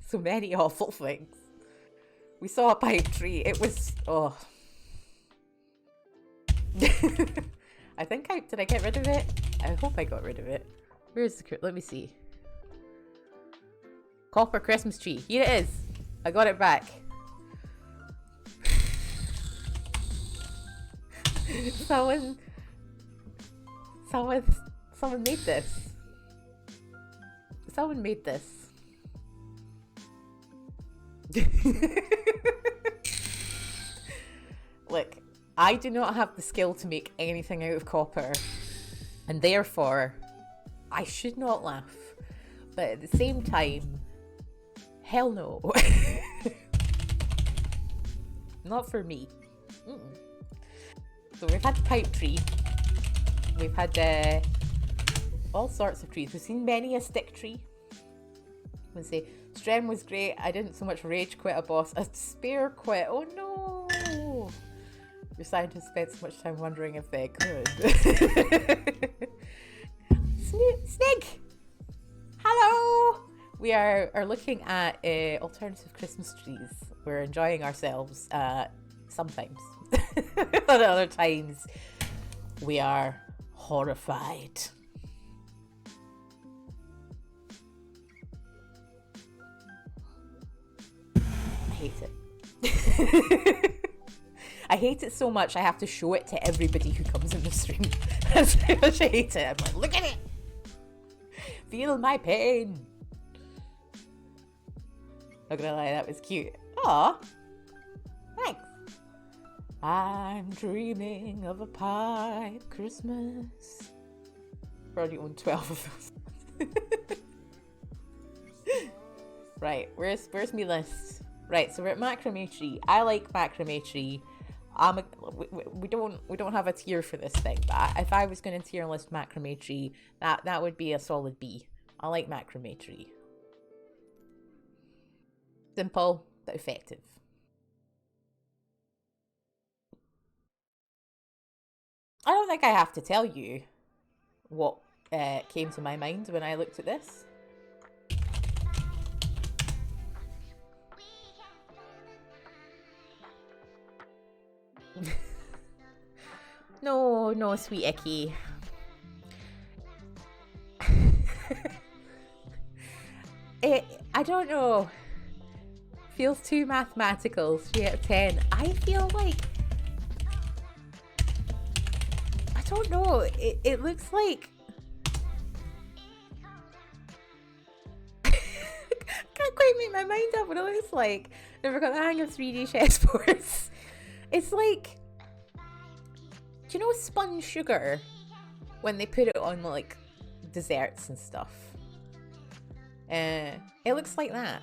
So many awful things. We saw a pipe tree. It was, oh. I think did I get rid of it? I hope I got rid of it. Where's the, let me see. Copper Christmas tree. Here it is. I got it back. Someone made this. Someone made this. Look, I do not have the skill to make anything out of copper, and therefore I should not laugh. But at the same time, hell no. Not for me. So we've had the pipe tree. We've had all sorts of trees. We've seen many a stick tree. I would say Strem was great. I didn't so much rage quit a boss. A spare quit. Oh no! Your scientists spent so much time wondering if they could. Snig! Hello! We are looking at alternative Christmas trees. We're enjoying ourselves sometimes. But other times we are horrified. I hate it. I hate it so much I have to show it to everybody who comes in the stream. That's how much I hate it. I'm like, look at it! Feel my pain! Not gonna lie, that was cute. Aw! Thanks! I'm dreaming of a pipe Christmas. We already own 12 of those. Right, where's me list? Right, so we're at macrame tree. I like macrame tree. We don't have a tier for this thing, but if I was going to tier list macrame tree, that would be a solid B. I like macrame tree. Simple but effective. I don't think I have to tell you what came to my mind when I looked at this. No, sweet Icky. I don't know. Feels too mathematical. 3 out of 10. I feel like, I don't know. It looks like, can't quite make my mind up what it looks like. Never got the hang of 3D chessboards. It's like, do you know spun sugar when they put it on like desserts and stuff? It looks like that.